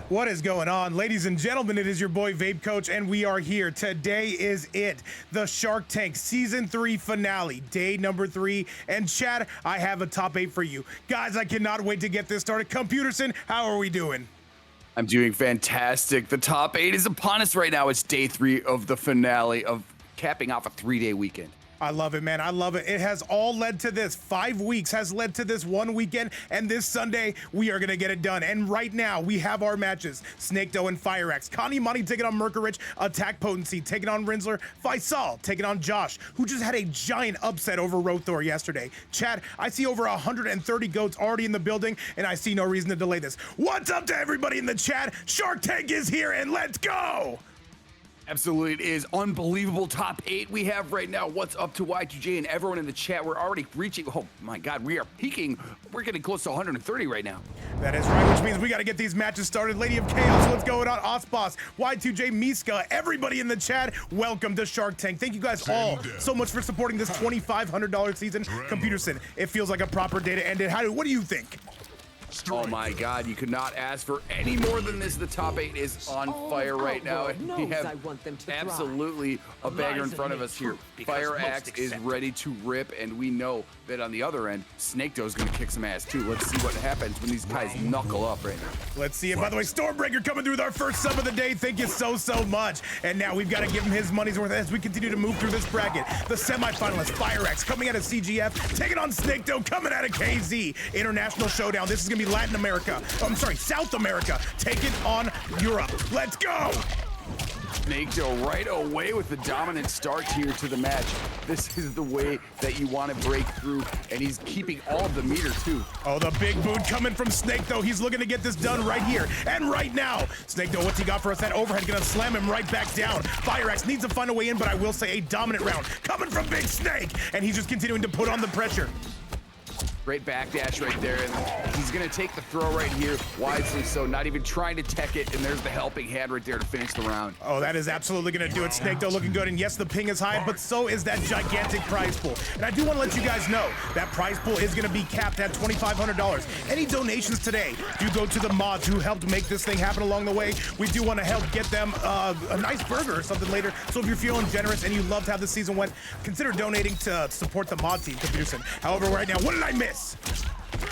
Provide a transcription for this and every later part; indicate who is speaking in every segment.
Speaker 1: What is going on, ladies and gentlemen? It is your boy Vape Coach, and we are here. Today is it, the Shark Tank Season 3 finale, day number 3. And Chad, I have a top 8 for you. Guys, I cannot wait to get this started. Computerson, how are we doing?
Speaker 2: I'm doing fantastic. The top 8 is upon us right now. It's day 3 of the finale of capping off a 3-day weekend.
Speaker 1: I love it, man. I love it. It has all led to this. 5 weeks has led to this one weekend, and this Sunday, we are going to get it done. And right now, we have our matches. SnakeDoe and FireAxe. Kanimani taking on Merkurich. AttackPotency taking on Rinzler. Faysal taking on Josh, who just had a giant upset over Rothor yesterday. Chad, I see over 130 goats already in the building, and I see no reason to delay this. What's up to everybody in the chat? Shark Tank is here, and let's go!
Speaker 2: Absolutely, it is unbelievable top 8 we have right now. What's up to Y2J and everyone in the chat? We're already reaching, oh my God, we are peaking. We're getting close to 130 right now.
Speaker 1: That is right, which means we got to get these matches started. Lady of Chaos, what's going on? Osboss, Y2J, Miska, everybody in the chat, welcome to Shark Tank. Thank you guys all so much for supporting this $2,500 season. Computerson, it feels like a proper day to end it. What do you think?
Speaker 2: Oh my God, you could not ask for any more than this. The top 8 is on fire right now. And we have absolutely a banger in front of us here. FireAxe is ready to rip, and we know that on the other end, SnakeDoe is going to kick some ass too. Let's see what happens when these guys knuckle up right now.
Speaker 1: Let's see it. By the way, Stormbreaker coming through with our first sub of the day. Thank you so much. And now we've got to give him his money's worth as we continue to move through this bracket. The semifinalists, FireAxe coming out of CGF, taking on SnakeDoe coming out of KZ. International Showdown. This is going to be Latin America. Oh, I'm sorry, South America. Taking on Europe. Let's go!
Speaker 2: SnakeDoe right away with the dominant start here to the match. This is the way that you want to break through, and he's keeping all of the meter too.
Speaker 1: Oh, the big boot coming from SnakeDoe. He's looking to get this done right here and right now. SnakeDoe, what's he got for us? That overhead gonna slam him right back down. FireAxe needs to find a way in, but I will say a dominant round coming from Big Snake, and he's just continuing to put on the pressure.
Speaker 2: Great backdash right there, and he's gonna take the throw right here, wisely so, not even trying to tech it, and there's the helping hand right there to finish the round.
Speaker 1: Oh, that is absolutely gonna do it. SnakeDoe looking good, and yes, the ping is high, but so is that gigantic prize pool. And I do want to let you guys know that prize pool is gonna be capped at $2,500. Any donations today do go to the mods who helped make this thing happen along the way. We do want to help get them a nice burger or something later. So if you're feeling generous and you loved how the season went, consider donating to support the mod team, Computerson. However, right now, what did I miss?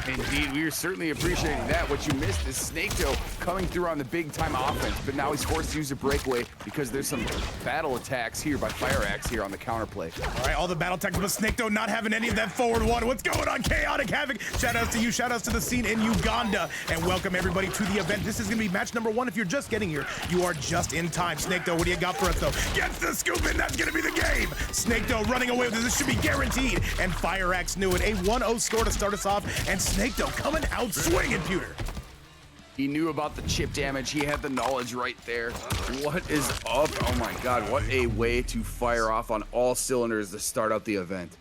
Speaker 2: Indeed, we are certainly appreciating that. What you missed is SnakeDoe coming through on the big-time offense, but now he's forced to use a breakaway because there's some battle attacks here by FireAxe here on the counterplay.
Speaker 1: All right, all the battle attacks, but SnakeDoe not having any of that forward one. What's going on, Chaotic Havik? Shout-outs to you, shout-outs to the scene in Uganda, and welcome everybody to the event. This is going to be match number 1. If you're just getting here, you are just in time. SnakeDoe, what do you got for us, though? Gets the scoop, and that's going to be the game. SnakeDoe running away with this. This should be guaranteed, and FireAxe knew it. A 1-0 score to start us off, and SnakeDoe coming out swinging, Pewter.
Speaker 2: He knew about the chip damage. He had the knowledge right there. What is up? Oh my God, what a way to fire off on all cylinders to start out the event.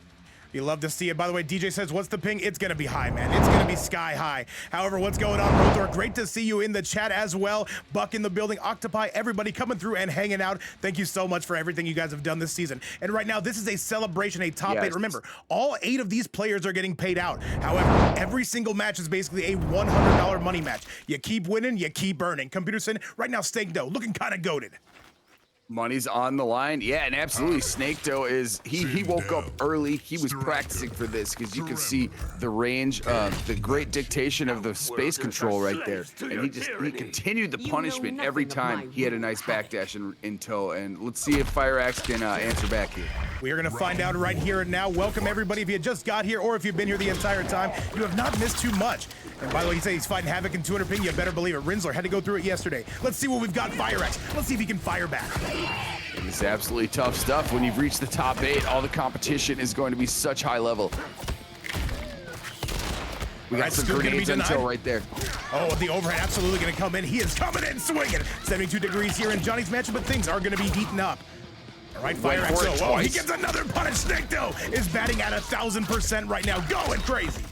Speaker 1: You love to see it. By the way, DJ says, what's the ping? It's going to be high, man. It's going to be sky high. However, what's going on, Rothor? Great to see you in the chat as well. Buck in the building, Octopi, everybody coming through and hanging out. Thank you so much for everything you guys have done this season. And right now, this is a celebration, a top 8. Remember, all 8 of these players are getting paid out. However, every single match is basically a $100 money match. You keep winning, you keep earning. Computerson, right now, SnakeDoe looking kind of goated.
Speaker 2: Money's on the line. Yeah, and absolutely, SnakeDoe is, he woke up early. He was practicing for this because you can see the range, the great dictation of the space control right there. And he continued the punishment every time he had a nice backdash in tow. And let's see if FireAxe can answer back here.
Speaker 1: We are going to find out right here and now. Welcome, everybody. If you just got here or if you've been here the entire time, you have not missed too much. And by the way, you say he's fighting Havik and 200 ping. You better believe it. Rinzler had to go through it yesterday. Let's see what we've got. FireAxe. Let's see if he can fire back.
Speaker 2: It's absolutely tough stuff. When you've reached the top 8, all the competition is going to be such high level. We got some grenades until right there.
Speaker 1: Oh, the overhead absolutely going to come in. He is coming in swinging. 72 degrees here in Johnny's matchup, but things are going to be heating up. All right, FireAxe. Oh, he gets another punish. SnakeDoe is batting at 1,000% right now, going crazy.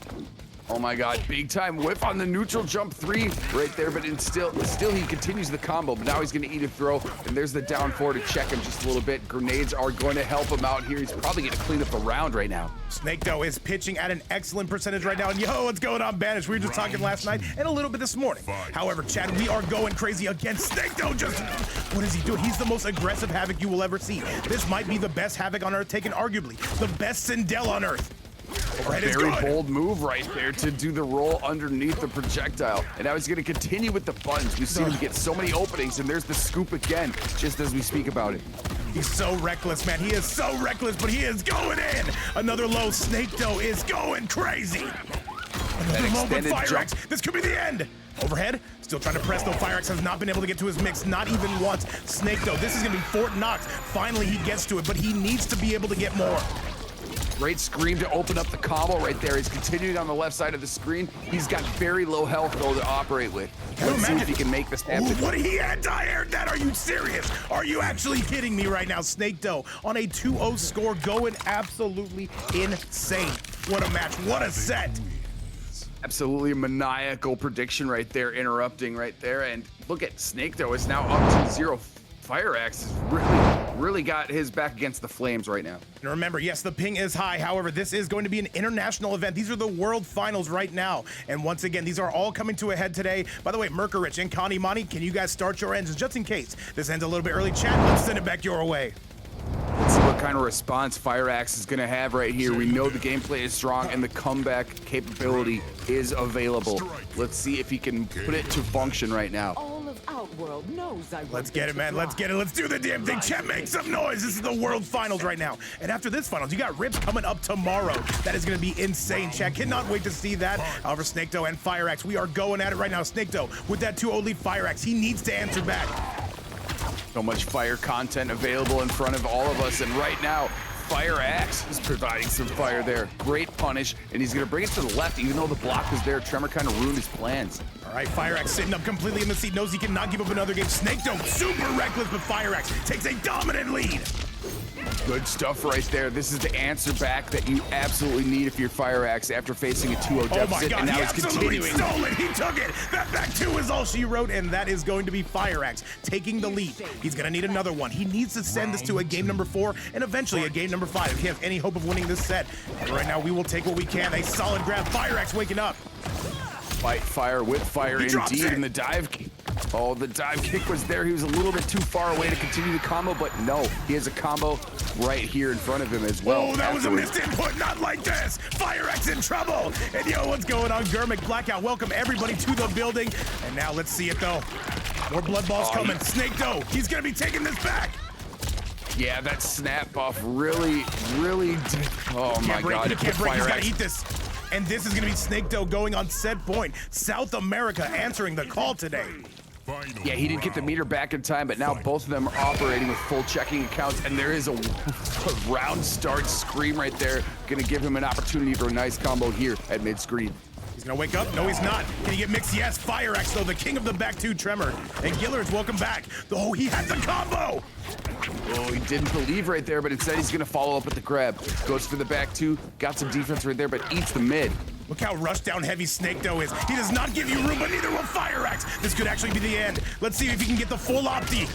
Speaker 2: Oh my God, big time whiff on the neutral jump 3 right there, but still he continues the combo, but now he's gonna eat a throw, and there's the down 4 to check him just a little bit. Grenades are going to help him out here. He's probably gonna clean up the round right now.
Speaker 1: SnakeDoe is pitching at an excellent percentage right now, and yo, what's going on, Banish? We were just talking last night and a little bit this morning. However, Chad, we are going crazy against SnakeDoe. What is he doing? He's the most aggressive Havik you will ever see. This might be the best Havik on Earth, taken arguably the best Sindel on Earth.
Speaker 2: A very bold move right there to do the roll underneath the projectile. And now he's going to continue with the buttons. We've seen him get so many openings, and there's the scoop again, just as we speak about it.
Speaker 1: He's so reckless, man. He is so reckless, but he is going in. Another low. SnakeDoe is going crazy. Another low with FireAxe. This could be the end. Overhead, still trying to press, though. FireAxe has not been able to get to his mix, not even once. SnakeDoe, this is going to be Fort Knox. Finally, he gets to it, but he needs to be able to get more.
Speaker 2: Great scream to open up the combo right there. He's continuing on the left side of the screen. He's got very low health, though, to operate with. Let's see if he can make this happen.
Speaker 1: What, he anti-aired that? Are you serious? Are you actually kidding me right now? SnakeDoe on a 2-0 score, going absolutely insane. What a match. What a set.
Speaker 2: Absolutely maniacal prediction right there, interrupting right there. And look at SnakeDoe is now up to 0. FireAxe has really got his back against the flames right now.
Speaker 1: And remember, yes, the ping is high. However, this is going to be an international event. These are the world finals right now. And once again, these are all coming to a head today. By the way, Merkurich and Kanimani, can you guys start your engines just in case this ends a little bit early? Chat, let's send it back your way.
Speaker 2: Let's see what kind of response FireAxe is going to have right here. We know the gameplay is strong and the comeback capability is available. Let's see if he can put it to function right now.
Speaker 1: Let's get it, man. Let's get it. Let's do the damn thing. Chat, make some noise. This is the world finals right now. And after this finals, you got Rips coming up tomorrow. That is going to be insane. Chat, cannot wait to see that. However, SnakeDoe and FireAxe, we are going at it right now. SnakeDoe with that 2-0 lead. FireAxe, he needs to answer back.
Speaker 2: So much fire content available in front of all of us, and right now, FireAxe is providing some fire there. Great punish, and he's gonna bring it to the left, even though the block was there. Tremor kind of ruined his plans.
Speaker 1: All right, FireAxe sitting up completely in the seat, knows he cannot give up another game. SnakeDoe, super reckless, but FireAxe takes a dominant lead.
Speaker 2: Good stuff right there. This is the answer back that you absolutely need if you're FireAxe after facing a 2-0 deficit.
Speaker 1: Oh my God,
Speaker 2: and now
Speaker 1: he
Speaker 2: he's
Speaker 1: absolutely
Speaker 2: continuing.
Speaker 1: stole it. He took it. That back two is all she wrote, and that is going to be FireAxe taking the lead. He's going to need another one. He needs to send this to a game number 4 and eventually a game number 5 if he has any hope of winning this set. And right now, we will take what we can. A solid grab. FireAxe waking up.
Speaker 2: Fight fire with fire indeed in the dive kick. Oh, the dive kick was there. He was a little bit too far away to continue the combo, but no, he has a combo right here in front of him as well.
Speaker 1: Oh, that was a missed input. Not like this. FireAxe in trouble. And yo, what's going on? Gurmic Blackout, welcome everybody to the building. And now let's see it though. More blood balls coming. SnakeDoe, he's gonna be taking this back.
Speaker 2: Yeah, that snap buff really did. Oh my God,
Speaker 1: he can't break. He's gotta eat this. And this is gonna be SnakeDoe going on set point. South America answering the call today.
Speaker 2: Yeah, he didn't get the meter back in time, but now both of them are operating with full checking accounts, and there is a round start scream right there. Gonna give him an opportunity for a nice combo here at mid-screen.
Speaker 1: He's gonna wake up. No, he's not. Can he get mixed? Yes. FireAxe, though, the king of the back two, Tremor. And Gillard's welcome back. Oh, he has the combo.
Speaker 2: Oh, he didn't believe right there, but instead he's gonna follow up with the grab. Goes for the back two, got some defense right there, but eats the mid.
Speaker 1: Look how rushed down heavy SnakeDoe is. He does not give you room, but neither will FireAxe. This could actually be the end. Let's see if he can get the full opti.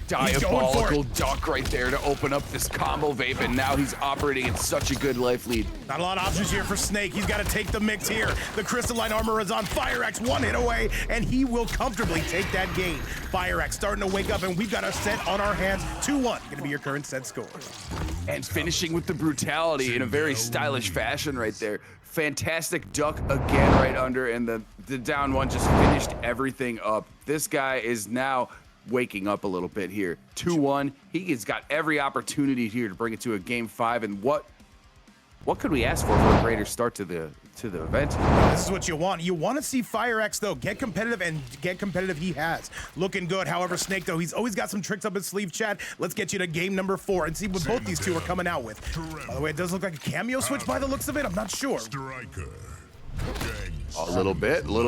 Speaker 2: Diabolical duck right there to open up this combo Vape, and now he's operating at such a good life lead.
Speaker 1: Not a lot of options here for Snake. He's got to take the mix here. The crystalline armor is on. FireAxe one hit away, and he will comfortably take that game. FireAxe starting to wake up, and we've got a set on our hands. 2-1, gonna be your current set score.
Speaker 2: And finishing with the brutality in a very stylish fashion right there. Fantastic duck again right under, and the down one just finished everything up. This guy is now waking up a little bit here. 2-1. He has got every opportunity here to bring it to a game 5, and what could we ask for a greater start to the event?
Speaker 1: This is what you want. You want to see FireAxe though get competitive, and get competitive he has. Looking good. However, SnakeDoe, he's always got some tricks up his sleeve, Chad. Let's get you to game number 4 and see what both these two are coming out with. By the way, it does look like a cameo switch by the looks of it. I'm not sure.
Speaker 2: A little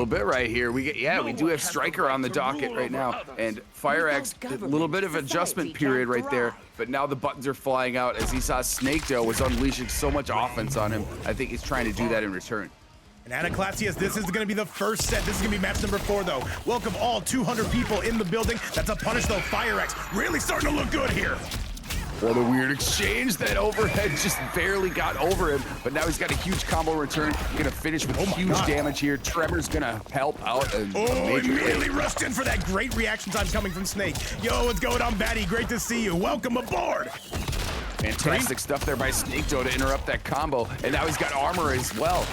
Speaker 2: bit right here. We do have Striker on the docket right now, and FireAxe, a little bit of adjustment period right there, but now the buttons are flying out as he saw SnakeDoe was unleashing so much offense on him. I think he's trying to do that in return.
Speaker 1: And Anaclasius, this is gonna be the first set. This is gonna be match number 4 though. Welcome all 200 people in the building. That's a punish though. FireAxe really starting to look good here.
Speaker 2: What a weird exchange. That overhead just barely got over him, but now he's got a huge combo return. Gonna finish with huge damage here. Tremor's gonna help out.
Speaker 1: Immediately rushed in for that great reaction time coming from Snake. Yo, what's going on, Batty? Great to see you. Welcome aboard.
Speaker 2: Fantastic stuff there by SnakeDoe to interrupt that combo, and now he's got armor as well.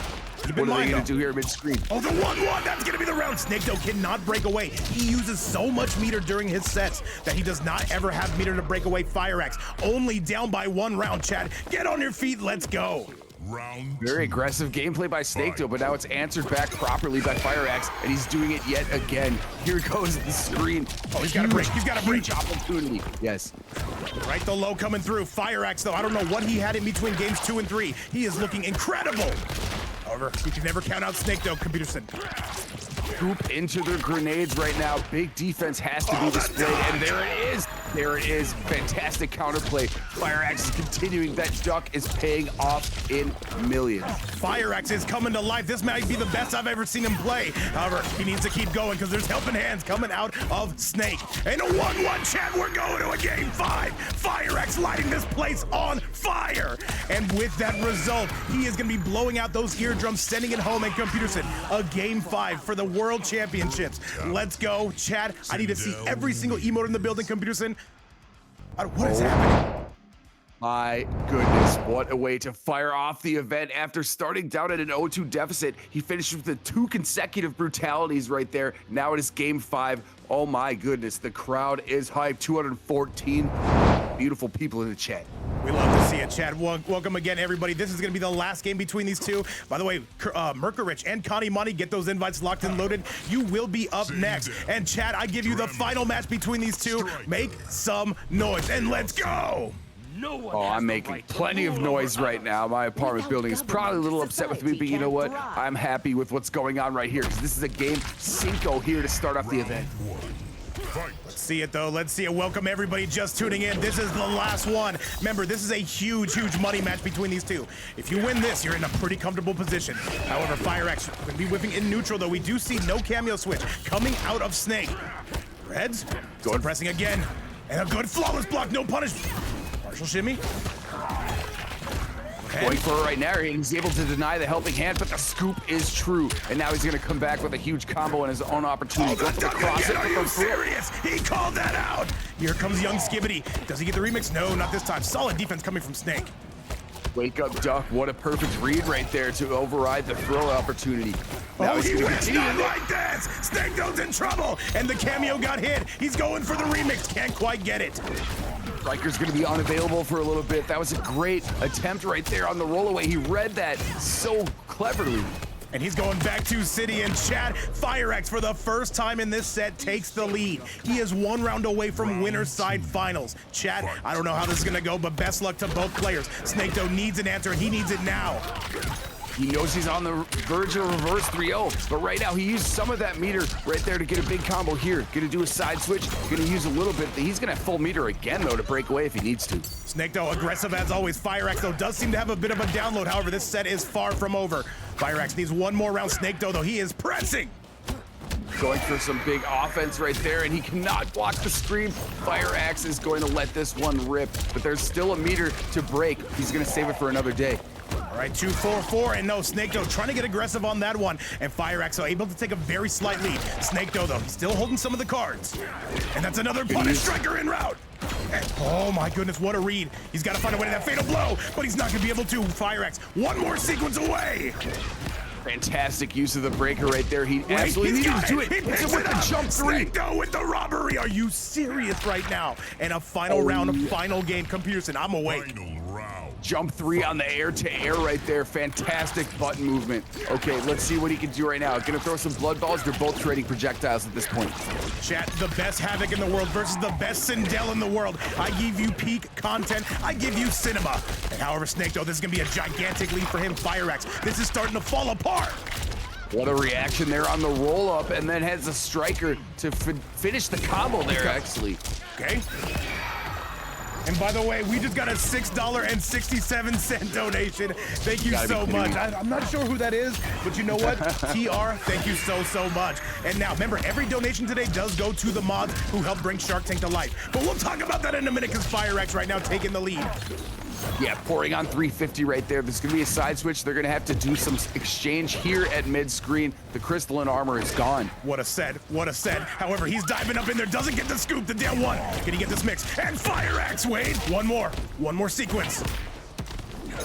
Speaker 2: What are they gonna do here mid-screen?
Speaker 1: Oh, the 1-1, that's gonna be the round. SnakeDoe cannot break away. He uses so much meter during his sets that he does not ever have meter to break away. FireAxe only down by 1 round, Chad. Get on your feet, let's go.
Speaker 2: Very aggressive gameplay by SnakeDoe, but now it's answered back properly by FireAxe, and he's doing it yet again. Here goes the screen.
Speaker 1: Oh, he's got a break, he's got a break.
Speaker 2: Huge opportunity, yes.
Speaker 1: Right, the low coming through. FireAxe, though, I don't know what he had in between games 2 and 3. He is looking incredible. However, you can never count out SnakeDoe, Computerson.
Speaker 2: Scoop into their grenades right now. Big defense has to be displayed, and there it is. There it is. Fantastic counterplay. FireAxe is continuing. That duck is paying off in millions.
Speaker 1: FireAxe is coming to life. This might be the best I've ever seen him play. However, he needs to keep going because there's helping hands coming out of Snake. And a 1-1, Chad. We're going to a game 5. FireAxe lighting this place on fire. And with that result, he is going to be blowing out those eardrums, sending it home. And Computerson, a game 5 for the World Championships. Let's go, Chad. I need to see every single emote in the building, Computerson. What is happening?
Speaker 2: My goodness, what a way to fire off the event. After starting down at an 0-2 deficit, he finished with the 2 consecutive brutalities right there. Now it is game 5. Oh my goodness, the crowd is hyped. 214 beautiful people in the chat.
Speaker 1: We love to see it, Chad. Welcome again, everybody. This is going to be the last game between these two. By the way, Merkurich and Kanimani, get those invites locked and loaded. You will be up next. And Chad, I give you the final match between these two. Make some noise, and let's go.
Speaker 2: Oh, I'm making plenty of noise right now. My apartment building is probably a little upset with me, but you know what? I'm happy with what's going on right here, because this is a game 5 here to start off the event.
Speaker 1: Let's see it, though. Let's see it. Welcome, everybody just tuning in. This is the last one. Remember, this is a huge, huge money match between these two. If you win this, you're in a pretty comfortable position. However, FireAxe will be whipping in neutral, though. We do see no cameo switch coming out of Snake. Reds, good pressing again. And a good flawless block, no punish. Partial shimmy.
Speaker 2: Going for it right now, and he's able to deny the helping hand, but the scoop is true. And now he's gonna come back with a huge combo and his own opportunity.
Speaker 1: Oh, the cross. Are you serious? He called that out. Here comes young Skibbity. Does he get the remix? No, not this time. Solid defense coming from Snake.
Speaker 2: Wake up, Duck. What a perfect read right there to override the throw opportunity. Now
Speaker 1: he wins not like this. SnakeDoe's in trouble, and the cameo got hit. He's going for the remix. Can't quite get it.
Speaker 2: Striker's gonna be unavailable for a little bit. That was a great attempt right there on the rollaway. He read that so cleverly.
Speaker 1: And he's going back to City, and Chad, FireAxe for the first time in this set takes the lead. He is 1 round away from winner's side finals. Chad, I don't know how this is gonna go, but best luck to both players. SnakeDoe needs an answer, and he needs it now.
Speaker 2: He knows he's on the verge of reverse 3-0, but right now he used some of that meter right there to get a big combo here. Gonna do a side switch, gonna use a little bit. He's gonna have full meter again, though, to break away if he needs to.
Speaker 1: SnakeDoe aggressive as always. FireAxe, though, does seem to have a bit of a download. However, this set is far from over. FireAxe needs 1 more round. SnakeDoe, though, he is pressing.
Speaker 2: Going for some big offense right there, and he cannot block the screen. FireAxe is going to let this one rip, but there's still a meter to break. He's gonna save it for another day.
Speaker 1: All right, 2-4-4, and no, SnakeDoe trying to get aggressive on that one, and FireAxe able to take a very slight lead. SnakeDoe, though, he's still holding some of the cards. And that's another punish striker en route. And, oh my goodness, what a read. He's got to find a way to that fatal blow, but he's not going to be able to. FireAxe, 1 more sequence away.
Speaker 2: Fantastic use of the breaker right there. He absolutely needed to do it.
Speaker 1: He picks it up. Jump 3. SnakeDoe with the robbery. Are you serious right now? And a final round, a final game. Computerson, I'm awake.
Speaker 2: Jump 3 on the air-to-air right there. Fantastic button movement. Okay, let's see what he can do right now. Gonna throw some blood balls. They're both trading projectiles at this point.
Speaker 1: Chat, the best Havik in the world versus the best Sindel in the world. I give you peak content. I give you cinema. And however, SnakeDoe, this is gonna be a gigantic lead for him. FireAxe, this is starting to fall apart.
Speaker 2: What a reaction there on the roll-up, and then has a striker to finish the combo there, actually.
Speaker 1: Okay. And by the way, we just got a $6.67 donation. Thank you so much. I'm not sure who that is, but you know what? TR, thank you so much. And now, remember, every donation today does go to the mods who helped bring Shark Tank to life. But we'll talk about that in a minute because FireAxe right now taking the lead.
Speaker 2: Yeah, pouring on 350 right there. There's going to be a side switch. They're going to have to do some exchange here at mid-screen. The crystalline armor is gone.
Speaker 1: What a set. What a set. However, he's diving up in there. Doesn't get the scoop. The down one. Can he get this mix? And FireAxe, Wade. One more sequence.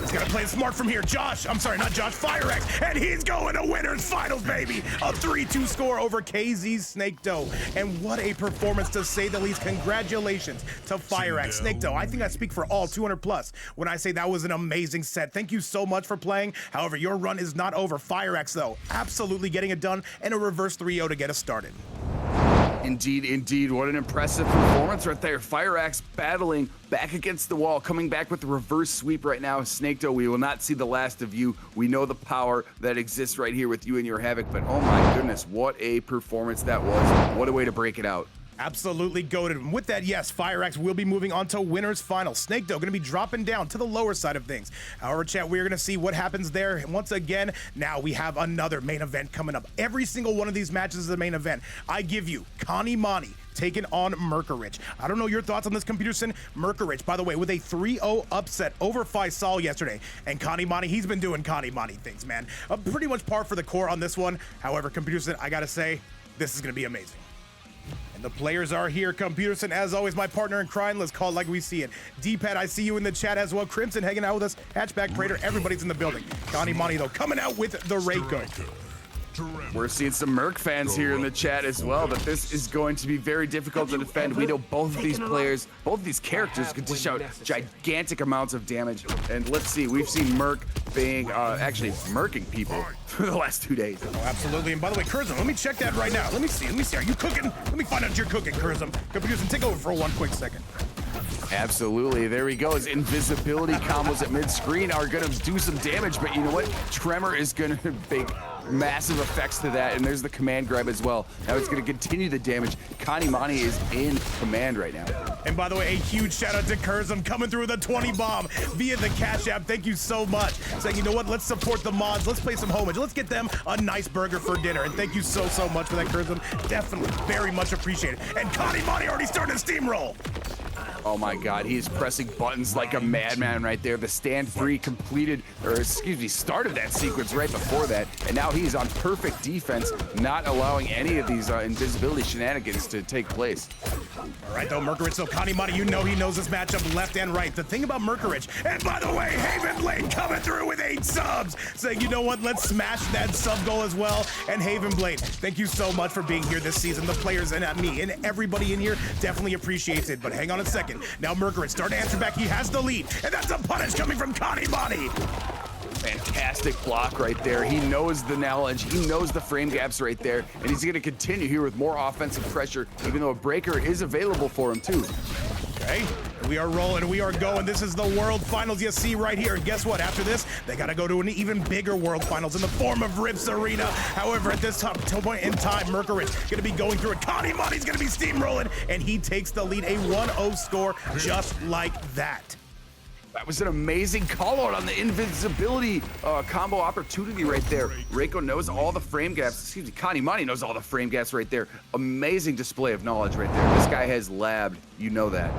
Speaker 1: He's got to play it smart from here. FireAxe. And he's going to winners finals, baby. A 3-2 score over KZ's SnakeDoe. And what a performance, to say the least. Congratulations to FireAxe. SnakeDoe, I think I speak for all 200 plus when I say that was an amazing set. Thank you so much for playing. However, your run is not over. FireAxe, though, absolutely getting it done, and a reverse 3-0 to get us started.
Speaker 2: Indeed. What an impressive performance right there. FireAxe battling back against the wall, coming back with the reverse sweep right now. SnakeDoe, we will not see the last of you. We know the power that exists right here with you and your Havik, but oh my goodness, what a performance that was. What a way to break it out.
Speaker 1: Absolutely goated. And with that, yes, FireAxe will be moving on to winners final. SnakeDoe going to be dropping down to the lower side of things. However, chat, we're going to see what happens there. And once again, now we have another main event coming up. Every single one of these matches is a main event. I give you Kanimani taking on Merkurich. I don't know your thoughts on this, Computerson. Merkurich, by the way, with a 3-0 upset over Faysal yesterday. And Kanimani, he's been doing Kanimani things, man. Pretty much par for the core on this one. However, Computerson, I got to say, this is going to be amazing. The players are here. Computerson, as always, my partner in crime. Let's call it like we see it. D-Pad, I see you in the chat as well. Crimson hanging out with us. Hatchback Prater, everybody's in the building. Kanimani, though, coming out with the Reiko.
Speaker 2: We're seeing some Merc fans here in the chat as well, but this is going to be very difficult to defend. We know both of these players, both of these characters can dish out gigantic amounts of damage. And let's see, we've seen Merc being, actually Mercing people for the last 2 days.
Speaker 1: Oh, absolutely. And by the way, Kurzum, let me check that right now. Let me see. Are you cooking? Let me find out you're cooking, Kurzum. Computerson, take over for one quick second.
Speaker 2: Absolutely, there he goes. Invisibility combos at mid-screen are gonna do some damage, but you know what? Tremor is gonna make massive effects to that, and there's the command grab as well. Now it's gonna continue the damage. Kanimani is in command right now.
Speaker 1: And by the way, a huge shout out to Kurzum coming through with a 20 bomb via the Cash App. Thank you so much. Saying, you know what, let's support the mods. Let's play some homage. Let's get them a nice burger for dinner. And thank you so much for that, Kurzum. Definitely very much appreciated. And Kanimani already started a steamroll.
Speaker 2: Oh my God, he's pressing buttons like a madman right there. The stand 3 completed, or excuse me, started that sequence right before that, and now he's on perfect defense, not allowing any of these invisibility shenanigans to take place.
Speaker 1: All right, though, Merkurich, so Kanimani, you know he knows this matchup left and right. The thing about Merkurich, and by the way, Haven Blade coming through with 8 subs, saying, you know what, let's smash that sub goal as well. And Haven Blade, thank you so much for being here this season. The players and me and everybody in here definitely appreciates it. But hang on a second. Now Merkurich starting to answer back. He has the lead, and that's a punish coming from Kanimani.
Speaker 2: Fantastic block right there. He knows the knowledge. He knows the frame gaps right there, and he's going to continue here with more offensive pressure, even though a breaker is available for him too.
Speaker 1: Okay, we are rolling, we are going. This is the World Finals you see right here. And guess what? After this, they got to go to an even bigger World Finals in the form of Rips Arena. However, at this point in time, Merkurich going to be going through it. Kanimani's going to be steamrolling, and he takes the lead. A 1-0 score just like that.
Speaker 2: That was an amazing call out on the invisibility combo opportunity right there. Reiko knows all the frame gaps. Excuse me, Kanimani knows all the frame gaps right there. Amazing display of knowledge right there. This guy has labbed. You know that.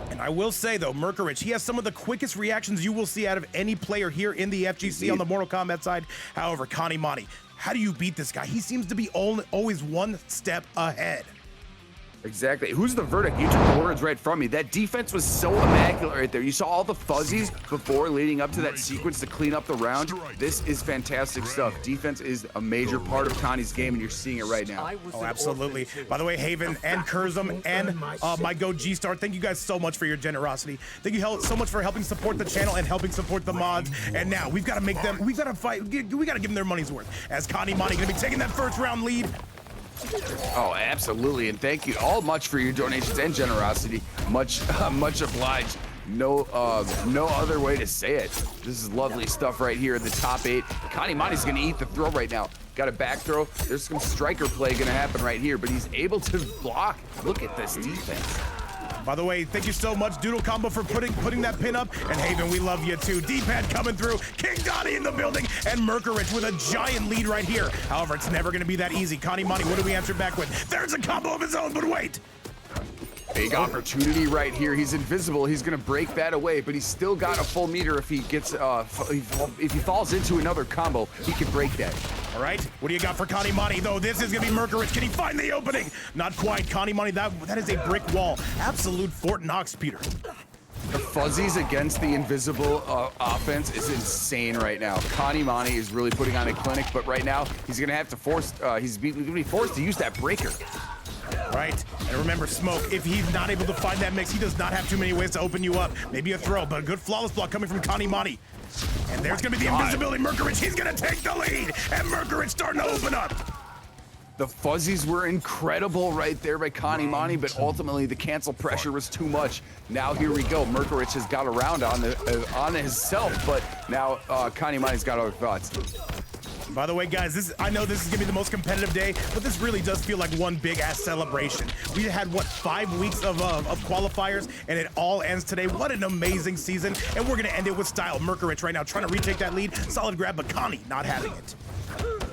Speaker 1: And I will say, though, Merkurich, he has some of the quickest reactions you will see out of any player here in the FGC on the Mortal Kombat side. However, Kanimani, how do you beat this guy? He seems to be always one step ahead.
Speaker 2: Exactly. Who's the verdict? You took the words right from me. That defense was so immaculate right there. You saw all the fuzzies before leading up to that sequence to clean up the round. This is fantastic stuff. Defense is a major part of Connie's game, and you're seeing it right now.
Speaker 1: Oh, absolutely. By the way, Haven and Kurzum and my Go G-Star, thank you guys so much for your generosity. Thank you so much for helping support the channel and helping support the mods. And now we've got to make them, we've got to fight, we got to give them their money's worth. As Kanimani going to be taking that first round lead.
Speaker 2: Oh, absolutely, and thank you all much for your donations and generosity. Much obliged. No other way to say it. This is lovely stuff right here in the top 8. Kanimani's gonna eat the throw right now. Got a back throw. There's some striker play gonna happen right here, but he's able to block. Look at this defense.
Speaker 1: By the way, thank you so much, Doodle Combo, for putting that pin up. And Haven, we love you too. D-Pad coming through. King Donnie in the building. And Merkurich with a giant lead right here. However, it's never going to be that easy. Kanimani, what do we answer back with? There's a combo of his own, but wait.
Speaker 2: Big opportunity right here. He's invisible. He's gonna break that away, but he's still got a full meter. If he gets, if he falls into another combo, he can break that.
Speaker 1: All right, what do you got for Kanimani, though? This is gonna be Merkurich. Can he find the opening? Not quite. Kanimani, that is a brick wall. Absolute Fort Knox, Peter.
Speaker 2: The fuzzies against the invisible offense is insane right now. Kanimani is really putting on a clinic, but right now he's gonna have to force. He's gonna be forced to use that breaker.
Speaker 1: Right, and remember, Smoke, if he's not able to find that mix, he does not have too many ways to open you up. Maybe a throw, but a good flawless block coming from Kanimani. And there's gonna be the invisibility. Merkurich, he's gonna take the lead, and Merkurich starting to open up.
Speaker 2: The fuzzies were incredible right there by Kanimani, but ultimately the cancel pressure was too much. Now here we go. Merkurich has got around on himself, but now Kanimani's got other thoughts.
Speaker 1: By the way, guys, I know this is gonna be the most competitive day, but this really does feel like one big ass celebration. We had, what, 5 weeks of qualifiers, and it all ends today. What an amazing season, and we're gonna end it with style. Merkurich right now trying to retake that lead. Solid grab, but Connie not having it.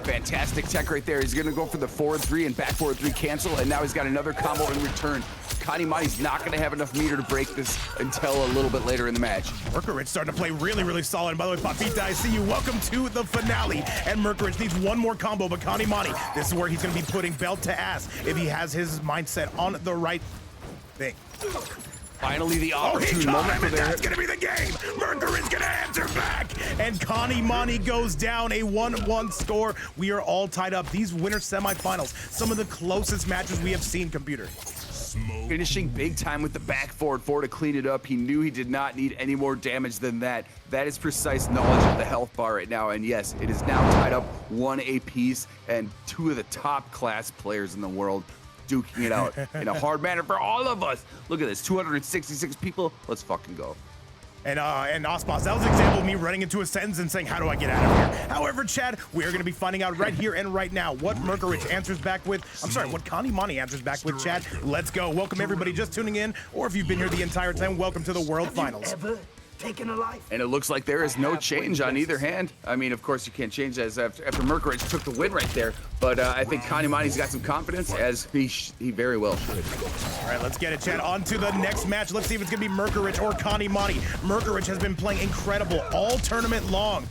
Speaker 2: Fantastic tech right there. He's gonna go for the forward 3 and back forward 3 cancel, and now he's got another combo in return. Kanimani's not gonna have enough meter to break this until a little bit later in the match.
Speaker 1: Merkurich starting to play really, really solid. And by the way, Papita, I see you. Welcome to the finale. And Merkurich needs one more combo, but Kanimani, this is where he's gonna be putting belt to ass if he has his mindset on the right thing.
Speaker 2: Finally, the opportune
Speaker 1: moment
Speaker 2: for there.
Speaker 1: That's gonna be the game. Merkurich's gonna answer back, and Kanimani goes down, a 1-1 score. We are all tied up. These winter semifinals, some of the closest matches we have seen, computer.
Speaker 2: Finishing big time with the back forward 4 to clean it up. He knew he did not need any more damage than that. That is precise knowledge of the health bar right now. And yes, it is now tied up 1 apiece, and 2 of the top class players in the world duking it out in a hard manner for all of us. Look at this, 266 people. Let's fucking go.
Speaker 1: And Osmos, that was an example of me running into a sentence and saying, how do I get out of here? However, Chad, we're going to be finding out right here and right now what Merkurich answers back with. I'm sorry, what Kanimani answers back with, Chad. Let's go. Welcome, everybody just tuning in, or if you've been here the entire time, welcome to the World Finals.
Speaker 3: Taken a life.
Speaker 2: And it looks like there is no change on either hand. I mean, of course, you can't change that after Merkurich took the win right there. But I think Kanimani's got some confidence, as he very well should.
Speaker 1: All right, let's get it, Chad. On to the next match. Let's see if it's going to be Merkurich or Kanimani. Merkurich has been playing incredible all tournament long.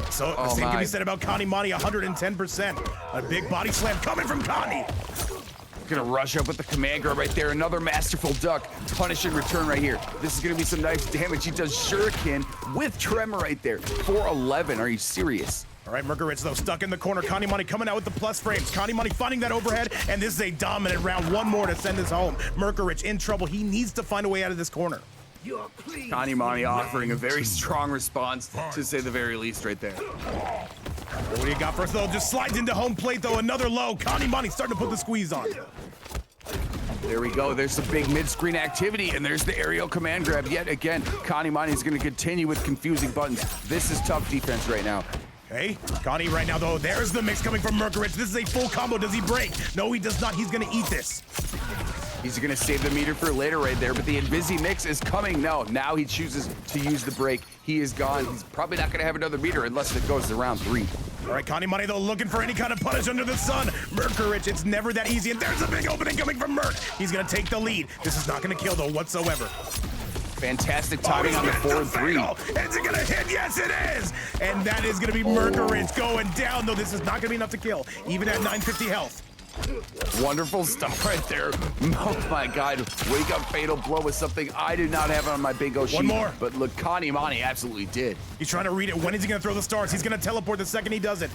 Speaker 1: So the same can be said about Kanimani, 110%. A big body slam coming from Connie.
Speaker 2: Gonna rush up with the command grab right there. Another masterful duck. Punish in return right here. This is gonna be some nice damage. He does shuriken with tremor right there. 411. Are you serious?
Speaker 1: All right, Merkurich, though, stuck in the corner. Kanimani coming out with the plus frames. Kanimani finding that overhead, and this is a dominant round. One more to send us home. Merkurich in trouble. He needs to find a way out of this corner.
Speaker 2: Kanimani offering a very strong response, to say the very least, right there.
Speaker 1: What do you got for us, though? Just slides into home plate, though. Another low. Kanimani starting to put the squeeze on.
Speaker 2: There we go. There's some big mid-screen activity, and there's the aerial command grab yet again. Kanimani is going to continue with confusing buttons. This is tough defense right now.
Speaker 1: Okay, Connie right now, though. There's the mix coming from Merkurich. This is a full combo. Does he break? No, he does not. He's going to eat this.
Speaker 2: He's gonna save the meter for later right there, but the Invisi mix is coming. No, now he chooses to use the break. He is gone. He's probably not gonna have another meter unless it goes to round 3.
Speaker 1: All right, Kanimani, though, looking for any kind of punish under the sun. Merkurich, it's never that easy, and there's a big opening coming from Merk. He's gonna take the lead. This is not gonna kill, though, whatsoever.
Speaker 2: Fantastic timing on the forward 3.
Speaker 1: Is it gonna hit? Yes, it is! And that is gonna be Merkurich going down, though this is not gonna be enough to kill, even at 950 health.
Speaker 2: Wonderful stuff right there. Oh my God, wake up fatal blow was something I did not have on my bingo sheet.
Speaker 1: One more.
Speaker 2: But look, Kanimani absolutely did.
Speaker 1: He's trying to read it. When is he gonna throw the stars? He's gonna teleport the second he does it.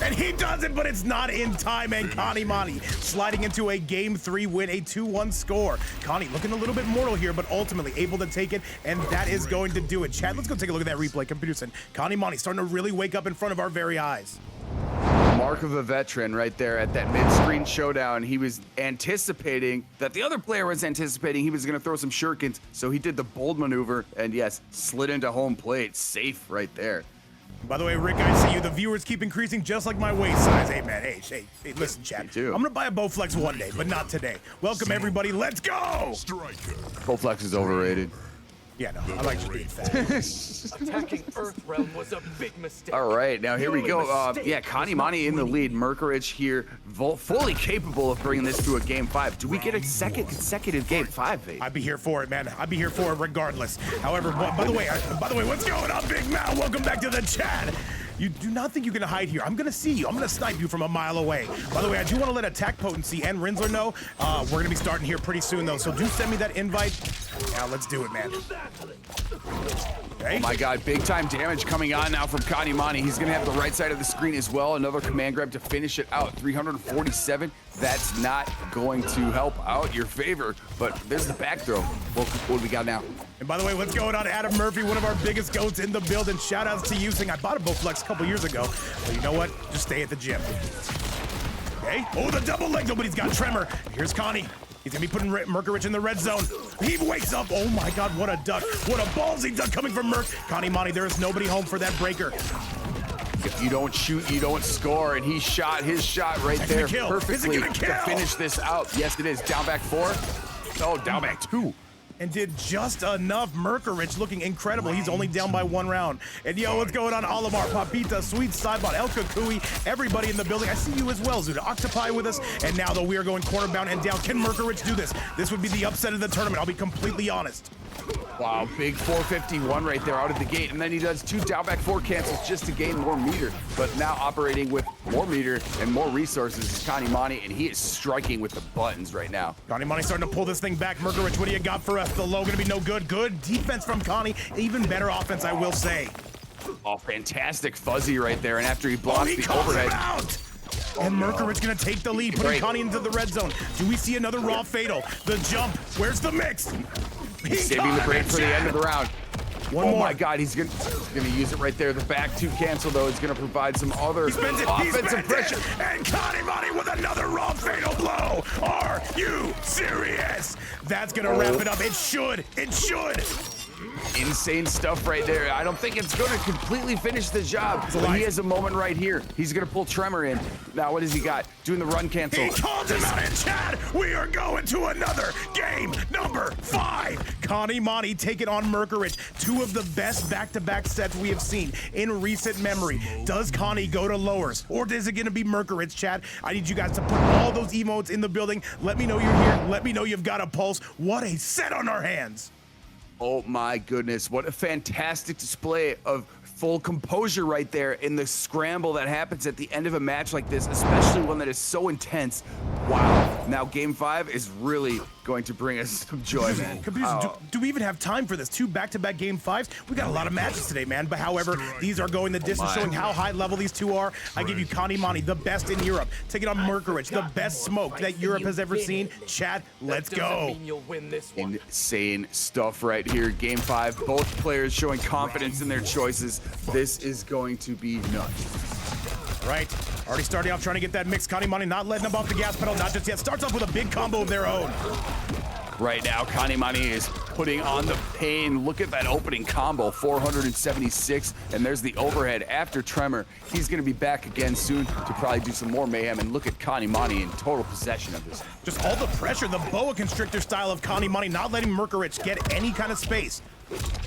Speaker 1: And he does it, but it's not in time, and Kanimani sliding into a Game 3 win, a 2-1 score. Connie looking a little bit mortal here, but ultimately able to take it, and that is going to do it. Chad, let's go take a look at that replay. Computer Kanimani starting to really wake up in front of our very eyes.
Speaker 2: Mark of a veteran right there at that mid-screen showdown. He was anticipating that the other player was anticipating he was going to throw some shurikens, so he did the bold maneuver and yes, slid into home plate. Safe right there.
Speaker 1: By the way, Rick, I see you. The viewers keep increasing just like my waist size. Hey, man. Hey, listen, chat. I'm going to buy a Bowflex one day, but not today. Welcome, everybody. Let's go!
Speaker 2: Bowflex is overrated.
Speaker 1: Yeah, no, I like just being fat.
Speaker 3: Attacking Earth Realm was a big mistake.
Speaker 2: All right, now here we go. Yeah, Kanimani in the lead. Merkurich here, fully capable of bringing this to a game 5. Do we get a second consecutive game 5, Vape?
Speaker 1: I'd be here for it, man. I'd be here for it regardless. However, by the way, what's going on, Big Mal? Welcome back to the chat. You do not think you can hide here. I'm gonna see you. I'm gonna snipe you from a mile away. By the way, I do want to let AttackPotency and Rinzler know we're gonna be starting here pretty soon, though. So do send me that invite. Yeah, let's do it, man. Okay.
Speaker 2: Oh my God, big time damage coming on now from Kanimani. He's gonna have the right side of the screen as well. Another command grab to finish it out. 347. That's not going to help out your favor, but there's the back throw. What do we got now?
Speaker 1: And by the way, what's going on? Adam Murphy, one of our biggest goats in the building. Shout outs to you saying I bought a Bowflex a couple years ago. But you know what? Just stay at the gym. Okay. Oh, the double leg. Nobody's got Tremor. Here's Connie. He's gonna be putting Merkurich in the red zone. He wakes up. Oh my God, what a duck. What a ballsy duck coming from Merc. Kanimani, there is nobody home for that breaker.
Speaker 2: If you don't shoot, you don't score, and he shot his shot right there perfectly to finish this out. Yes, it is. Down back 4. Oh, down back 2.
Speaker 1: And did just enough. Merkurich looking incredible. He's only down by 1 round. And yo, what's going on? Olimar, Papita, Sweet Sidebot, El Kukui, everybody in the building. I see you as well, Zuda. Octopi with us. And now, though, we are going corner bound and down. Can Merkurich do this? This would be the upset of the tournament. I'll be completely honest.
Speaker 2: Wow, big 451 right there out of the gate. And then he does 2 down back 4 cancels just to gain more meter. But now operating with more meter and more resources is Kanimani, and he is striking with the buttons right now.
Speaker 1: Kanimani starting to pull this thing back. Merkurich, what do you got for us? The low gonna be no good. Good defense from Connie. Even better offense, I will say.
Speaker 2: Oh, fantastic fuzzy right there. And after he blocks the overhead.
Speaker 1: And Merkurich gonna take the lead, putting Connie into the red zone. Do we see another raw fatal? The jump. Where's the mix?
Speaker 2: He's saving the break for the end of the round.
Speaker 1: One more.
Speaker 2: My God, he's gonna use it right there. The back 2 cancel though is gonna provide some other offensive pressure.
Speaker 1: And Kanimani with another raw fatal blow. Are you serious? That's gonna wrap it up. It should. It should.
Speaker 2: Insane stuff right there. I don't think it's going to completely finish the job, but he has a moment right here. He's going to pull Tremor in. Now, what has he got? Doing the run cancel.
Speaker 1: He called him out in chat. We are going to another game number 5. Kanimani taking on Merkurich. 2 of the best back-to-back sets we have seen in recent memory. Does Connie go to lowers, or is it going to be Merkurich, chat? I need you guys to put all those emotes in the building. Let me know you're here. Let me know you've got a pulse. What a set on our hands.
Speaker 2: Oh my goodness, what a fantastic display of full composure right there in the scramble that happens at the end of a match like this, especially one that is so intense. Wow. Now game 5 is really going to bring us some joy, man.
Speaker 1: Do we even have time for this? 2 back-to-back game 5s? We got a lot of matches today, man. But however, these are going the distance, showing how high level these 2 are. I give you Kanimani, the best in Europe. Taking on Merkurich, the best smoke that Europe has ever seen. Chat, let's go.
Speaker 2: Insane stuff right here. Game 5, both players showing confidence in their choices. This is going to be nuts.
Speaker 1: Right, already starting off trying to get that mix. Kanimani not letting them off the gas pedal, not just yet. Starts off with a big combo of their own.
Speaker 2: Right now, Kanimani is putting on the pain. Look at that opening combo, 476, and there's the overhead after Tremor. He's gonna be back again soon to probably do some more mayhem, and look at Kanimani in total possession of this.
Speaker 1: Just all the pressure, the boa constrictor style of Kanimani, not letting Merkurich get any kind of space.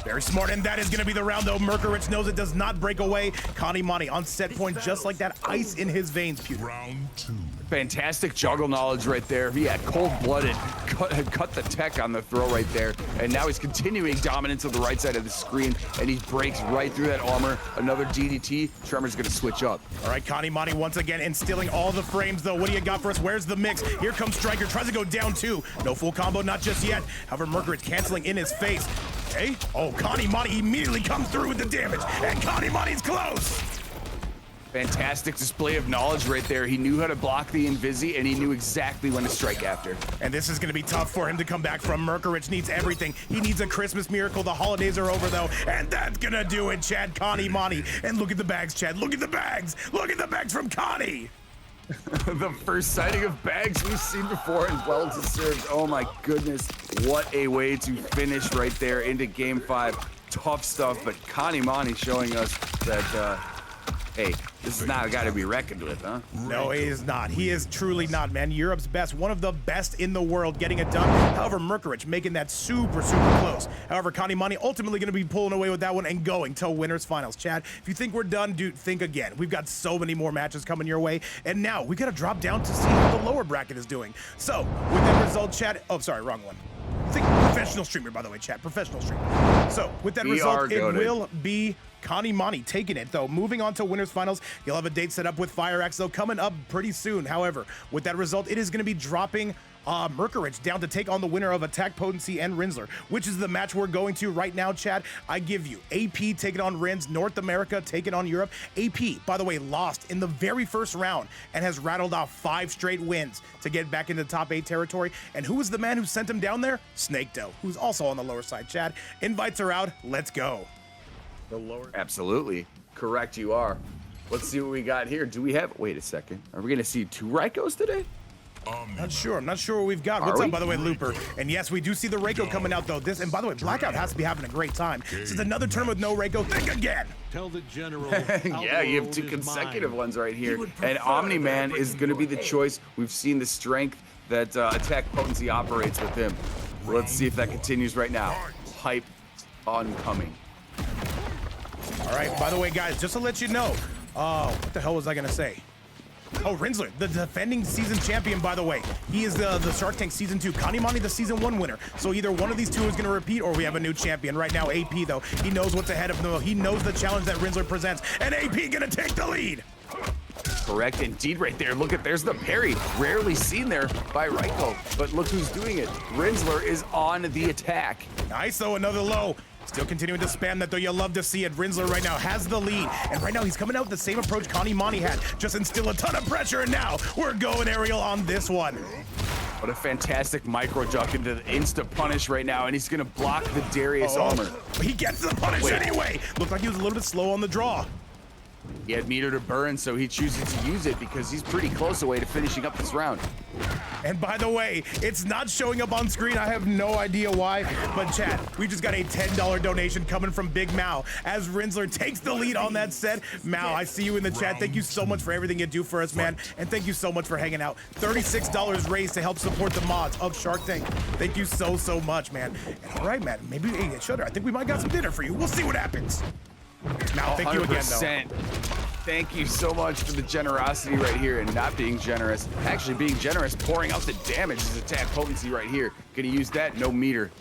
Speaker 1: Very smart, and that is going to be the round, though. Merkurich knows it does not break away. Kanimani on set point, just like that, ice in his veins, Pewter.
Speaker 4: Round 2.
Speaker 2: Fantastic juggle knowledge right there. He had cold-blooded, cut the tech on the throw right there, and now he's continuing dominance of the right side of the screen, and he breaks right through that armor. Another DDT. Tremor's going to switch up.
Speaker 1: All right, Kanimani once again instilling all the frames, though. What do you got for us? Where's the mix? Here comes Striker, tries to go down 2. No full combo, not just yet. However, Merkurich canceling in his face. Okay. Oh, Kanimani immediately comes through with the damage, and Kanimani's close.
Speaker 2: Fantastic display of knowledge right there. He knew how to block the Invisi, and he knew exactly when to strike after.
Speaker 1: And this is going to be tough for him to come back from. Merkurich needs everything. He needs a Christmas miracle. The holidays are over, though, and that's going to do it, Chad. Kanimani. And look at the bags, Chad. Look at the bags. Look at the bags from Connie.
Speaker 2: The first sighting of bags we've seen before, and well deserved. Oh my goodness, what a way to finish right there into game 5. Tough stuff, but Kanimani showing us that, hey, this is not a guy to be reckoned with, huh?
Speaker 1: No, he is not. He is truly not, man. Europe's best, one of the best in the world, getting it done. However, Merkurich making that super close. However, Kanimani ultimately going to be pulling away with that one and going to winners finals. Chad, if you think we're done, dude, think again. We've got so many more matches coming your way, and now we got to drop down to see how the lower bracket is doing. So, with that result, Chad, oh, sorry, wrong one. Think professional streamer, by the way, chat. Professional streamer. So, with that result, it will be Kanimani taking it, though. Moving on to winners finals, you'll have a date set up with FireAxe, though, coming up pretty soon. However, with that result, it is going to be dropping Merkurich down to take on the winner of AttackPotency and Rinzler, which is the match we're going to right now, Chad. I give you AP taking on Rinz, North America taking on Europe. AP, by the way, lost in the very first round and has rattled off 5 straight wins to get back into top 8 territory. And who is the man who sent him down there? SnakeDoe, who's also on the lower side, Chad. Invites are out. Let's go.
Speaker 2: The lower. Absolutely. Correct, you are. Let's see what we got here. Do we have, wait a second. Are we going to see 2 Reikos today?
Speaker 1: Not sure. I'm not sure what we've got. What's up, by the way, Looper? And yes, we do see the Reiko coming out, though. This, and by the way, Blackout has to be having a great time. This is another turn with no Reiko. Think again.
Speaker 4: Tell the general.
Speaker 2: Yeah, you have 2 consecutive ones right here. And Omni-Man is going to be the choice. We've seen the strength that AttackPotency operates with him. Let's see if that continues right now. Hype oncoming.
Speaker 1: All right, by the way, guys, just to let you know, what the hell was I going to say? Oh, Rinzler, the defending season champion, by the way. He is the Shark Tank Season 2. Kanimani, the Season 1 winner. So either one of these two is going to repeat, or we have a new champion. Right now, AP, though, he knows what's ahead of him. He knows the challenge that Rinzler presents, and AP going to take the lead.
Speaker 2: Correct, indeed, right there. Look at, there's the parry. Rarely seen there by Reiko, but look who's doing it. Rinzler is on the attack.
Speaker 1: Nice, though, another low. Still continuing to spam that, though. You'll love to see it. Rinzler right now has the lead. And right now, he's coming out with the same approach Kanimani had. Just instill a ton of pressure, and now we're going aerial on this one.
Speaker 2: What a fantastic micro jump into the insta punish right now, and he's going to block the Darius armor.
Speaker 1: He gets the punish anyway. Looked like he was a little bit slow on the draw.
Speaker 2: He had meter to burn, so he chooses to use it because he's pretty close away to finishing up this round.
Speaker 1: And by the way, it's not showing up on screen. I have no idea why, but chat, we just got a $10 donation coming from Big Mao as Rinzler takes the lead on that set. Mao, I see you in the chat. Thank you so much for everything you do for us, man. And thank you so much for hanging out. $36 raised to help support the mods of Shark Tank. Thank you so much, man. And all right, man, maybe, hey, Shutter, I think we might got some dinner for you. We'll see what happens. Now, thank you again, though.
Speaker 2: Thank you so much for the generosity right here and not being generous. Actually being generous, pouring out the damage is AttackPotency right here. Gonna use that, no meter.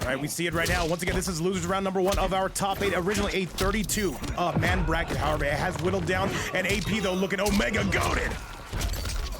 Speaker 1: All right, we see it right now. Once again, this is losers round number 1 of our top 8. Originally a 32 man bracket. However, it has whittled down. And AP, though, looking omega goated.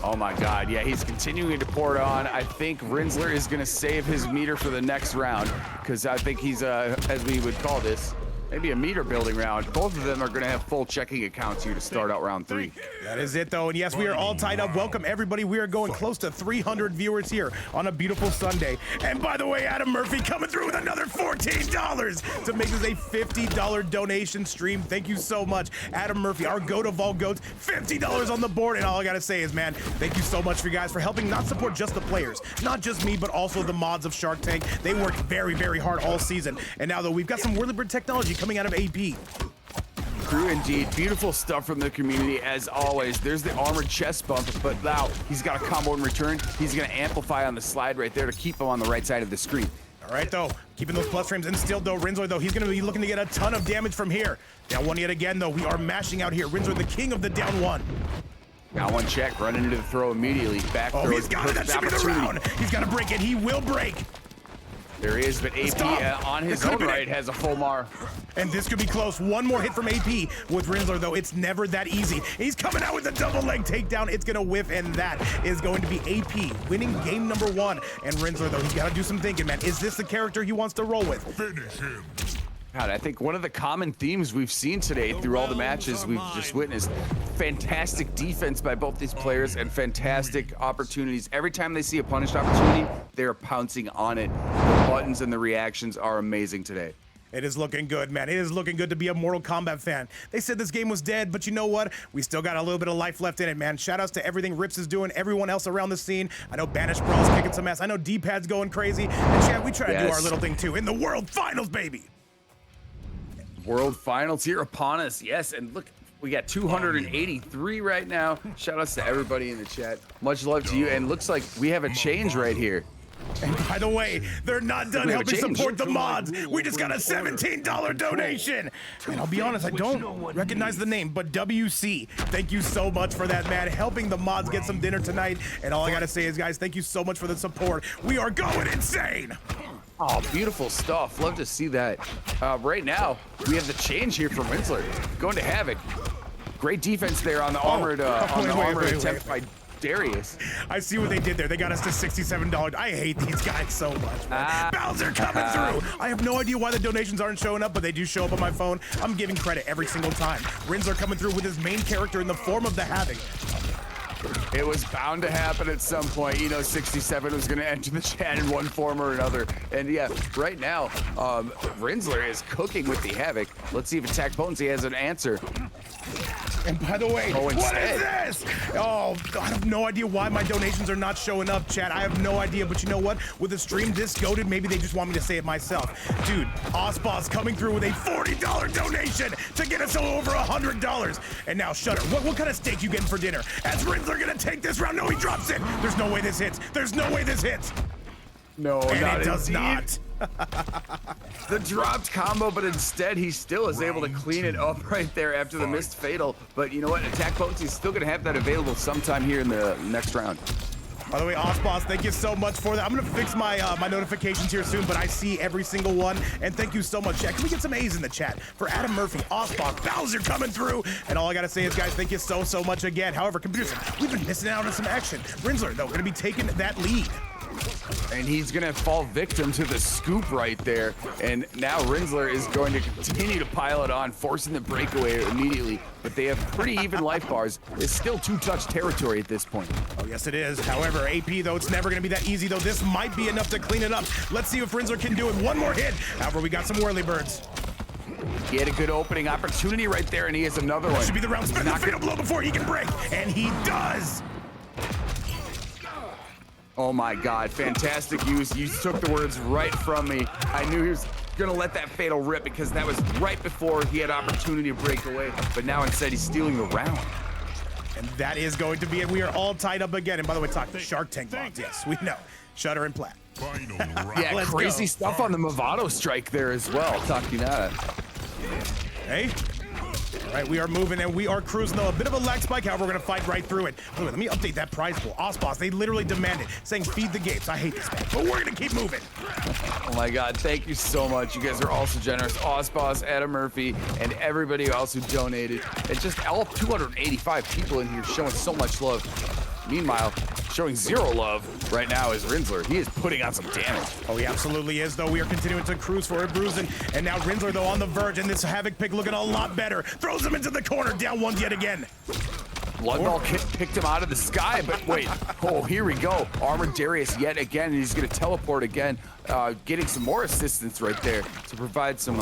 Speaker 2: Oh my God, yeah, he's continuing to pour it on. I think Rinzler is gonna save his meter for the next round because I think he's, as we would call this, maybe a meter building round. Both of them are going to have full checking accounts here to start out round 3.
Speaker 1: That is it, though. And yes, we are all tied up. Welcome, everybody. We are going close to 300 viewers here on a beautiful Sunday. And by the way, Adam Murphy coming through with another $14 to make this a $50 donation stream. Thank you so much, Adam Murphy, our goat of all goats. $50 on the board. And all I got to say is, man, thank you so much for you guys for helping not support just the players, not just me, but also the mods of Shark Tank. They worked very hard all season. And now, though, we've got some Whirlybird technology coming out of AP.
Speaker 2: True indeed. Beautiful stuff from the community as always. There's the armored chest bump, but now he's got a combo in return. He's going to amplify on the slide right there to keep him on the right side of the screen.
Speaker 1: All right, though, keeping those plus frames instilled, though. Rinzler, though, he's going to be looking to get a ton of damage from here. Down 1 yet again, though. We are mashing out here. Rinzler, the king of the down 1.
Speaker 2: Now 1 check, running into the throw immediately. Back throw.
Speaker 1: He's got it. That should be the round. He's got to break it. He will break.
Speaker 2: There is, but AP on his own right has a full mar.
Speaker 1: And this could be close. One more hit from AP with Rinzler, though. It's never that easy. He's coming out with a double leg takedown. It's going to whiff, and that is going to be AP winning game number 1. And Rinzler, though, he's got to do some thinking, man. Is this the character he wants to roll with?
Speaker 4: Finish him.
Speaker 2: God, I think one of the common themes we've seen today through all the matches we've just witnessed, fantastic defense by both these players and fantastic opportunities. Every time they see a punished opportunity, they're pouncing on it. The buttons and the reactions are amazing today.
Speaker 1: It is looking good, man. It is looking good to be a Mortal Kombat fan. They said this game was dead, but you know what? We still got a little bit of life left in it, man. Shoutouts to everything Rips is doing, everyone else around the scene. I know Banish Brawl's kicking some ass. I know D-Pad's going crazy. And Chad, we try to do our little thing too. In the World Finals, baby!
Speaker 2: World Finals here upon us. Yes, and look, we got 283 right now. Shout outs to everybody in the chat. Much love to you. And looks like we have a change right here.
Speaker 1: And by the way, they're not done helping support the mods. We just got a $17 donation. And I'll be honest, I don't recognize the name, but WC, thank you so much for that, man. Helping the mods get some dinner tonight. And all I gotta say is, guys, thank you so much for the support. We are going insane.
Speaker 2: Oh, beautiful stuff. Love to see that. Right now, we have the change here from Rinzler. Going to Havik. Great defense there on the armored, attempt by Darius.
Speaker 1: I see what they did there. They got us to $67. I hate these guys so much, man. Bowser coming through. I have no idea why the donations aren't showing up, but they do show up on my phone. I'm giving credit every single time. Rinzler coming through with his main character in the form of the Havik.
Speaker 2: It was bound to happen at some point. You know, 67 was going to enter the chat in one form or another. And yeah, right now, Rinzler is cooking with the Havik. Let's see if AttackPotency has an answer.
Speaker 1: And by the way, what is this? Oh, I have no idea why my donations are not showing up, chat. I have no idea, but you know what? With the stream this goated, maybe they just want me to say it myself. Dude, Osboss coming through with a $40 donation to get us over $100. And now, Shutter, what kind of steak you getting for dinner? As Rinzler gonna take this round? No, he drops it. There's no way this hits. There's no way this hits.
Speaker 2: No,
Speaker 1: and it does not.
Speaker 2: The dropped combo, but instead he still is able to clean it up right there after the missed fatal. But you know what? AttackPotency is still going to have that available sometime here in the next round.
Speaker 1: By the way, Osboss, thank you so much for that. I'm gonna fix my my notifications here soon, but I see every single one. And thank you so much, chat. Can we get some A's in the chat for Adam Murphy, Osboss, Bowser coming through? And all I gotta say is, guys, thank you so much again. However, computers, we've been missing out on some action. Rinzler, though, gonna be taking that lead.
Speaker 2: And he's gonna fall victim to the scoop right there. And now Rinzler is going to continue to pile it on, forcing the breakaway immediately. But they have pretty even life bars. It's still two-touch territory at this point.
Speaker 1: Oh, yes, it is. However, AP, though, it's never gonna be that easy, though. This might be enough to clean it up. Let's see if Rinzler can do it. One more hit. However, we got some whirly birds.
Speaker 2: He had a good opening opportunity right there, and he has another one.
Speaker 1: Should be the round. Spin the fatal blow before he can break. And he does.
Speaker 2: Oh my God, fantastic use. You took the words right from me. I knew he was gonna let that fatal rip because that was right before he had opportunity to break away, but now instead he's stealing the round.
Speaker 1: And that is going to be it. We are all tied up again. And by the way, talking Shark Tank mods, yes, we know. Shutter and Plat.
Speaker 2: Yeah, crazy stuff on the Movado strike there as well. Takinata.
Speaker 1: Hey. All right, we are moving and we are cruising though. A bit of a lag spike, however, we're gonna fight right through it. Wait, let me update that prize pool. Osboss, they literally demanded, saying feed the gates. I hate this man, but we're gonna keep moving.
Speaker 2: Oh my God, thank you so much. You guys are all so generous. Osboss, Adam Murphy, and everybody else who donated. And just all 285 people in here showing so much love. Meanwhile, showing zero love right now is Rinzler. He is putting on some damage.
Speaker 1: Oh, he absolutely is, though. We are continuing to cruise for it, bruising. And now Rinzler, though, on the verge, and this Havik pick looking a lot better. Throws him into the corner, down one yet again.
Speaker 2: Bloodball picked him out of the sky, but wait. Oh, here we go. Armored Darius yet again, and he's going to teleport again, getting some more assistance right there to provide some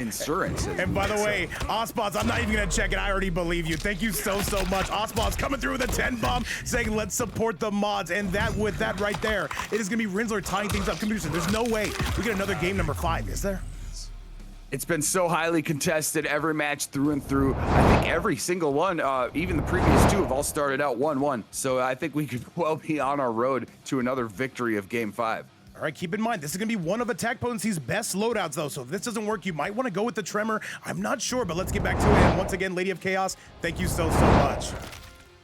Speaker 2: insurance.
Speaker 1: And by the way, Osboss, I'm not even gonna check it. I already believe you. Thank you so much. Osboss coming through with a 10 bomb, saying let's support the mods. And that with that right there, it is gonna be Rinzler tying things up. Computers, there's no way we get another game number 5, is there?
Speaker 2: It's been so highly contested, every match through and through. I think every single one, even the previous two, have all started out 1-1. So I think we could well be on our road to another victory of Game 5.
Speaker 1: All right, keep in mind, this is going to be one of AttackPotency's best loadouts, though. So if this doesn't work, you might want to go with the Tremor. I'm not sure, but let's get back to it. And once again, Lady of Chaos, thank you so much.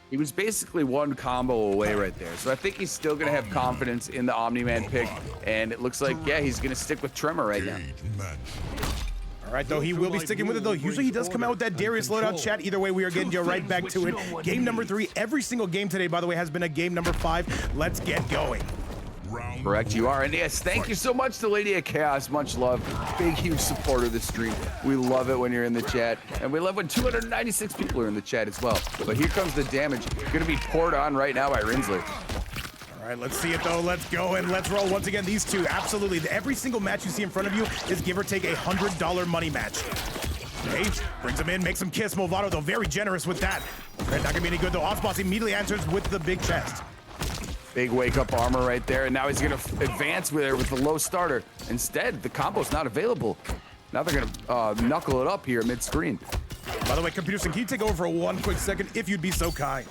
Speaker 2: He was basically one combo away right there. So I think he's still going to have confidence in the Omni-Man pick. And it looks like, yeah, he's going to stick with Tremor right now.
Speaker 1: All right, though, he will be sticking with it, though. Usually he does come out with that Darius loadout, chat. Either way, we are getting you right back to it. Game number 3. Every single game today, by the way, has been a game number 5. Let's get going.
Speaker 2: Correct, you are. And yes, thank you so much to Lady of Chaos. Much love. Big, huge supporter of the stream. We love it when you're in the chat. And we love when 296 people are in the chat as well. But here comes the damage. Going to be poured on right now by Rinzler.
Speaker 1: All right, let's see it, though. Let's go and let's roll. Once again, these two, absolutely. Every single match you see in front of you is give or take a $100 money match. Okay, brings him in, makes him kiss. Movado, though, very generous with that. Not going to be any good, though. Osboss immediately answers with the big chest.
Speaker 2: Big wake-up armor right there, and now he's going to advance with the low starter. Instead, the combo's not available. Now they're gonna knuckle it up here mid-screen.
Speaker 1: By the way, Computer, can you take over for one quick second if you'd be so kind?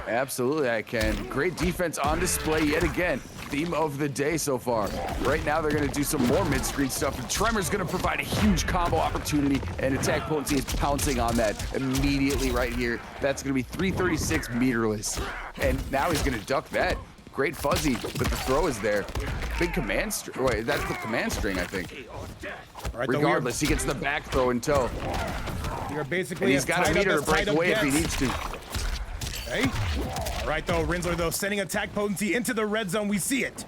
Speaker 2: Absolutely, I can. Great defense on display yet again. Theme of the day so far. Right now, they're going to do some more mid-screen stuff, and Tremor's going to provide a huge combo opportunity, and AttackPotency is pouncing on that immediately right here. That's going to be 336 meterless, and now he's going to duck that. Great fuzzy, but the throw is there. Big command string. Wait, that's the command string, I think.
Speaker 1: Right,
Speaker 2: regardless, he gets the back throw in tow.
Speaker 1: You're basically
Speaker 2: and he's got a meter to break away if he needs to.
Speaker 1: Hey. All right, though, Rinzler, though, sending AttackPotency into the red zone. We see it.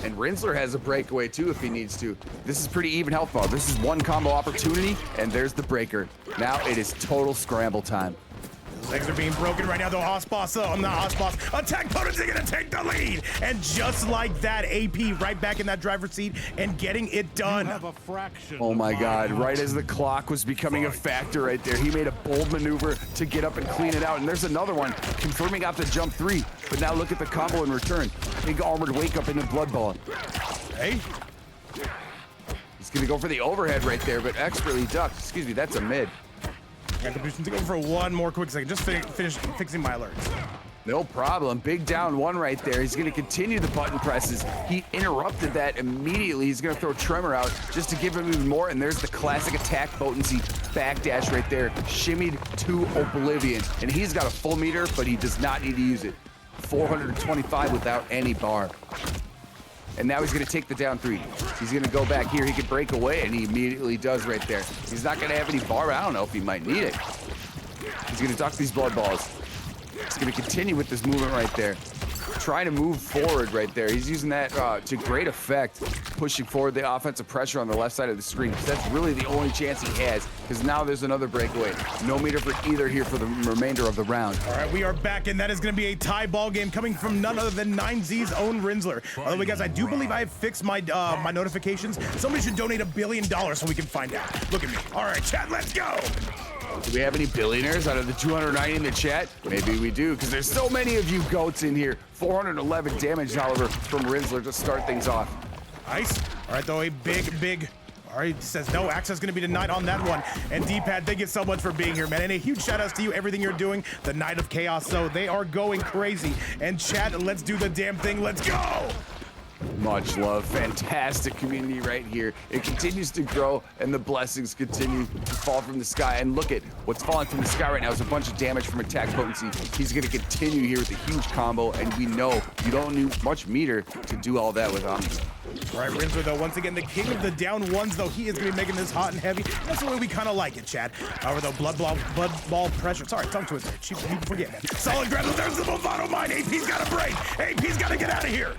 Speaker 2: And Rinzler has a breakaway, too, if he needs to. This is pretty even health bar. This is one combo opportunity, and there's the breaker. Now it is total scramble time.
Speaker 1: Legs are being broken right now, though. Hossboss, not Hossboss. AttackPotency gonna take the lead. And just like that, AP right back in that driver's seat and getting it done.
Speaker 2: Oh my God, right as the clock was becoming a factor right there, he made a bold maneuver to get up and clean it out. And there's another one, confirming out the jump 3. But now look at the combo in return. Big armored wake up into Blood Ball.
Speaker 1: Hey.
Speaker 2: He's gonna go for the overhead right there, but expertly ducked. Excuse me, that's a mid.
Speaker 1: Take over for one more quick second. Just finish fixing my alerts.
Speaker 2: No problem. Big down one right there. He's going to continue the button presses. He interrupted that immediately. He's going to throw Tremor out just to give him even more. And there's the classic AttackPotency backdash right there. Shimmied to oblivion. And he's got a full meter, but he does not need to use it. 425 without any bar. And now he's going to take the down 3. He's going to go back here. He can break away, and he immediately does right there. He's not going to have any bar. I don't know if he might need it. He's going to duck these blood balls. He's going to continue with this movement right there. Trying to move forward right there. He's using that to great effect, pushing forward the offensive pressure on the left side of the screen. That's really the only chance he has, because now there's another breakaway. No meter for either here for the remainder of the round.
Speaker 1: All right, we are back, and that is going to be a tie ball game coming from none other than 9Z's own Rinzler. By the way, guys, I do believe I have fixed my my notifications. Somebody should donate $1 billion so we can find out. Look at me. All right, chat, let's go.
Speaker 2: Do we have any billionaires out of the 290 in the chat? Maybe we do, because there's so many of you goats in here. 411 damage, however, from Rinzler to start things off.
Speaker 1: Nice. All right, though, a big... All right, says no access going to be denied on that one. And D-Pad, thank you so much for being here, man. And a huge shout out to you, everything you're doing. The Night of Chaos, so they are going crazy. And chat, let's do the damn thing. Let's go.
Speaker 2: Much love. Fantastic community right here. It continues to grow, and the blessings continue to fall from the sky. And look at what's falling from the sky right now is a bunch of damage from AttackPotency. He's going to continue here with a huge combo, and we know you don't need much meter to do all that with Omni.
Speaker 1: All right, Rinzler, though, once again, the king of the down ones, though, he is going to be making this hot and heavy. That's the way we kind of like it, Chad. However, though, blood ball pressure. Sorry, tongue twister. People forget, man. Solid grab. There's the Movado mine. AP's got to break. AP's got to get out of here.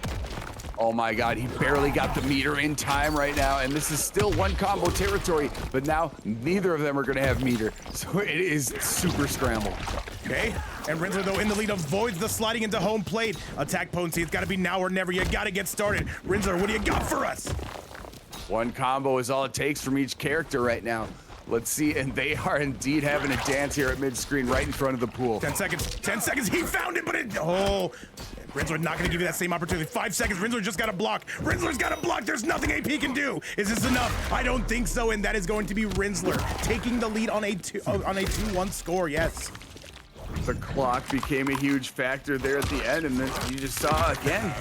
Speaker 2: Oh my God, he barely got the meter in time right now, and this is still one combo territory, but now neither of them are gonna have meter, so it is super scramble.
Speaker 1: Okay, and Rinzler, though, in the lead, avoids the sliding into home plate. AttackPotency, it's gotta be now or never. You gotta get started. Rinzler, what do you got for us?
Speaker 2: One combo is all it takes from each character right now. Let's see, and they are indeed having a dance here at mid-screen right in front of the pool.
Speaker 1: 10 seconds, 10 seconds, he found it, but oh. Rinzler not gonna give you that same opportunity. 5 seconds, Rinzler just got a block. Rinzler's got a block, there's nothing AP can do. Is this enough? I don't think so, and that is going to be Rinzler taking the lead on a 2-1 score, yes.
Speaker 2: The clock became a huge factor there at the end, and then you just saw again,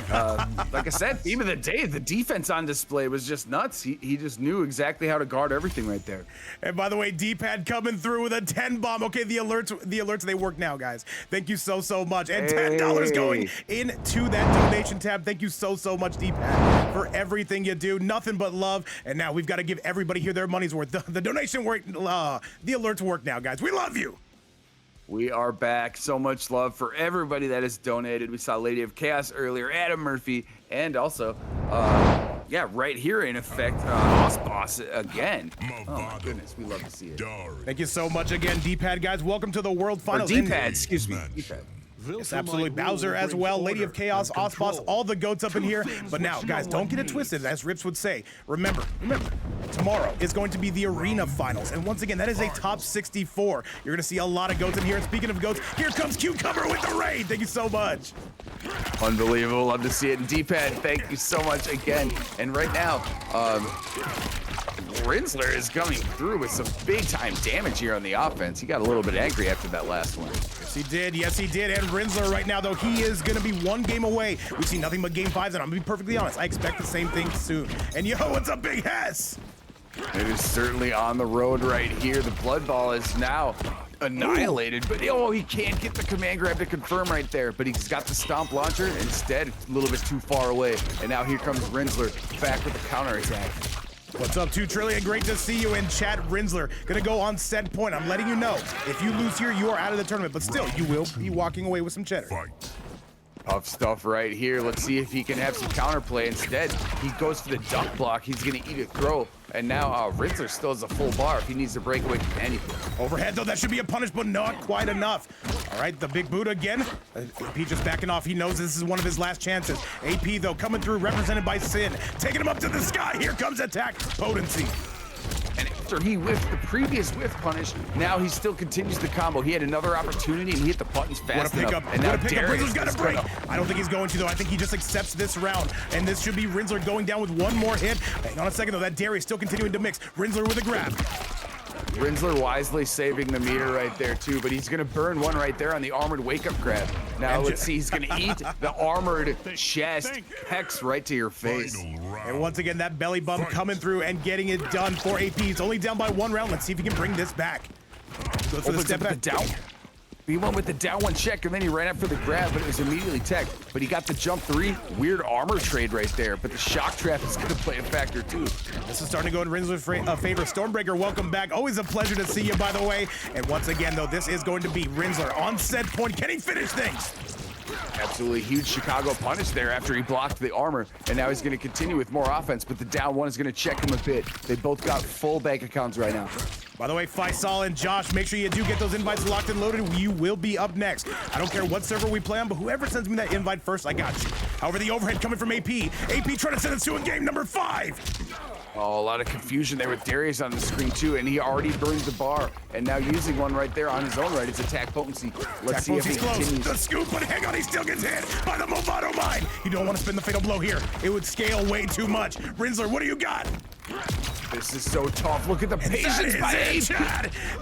Speaker 2: like I said, theme of the day, the defense on display was just nuts. He just knew exactly how to guard everything right there.
Speaker 1: And by the way, D-Pad coming through with a 10 bomb. Okay, the alerts, they work now, guys. Thank you so much. And $10 going into that donation tab. Thank you so much, D-Pad, for everything you do. Nothing but love. And now we've got to give everybody here their money's worth. The donation work, the alerts work now, guys. We love you.
Speaker 2: We are back. So much love for everybody that has donated. We saw Lady of Chaos earlier, Adam Murphy, and also, yeah, right here in effect, Boss again. Oh my goodness, we love to see it.
Speaker 1: Thank you so much again, D-Pad, guys. Welcome to the World Finals.
Speaker 2: Or D-Pad, excuse me. D-Pad.
Speaker 1: It's absolutely Bowser as well, Lady of Chaos, Osboss, all the goats up in here. But now, guys, don't get it twisted, as Rips would say. Remember, tomorrow is going to be the Arena Finals. And once again, that is a top 64. You're gonna see a lot of goats in here. And speaking of goats, here comes Cucumber with the raid. Thank you so much.
Speaker 2: Unbelievable, love to see it. D-pad, thank you so much again. And right now, Rinzler is coming through with some big time damage here on the offense. He got a little bit angry after that last one.
Speaker 1: Yes he did, and Rinzler right now, though, he is gonna be one game away. We've seen nothing but game 5s, and I'm gonna be perfectly honest, I expect the same thing soon. And yo, what's up, Big Hess?
Speaker 2: It is certainly on the road right here. The blood ball is now annihilated, but oh, he can't get the command grab to confirm right there, but he's got the stomp launcher instead, a little bit too far away. And now here comes Rinzler back with the counter attack.
Speaker 1: What's up, 2 Trillion? Great to see you in chat. Rinzler gonna go on set point. I'm letting you know, if you lose here, you are out of the tournament, but still, you will be walking away with some cheddar.
Speaker 2: Tough stuff right here. Let's see if he can have some counterplay. Instead, he goes for the duck block. He's gonna eat a throw. And now Rinzler still has a full bar if he needs to break away from anything.
Speaker 1: Overhead, though, that should be a punish, but not quite enough. All right, the big boot again. AP just backing off. He knows this is one of his last chances. AP, though, coming through, represented by Sin. Taking him up to the sky. Here comes AttackPotency.
Speaker 2: And after he whiffed the previous whiff punish, now he still continues the combo. He had another opportunity and he hit the buttons fast enough. And now
Speaker 1: Rinzler's got a break. I don't think he's going to, though. I think he just accepts this round. And this should be Rinzler going down with one more hit. Hang on a second, though. That Darius still continuing to mix. Rinzler with a grab.
Speaker 2: Rinzler wisely saving the meter right there too, but he's gonna burn one right there on the armored wake-up grab. Now let's see, he's gonna eat the armored chest, hex right to your face.
Speaker 1: And once again, that belly bump coming through and getting it done for AP. He's only down by 1 round. Let's see if he can bring this back. Goes for the step back.
Speaker 2: Down. He went with the down 1 check and then he ran up for the grab, but it was immediately tech. But he got the jump 3, weird armor trade right there. But the shock trap is gonna play a factor too.
Speaker 1: This is starting to go in Rinzler's favor. Stormbreaker, welcome back. Always a pleasure to see you, by the way. And once again, though, this is going to be Rinzler on set point. Can he finish things?
Speaker 2: Absolutely huge Chicago punish there after he blocked the armor, and now he's going to continue with more offense, but the down 1 is going to check him a bit. They both got full bank accounts right now.
Speaker 1: By the way, Faysal and Josh, make sure you do get those invites locked and loaded. You will be up next. I don't care what server we play on, but whoever sends me that invite first, I got you. However, the overhead coming from AP. AP trying to send us to a game number 5.
Speaker 2: Oh, a lot of confusion there with Darius on the screen too, and he already burned the bar, and now using one right there on his own right. It's Attack-Potency. Let's see if he continues.
Speaker 1: The scoop, but hang on, he still gets hit by the Movado Mine. You don't want to spin the fatal blow here. It would scale way too much. Rinzler, what do you got?
Speaker 2: This is so tough. Look at the patience by Ape.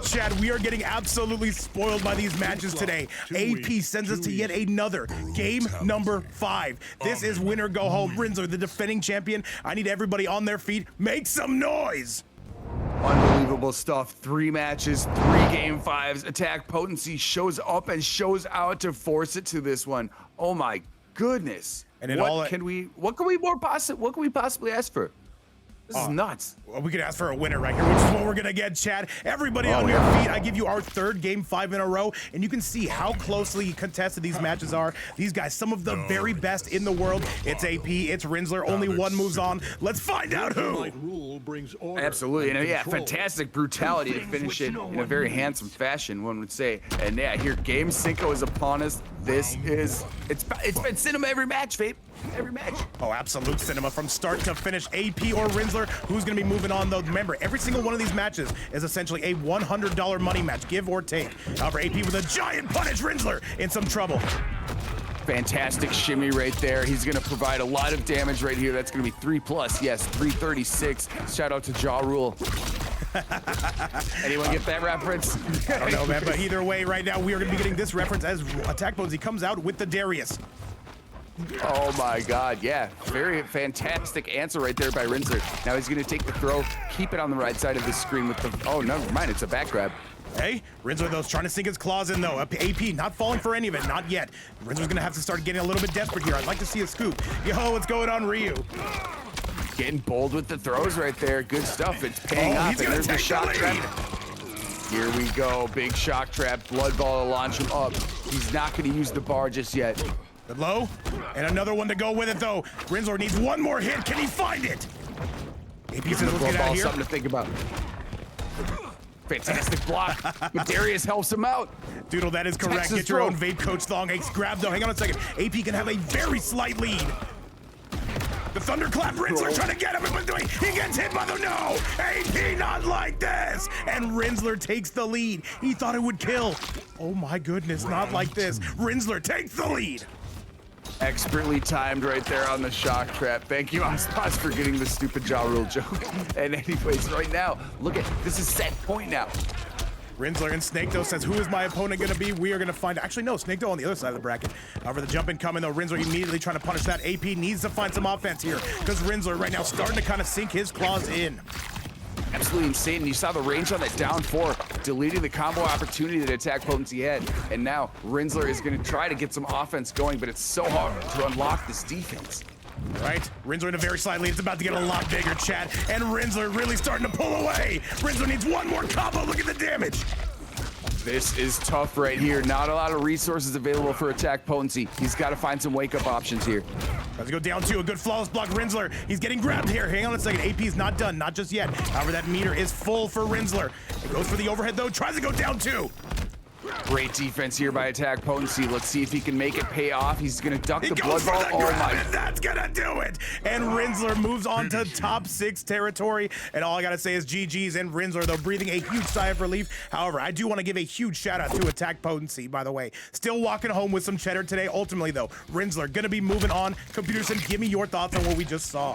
Speaker 1: Chad, we are getting absolutely spoiled by these matches today. AP sends us to yet another game number 5. This is winner go home. Rinzler, the defending champion. I need everybody on their feet. Make some noise.
Speaker 2: Unbelievable stuff. 3 matches, 3 game 5s. Attack-Potency shows up and shows out to force it to this one. Oh my goodness.
Speaker 1: And
Speaker 2: what can we possibly ask for? This is nuts.
Speaker 1: Well, we could ask for a winner right here, which is what we're gonna get, Chad. Everybody on your feet. I give you our 3rd game 5 in a row, and you can see how closely contested these matches are. These guys, some of the very best in the world. It's AP, it's Rinzler, only one moves on. Let's find out who.
Speaker 2: Absolutely, and yeah, fantastic brutality to finish it in a very handsome fashion, one would say. And yeah, here, Game 5 is upon us. This is, it's been cinema every match, Vape. Every match.
Speaker 1: Oh, absolute cinema from start to finish. AP or Rinzler, who's gonna be moving on though? Remember, every single one of these matches is essentially a $100 money match, give or take. However, AP with a giant punish. Rinzler in some trouble.
Speaker 2: Fantastic shimmy right there. He's gonna provide a lot of damage right here. That's gonna be 3+, yes, 336. Shout out to Jaw Rule. Anyone get that reference?
Speaker 1: I don't know, man, but either way, right now, we are gonna be getting this reference as Attack-Potency comes out with the Darius.
Speaker 2: Oh my god, yeah. Very fantastic answer right there by Rinzler. Now he's gonna take the throw, keep it on the right side of the screen with the, oh, never mind, it's a back grab.
Speaker 1: Hey, Rinzler though is trying to sink his claws in though. AP not falling for any of it, not yet. Rinzler's gonna have to start getting a little bit desperate here. I'd like to see a scoop. Yo, what's going on, Ryu?
Speaker 2: Getting bold with the throws right there. Good stuff, it's paying off, and there's the shock trap. Here we go, big shock trap, blood ball to launch him up. He's not gonna use the bar just yet.
Speaker 1: Good low, and another one to go with it though. Rinzler needs one more hit. Can he find it? AP says let's get out of here.
Speaker 2: Something to think about. Fantastic block, but Darius helps him out.
Speaker 1: Doodle, that is correct.
Speaker 2: Texas
Speaker 1: Get your
Speaker 2: bro.
Speaker 1: own vape coach thong. Hey, grab though. Hang on a second. AP can have a very slight lead. The thunderclap, Rinzler trying to get him. He gets hit by the no. AP not like this. And Rinzler takes the lead. He thought it would kill. Oh my goodness, not like this. Rinzler takes the lead.
Speaker 2: Expertly timed right there on the shock trap. Thank you, Spots, for getting the stupid jaw rule joke. And anyways, right now, look at this is set point now.
Speaker 1: Rinzler and SnakeDoe says, who is my opponent going to be? We are going to find, actually no, SnakeDoe on the other side of the bracket. However, the jump in coming though, Rinzler immediately trying to punish that. AP needs to find some offense here because Rinzler right now starting to kind of sink his claws in.
Speaker 2: Absolutely insane. And you saw the range on that down 4, deleting the combo opportunity that AttackPotency had. And now Rinzler is going to try to get some offense going, but it's so hard to unlock this defense.
Speaker 1: Right, Rinzler in a very slight lead. It's about to get a lot bigger, chat. And Rinzler really starting to pull away. Rinzler needs one more combo. Look at the damage.
Speaker 2: This is tough right here. Not a lot of resources available for AttackPotency. He's got to find some wake-up options here.
Speaker 1: Let's go down to a good flawless block. Rinzler, he's getting grabbed here. Hang on a second. AP's not done, not just yet. However, that meter is full for Rinzler. It goes for the overhead though. Tries to go down 2.
Speaker 2: Great defense here by AttackPotency. Let's see if he can make it pay off. He's gonna duck the blood ball.
Speaker 1: Oh my! And that's gonna do it. And Rinzler moves on to top 6 territory. And all I gotta say is GG's and Rinzler though breathing a huge sigh of relief. However, I do want to give a huge shout out to AttackPotency, by the way. Still walking home with some cheddar today. Ultimately though, Rinzler gonna be moving on. Computerson, give me your thoughts on what we just saw.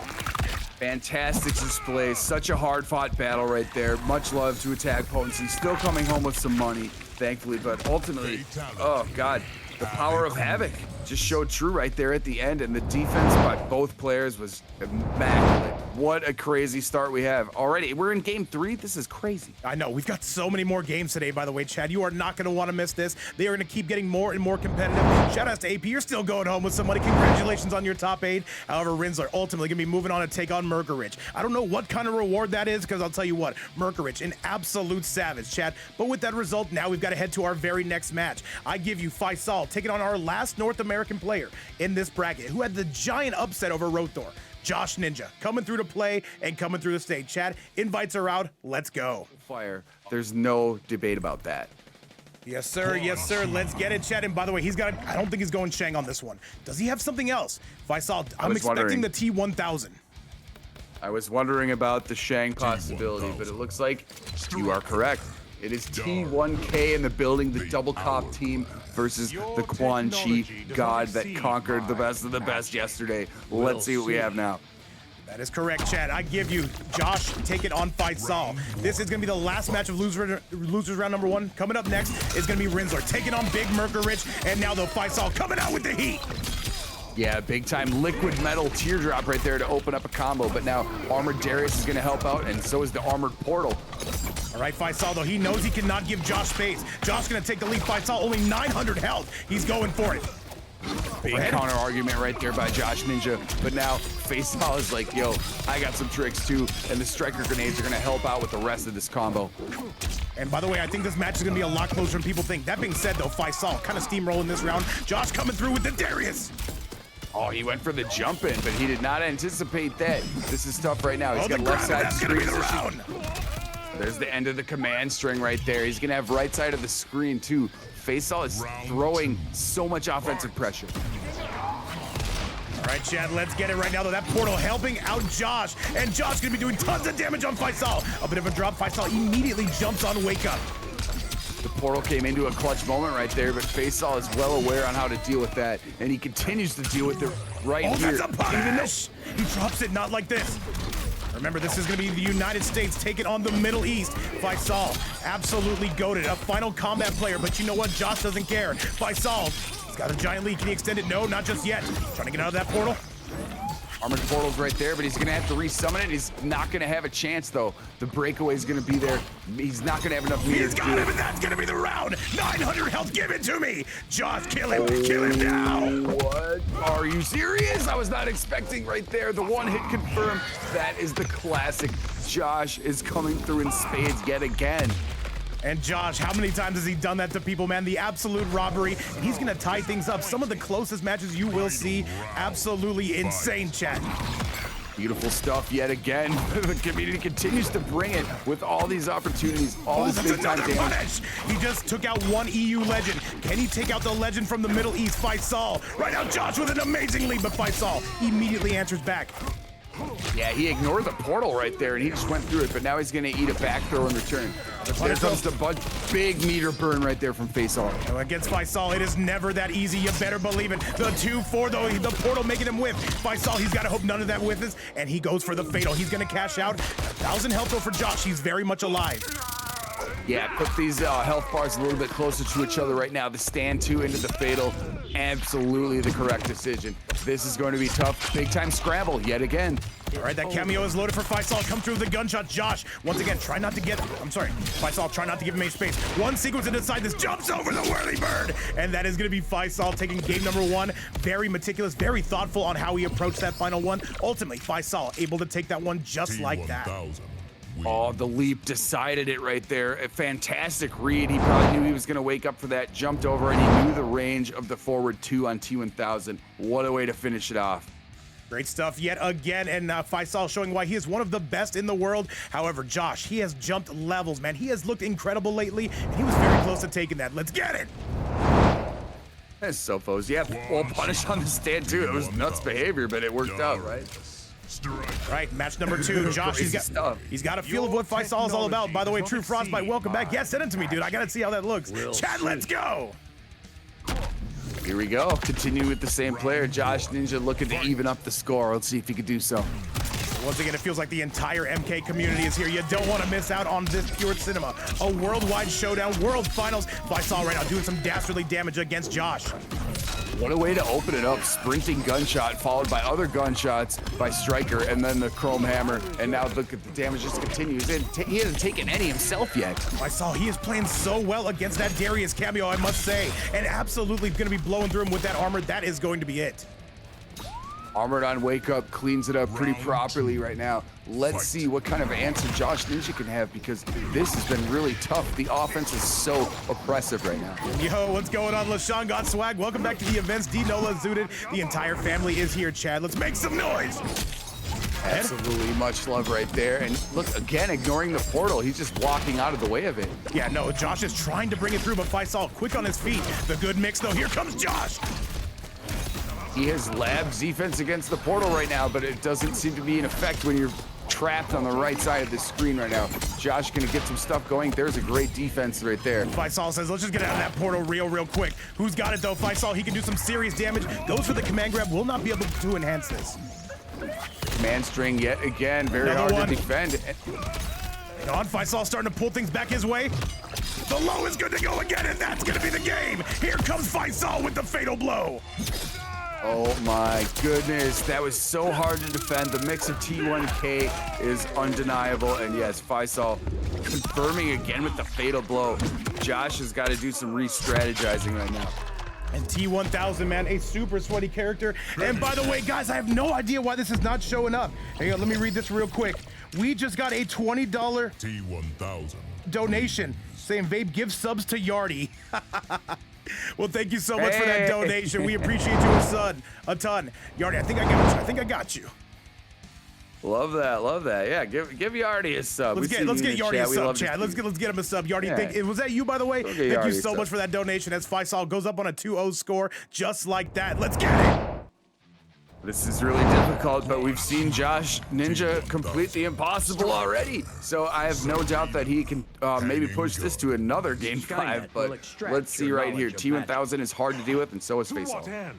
Speaker 2: Fantastic display. Such a hard-fought battle right there. Much love to AttackPotency. Still coming home with some money, thankfully, but ultimately, oh god, the power of Havik just showed true right there at the end, and the defense by both players was immaculate. What a crazy start we have already. We're in game 3. This is crazy.
Speaker 1: I know, we've got so many more games today, by the way, Chad. You are not going to want to miss this. They are going to keep getting more and more competitive. Shout out to AP. You're still going home with some money. Congratulations on your top 8. However, Rinzler ultimately going to be moving on to take on Merkurich. I don't know what kind of reward that is, because I'll tell you what, Merkurich, an absolute savage, Chad. But with that result, now we've got to head to our very next match. I give you Faysal taking on our last North American player in this bracket, who had the giant upset over Rothor. JoshxNinja coming through to play and coming through the stage. Chad, invites are out. Let's go.
Speaker 2: Fire. There's no debate about that.
Speaker 1: Yes, sir. Yes, sir. Let's get it, Chad. And by the way, he's got, I don't think he's going Shang on this one. Does he have something else? Faysal, I'm expecting the T1000.
Speaker 2: I was wondering about the Shang possibility, but it looks like you are correct. It is T1K in the building, the double cop team versus the Quan god that conquered the best of the best yesterday. Let's see what we have now.
Speaker 1: That is correct, Chad. I give you Josh taking on Faysal. This is going to be the last match of losers round number 1. Coming up next is going to be Rinzler taking on Big Merkurich. And now, though, Faysal coming out with the heat.
Speaker 2: Yeah, big time liquid metal teardrop right there to open up a combo. But now Armored Darius is going to help out, and so is the Armored Portal.
Speaker 1: All right, Faysal, though, he knows he cannot give Josh space. Josh going to take the lead. Faysal only 900 health. He's going for it.
Speaker 2: Big counter argument right there by JoshxNinja. But now Faysal is like, yo, I got some tricks too. And the striker grenades are going to help out with the rest of this combo.
Speaker 1: And by the way, I think this match is going to be a lot closer than people think. That being said, though, Faysal kind of steamrolling this round. Josh coming through with the Darius.
Speaker 2: Oh, he went for the jump in, but he did not anticipate that. This is tough right now. He's got left side screen position. There's the end of the command string right there. He's gonna have right side of the screen too. Faysal is throwing so much offensive pressure.
Speaker 1: All right, Chad, let's get it right now, though. That portal helping out Josh, and Josh gonna be doing tons of damage on Faysal. A bit of a drop. Faysal immediately jumps on Wake Up.
Speaker 2: The portal came into a clutch moment right there, but Faysal is well aware on how to deal with that, and he continues to deal with it right here.
Speaker 1: That's a punish! He drops it not like this. Remember, this is going to be the United States taking on the Middle East. Faysal, absolutely goated, a final combat player, but you know what? Josh doesn't care. Faysal, he's got a giant lead. Can he extend it? No, not just yet. Trying to get out of that portal.
Speaker 2: Armored Portal's right there, but he's gonna have to resummon it. He's not gonna have a chance though. The breakaway is gonna be there. He's not gonna have enough meters.
Speaker 1: He's got him, and that's gonna be the round. 900 health, give it to me. Josh, kill him now.
Speaker 2: What? Are you serious? I was not expecting right there. The one hit confirmed. That is the classic. Josh is coming through in spades yet again.
Speaker 1: And Josh, how many times has he done that to people, man? The absolute robbery. And he's going to tie things up. Some of the closest matches you will see. Absolutely insane, chat.
Speaker 2: Beautiful stuff yet again. The community continues to bring it with all these opportunities, all this big time damage.
Speaker 1: Punish. He just took out one EU legend. Can he take out the legend from the Middle East, Faysal? Right now, Josh with an amazing lead, but Faysal immediately answers back.
Speaker 2: Yeah, he ignored the portal right there, and he just went through it, but now he's gonna eat a back throw in return. There comes the big meter burn right there from Faysal.
Speaker 1: Against Faysal, it is never that easy, you better believe it. The 2-4 though, the portal making him whiff. Faysal, he's gotta hope none of that whiffs, and he goes for the fatal. He's gonna cash out. 1,000 health though for Josh, he's very much alive.
Speaker 2: Yeah, put these health bars a little bit closer to each other right now. The stand 2 into the fatal, absolutely the correct decision. This is going to be tough. Big time scramble yet again.
Speaker 1: All right, that cameo is loaded for Faysal. Come through with the gunshot. Josh, once again, try not to get, Faysal, try not to give him any space. One sequence to decide this, jumps over the whirly bird. And that is gonna be Faysal taking game number 1. Very meticulous, very thoughtful on how he approached that final one. Ultimately, Faysal able to take that one just like that.
Speaker 2: Oh, the leap decided it right there. A fantastic read. He probably knew he was going to wake up for that, jumped over, and he knew the range of the forward 2 on T1000. What a way to finish it off.
Speaker 1: Great stuff yet again, and Faysal showing why he is one of the best in the world. However, Josh, he has jumped levels, man. He has looked incredible lately, and he was very close to taking that. Let's get it.
Speaker 2: That's so foes. Yeah, well, punish on the stand, too. It was nuts behavior, but it worked out, right?
Speaker 1: Right, match number 2. Josh, he's got a feel of what Faysal is all about. By the way, True Frostbite, welcome back. Yeah, send it to me, dude. I gotta see how that looks. Chad, let's go.
Speaker 2: Here we go. Continue with the same player. JoshxNinja looking to even up the score. Let's see if he can do so.
Speaker 1: Once again, it feels like the entire MK community is here. You don't want to miss out on this pure cinema. A worldwide showdown, world finals. Faysal right now doing some dastardly damage against Josh.
Speaker 2: What a way to open it up. Sprinting gunshot followed by other gunshots by Striker and then the Chrome Hammer. And now look at the damage just continues. He hasn't taken any himself yet.
Speaker 1: Faysal, he is playing so well against that Darius cameo, I must say. And absolutely going to be blowing through him with that armor. That is going to be it.
Speaker 2: Armored on Wake Up cleans it up pretty properly right now. Let's see what kind of answer JoshxNinja can have, because this has been really tough. The offense is so oppressive right now.
Speaker 1: Yo, what's going on? LaShawn got swag. Welcome back to the events. D-Nola Zooted. The entire family is here, Chad. Let's make some noise.
Speaker 2: Absolutely, much love right there. And look, again, ignoring the portal. He's just walking out of the way of it.
Speaker 1: Yeah, no, Josh is trying to bring it through, but Faysal quick on his feet. The good mix, though. Here comes Josh.
Speaker 2: He has labs defense against the portal right now, but it doesn't seem to be in effect when you're trapped on the right side of the screen right now. Josh gonna get some stuff going. There's a great defense right there.
Speaker 1: Faysal says, let's just get out of that portal real quick. Who's got it though? Faysal, he can do some serious damage. Goes for the command grab, will not be able to enhance this.
Speaker 2: Command string yet again, very hard to defend.
Speaker 1: Hang on, Faysal starting to pull things back his way. The low is good to go again, and that's gonna be the game. Here comes Faysal with the fatal blow.
Speaker 2: Oh my goodness, that was so hard to defend. The mix of T1K is undeniable, and yes, Faysal confirming again with the fatal blow. Josh has got to do some re-strategizing right now.
Speaker 1: And T1000, man, a super sweaty character. And by the way, guys, I have no idea why this is not showing up. Hang on, let me read this real quick. We just got a $20
Speaker 4: T1000
Speaker 1: donation saying Vape give subs to Yardy. Well, thank you so much for that donation. We appreciate you a ton. Yardy, I think I got you.
Speaker 2: Love that. Yeah, give Yardy a sub.
Speaker 1: Let's get Yardy a sub, Chad. Let's get him a sub. Yardy, was that you, by the way? Thank you so much for that donation as Faysal goes up on a 2-0 score just like that. Let's get it.
Speaker 2: This is really difficult, but we've seen JoshxNinja complete the impossible already. So I have no doubt that he can maybe push this to another game 5, but let's see right here. T1000 is hard to deal with, and so is Faysal.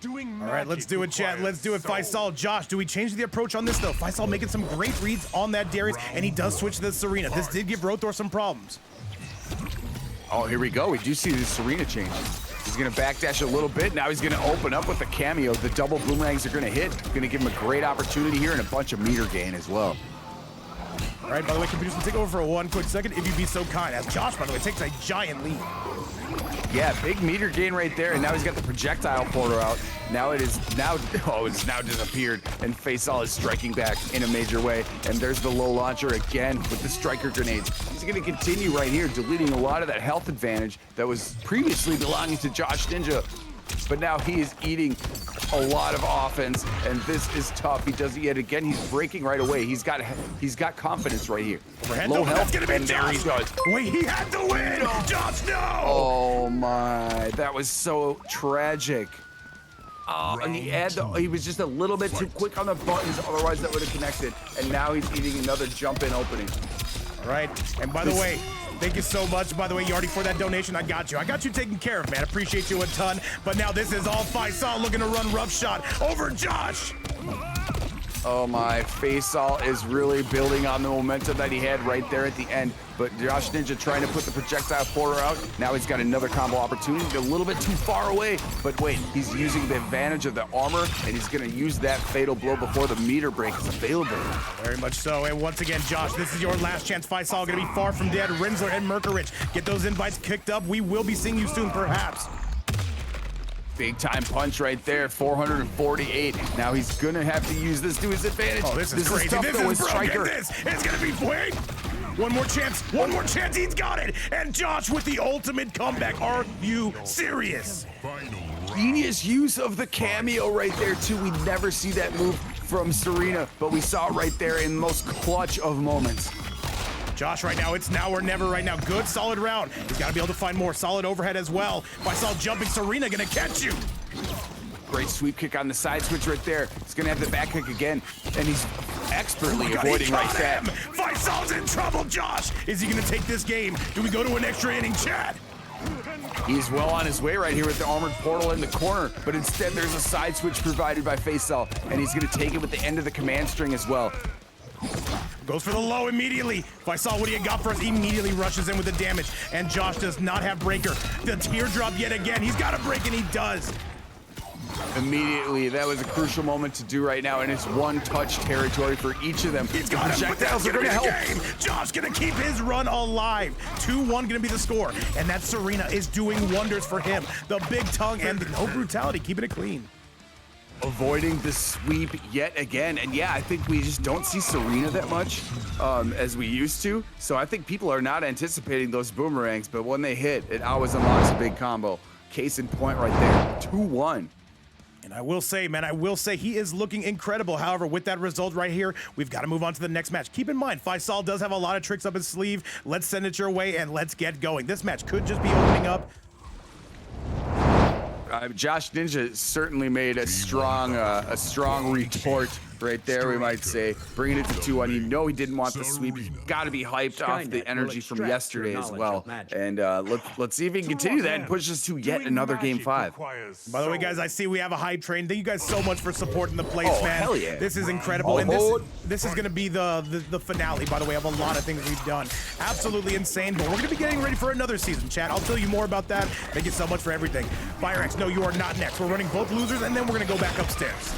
Speaker 1: All right, let's do it, chat. Let's do it, Faysal. Josh, do we change the approach on this, though? Faysal making some great reads on that Darius, and he does switch to the Serena. This did give Rothor some problems.
Speaker 2: Oh, here we go. We do see the Serena change. He's going to backdash a little bit. Now he's going to open up with the cameo. The double boomerangs are going to hit. Going to give him a great opportunity here and a bunch of meter gain as well.
Speaker 1: All right, by the way, can we just take over for one quick second if you'd be so kind? As Josh, by the way, takes a giant lead.
Speaker 2: Yeah, big meter gain right there, and now he's got the projectile portal out. It's now disappeared, and Faysal is striking back in a major way. And there's the low launcher again with the striker grenades. He's gonna continue right here, deleting a lot of that health advantage that was previously belonging to JoshxNinja. But now he is eating a lot of offense, and this is tough. He does it yet again. He's breaking right away. He's got confidence right here.
Speaker 1: Overhead,
Speaker 2: low
Speaker 1: that's
Speaker 2: health,
Speaker 1: gonna be
Speaker 2: and there he
Speaker 1: Josh.
Speaker 2: goes.
Speaker 1: Wait, he had to win. Josh, no.
Speaker 2: Oh my, that was so tragic. And he was just a little bit too quick on the buttons, otherwise that would have connected. And now he's eating another jump-in opening.
Speaker 1: All right, and by the way, thank you so much, by the way, Yardy, for that donation. I got you taken care of, man. Appreciate you a ton. But now this is all Faysal looking to run roughshod over Josh.
Speaker 2: Oh my, Faysal is really building on the momentum that he had right there at the end. But JoshxNinja trying to put the projectile porter out. Now he's got another combo opportunity, a little bit too far away. But wait, he's using the advantage of the armor, and he's gonna use that fatal blow before the meter break is available.
Speaker 1: Very much so. And once again, Josh, this is your last chance. Faysal gonna be far from dead. Rinzler and Merkurich, get those invites kicked up. We will be seeing you soon, perhaps.
Speaker 2: Big time punch right there, 448. Now he's gonna have to use this to his advantage.
Speaker 1: Oh, this is crazy.
Speaker 2: Tough,
Speaker 1: This
Speaker 2: though,
Speaker 1: is
Speaker 2: with
Speaker 1: broken.
Speaker 2: Striker.
Speaker 1: This is gonna be, wait. One more chance, he's got it. And Josh with the ultimate comeback. Are you serious?
Speaker 2: Genius use of the cameo right there too. We never see that move from Serena, but we saw it right there in the most clutch of moments.
Speaker 1: Josh right now, it's now or never right now. Good, solid round. He's got to be able to find more. Solid overhead as well. Faysal jumping, Serena gonna catch you.
Speaker 2: Great sweep kick on the side switch right there. He's gonna have the back kick again, and he's expertly avoiding right that.
Speaker 1: Faysal's in trouble, Josh. Is he gonna take this game? Do we go to an extra inning, Chad?
Speaker 2: He's well on his way right here with the armored portal in the corner, but instead there's a side switch provided by Faysal, and he's gonna take it with the end of the command string as well.
Speaker 1: Goes for the low immediately. Faysal, what do you got for us? Immediately rushes in with the damage, and Josh does not have breaker. The teardrop yet again. He's got a break, and he does.
Speaker 2: Immediately, that was a crucial moment to do right now, and it's one-touch territory for each of them.
Speaker 1: He's got him, but that's gonna be the game. Josh gonna keep his run alive. 2-1 gonna be the score, and that Serena is doing wonders for him. The big tongue and the no brutality, keeping it clean.
Speaker 2: Avoiding the sweep yet again, and yeah, I think we just don't see Serena that much as we used to. So I think people are not anticipating those boomerangs, but when they hit, it always unlocks a big combo. Case in point right there, 2-1.
Speaker 1: And I will say, man, he is looking incredible. However, with that result right here, we've got to move on to the next match. Keep in mind, Faysal does have a lot of tricks up his sleeve. Let's send it your way and let's get going. This match could just be opening up.
Speaker 2: JoshxNinja certainly made a strong retort right there, we might say, bringing it to 2-1. You know he didn't want the sweep. He's got to be hyped off the energy from yesterday as well. And let's see if he can continue that and push us to yet another Game 5.
Speaker 1: By the way, guys, I see we have a hype train. Thank you guys so much for supporting the place,
Speaker 2: Oh,
Speaker 1: man.
Speaker 2: hell yeah.
Speaker 1: This is incredible. And this is going to be the finale, by the way, of a lot of things we've done. Absolutely insane, but we're going to be getting ready for another season, chat. I'll tell you more about that. Thank you so much for everything. FireAxe, no, you are not next. We're running both losers, and then we're going to go back upstairs.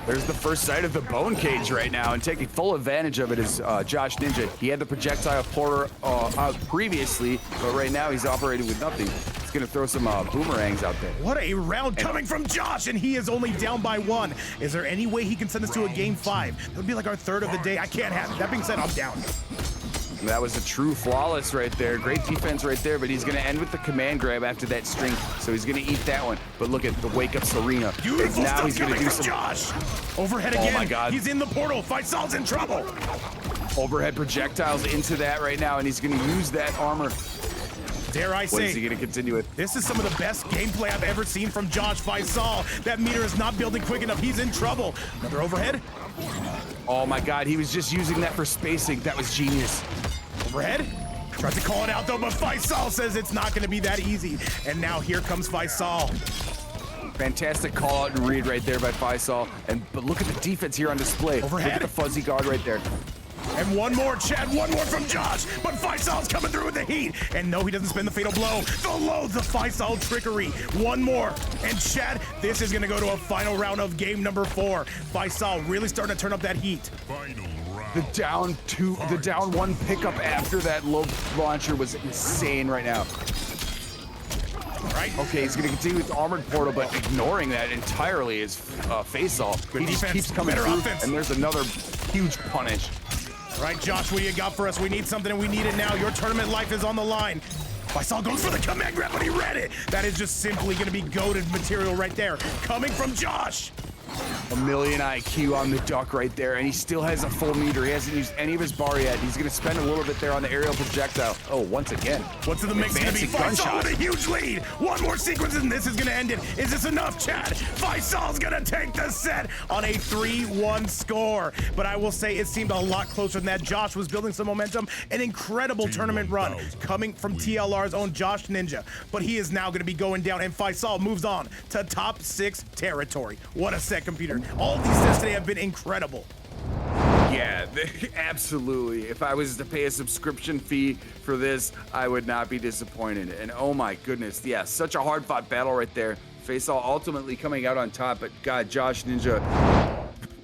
Speaker 2: There's the first sight of the bone cage right now, and taking full advantage of it is JoshxNinja. He had the projectile porter out previously, but right now he's operating with nothing. He's gonna throw some boomerangs out there.
Speaker 1: What a round coming from Josh, and he is only down by 1. Is there any way he can send us to a Game 5? That would be like our third of the day. I can't have it. That being said, I'm down.
Speaker 2: That was a true flawless right there. Great defense right there, but he's going to end with the command grab after that string, so he's going to eat that one. But look at the wake-up Serena.
Speaker 1: Beautiful
Speaker 2: now
Speaker 1: stuff
Speaker 2: he's going to do
Speaker 1: from
Speaker 2: some
Speaker 1: Josh. Overhead again.
Speaker 2: Oh my God.
Speaker 1: He's in the portal. Faysal's in trouble.
Speaker 2: overhead projectiles into that right now, and he's going to use that armor.
Speaker 1: Dare I say,
Speaker 2: what is he going to continue with?
Speaker 1: This is some of the best gameplay I've ever seen from Josh Faysal. That meter is not building quick enough. He's in trouble. Another overhead.
Speaker 2: Oh my God, he was just using that for spacing. That was genius.
Speaker 1: Overhead. Tries to call it out though, but Faysal says it's not going to be that easy. And now here comes Faysal.
Speaker 2: Fantastic call out and read right there by Faysal. But look at the defense here on display.
Speaker 1: Overhead.
Speaker 2: Look at the fuzzy guard right there.
Speaker 1: And one more, Chad, one more from Josh, but Faysal's coming through with the heat. And no, he doesn't spin the fatal blow. The loads of Faysal trickery. One more. And Chad, this is gonna go to a final round of game number 4. Faysal really starting to turn up that heat.
Speaker 2: The down one pickup after that low launcher was insane right now.
Speaker 1: Right.
Speaker 2: Okay, he's gonna continue with the armored portal, but ignoring that entirely is Faysal. He just keeps coming
Speaker 1: better
Speaker 2: through,
Speaker 1: offense.
Speaker 2: and there's another huge punish.
Speaker 1: Right, Josh, what do you got for us? We need something and we need it now. Your tournament life is on the line. Faysal goes for the command grab, but he read it. That is just simply gonna be goated material right there, coming from Josh.
Speaker 2: A million IQ on the duck right there, and he still has a full meter. He hasn't used any of his bar yet. He's gonna spend a little bit there on the aerial projectile. Oh, once again.
Speaker 1: What's in the mix gonna be?
Speaker 2: Advancing
Speaker 1: Faysal
Speaker 2: gunshot.
Speaker 1: with a huge lead. One more sequence and this is gonna end it. Is this enough, Chad? Faysal's gonna take the set on a 3-1 score. But I will say it seemed a lot closer than that. Josh was building some momentum. An incredible tournament run coming from TLR's own JoshxNinja. But he is now gonna be going down, and Faysal moves on to top 6 territory. What a set, computer. All these sets today have been incredible.
Speaker 2: Yeah, absolutely. If I was to pay a subscription fee for this, I would not be disappointed. And oh my goodness, yeah, such a hard-fought battle right there. Faysal ultimately coming out on top, but God, JoshxNinja,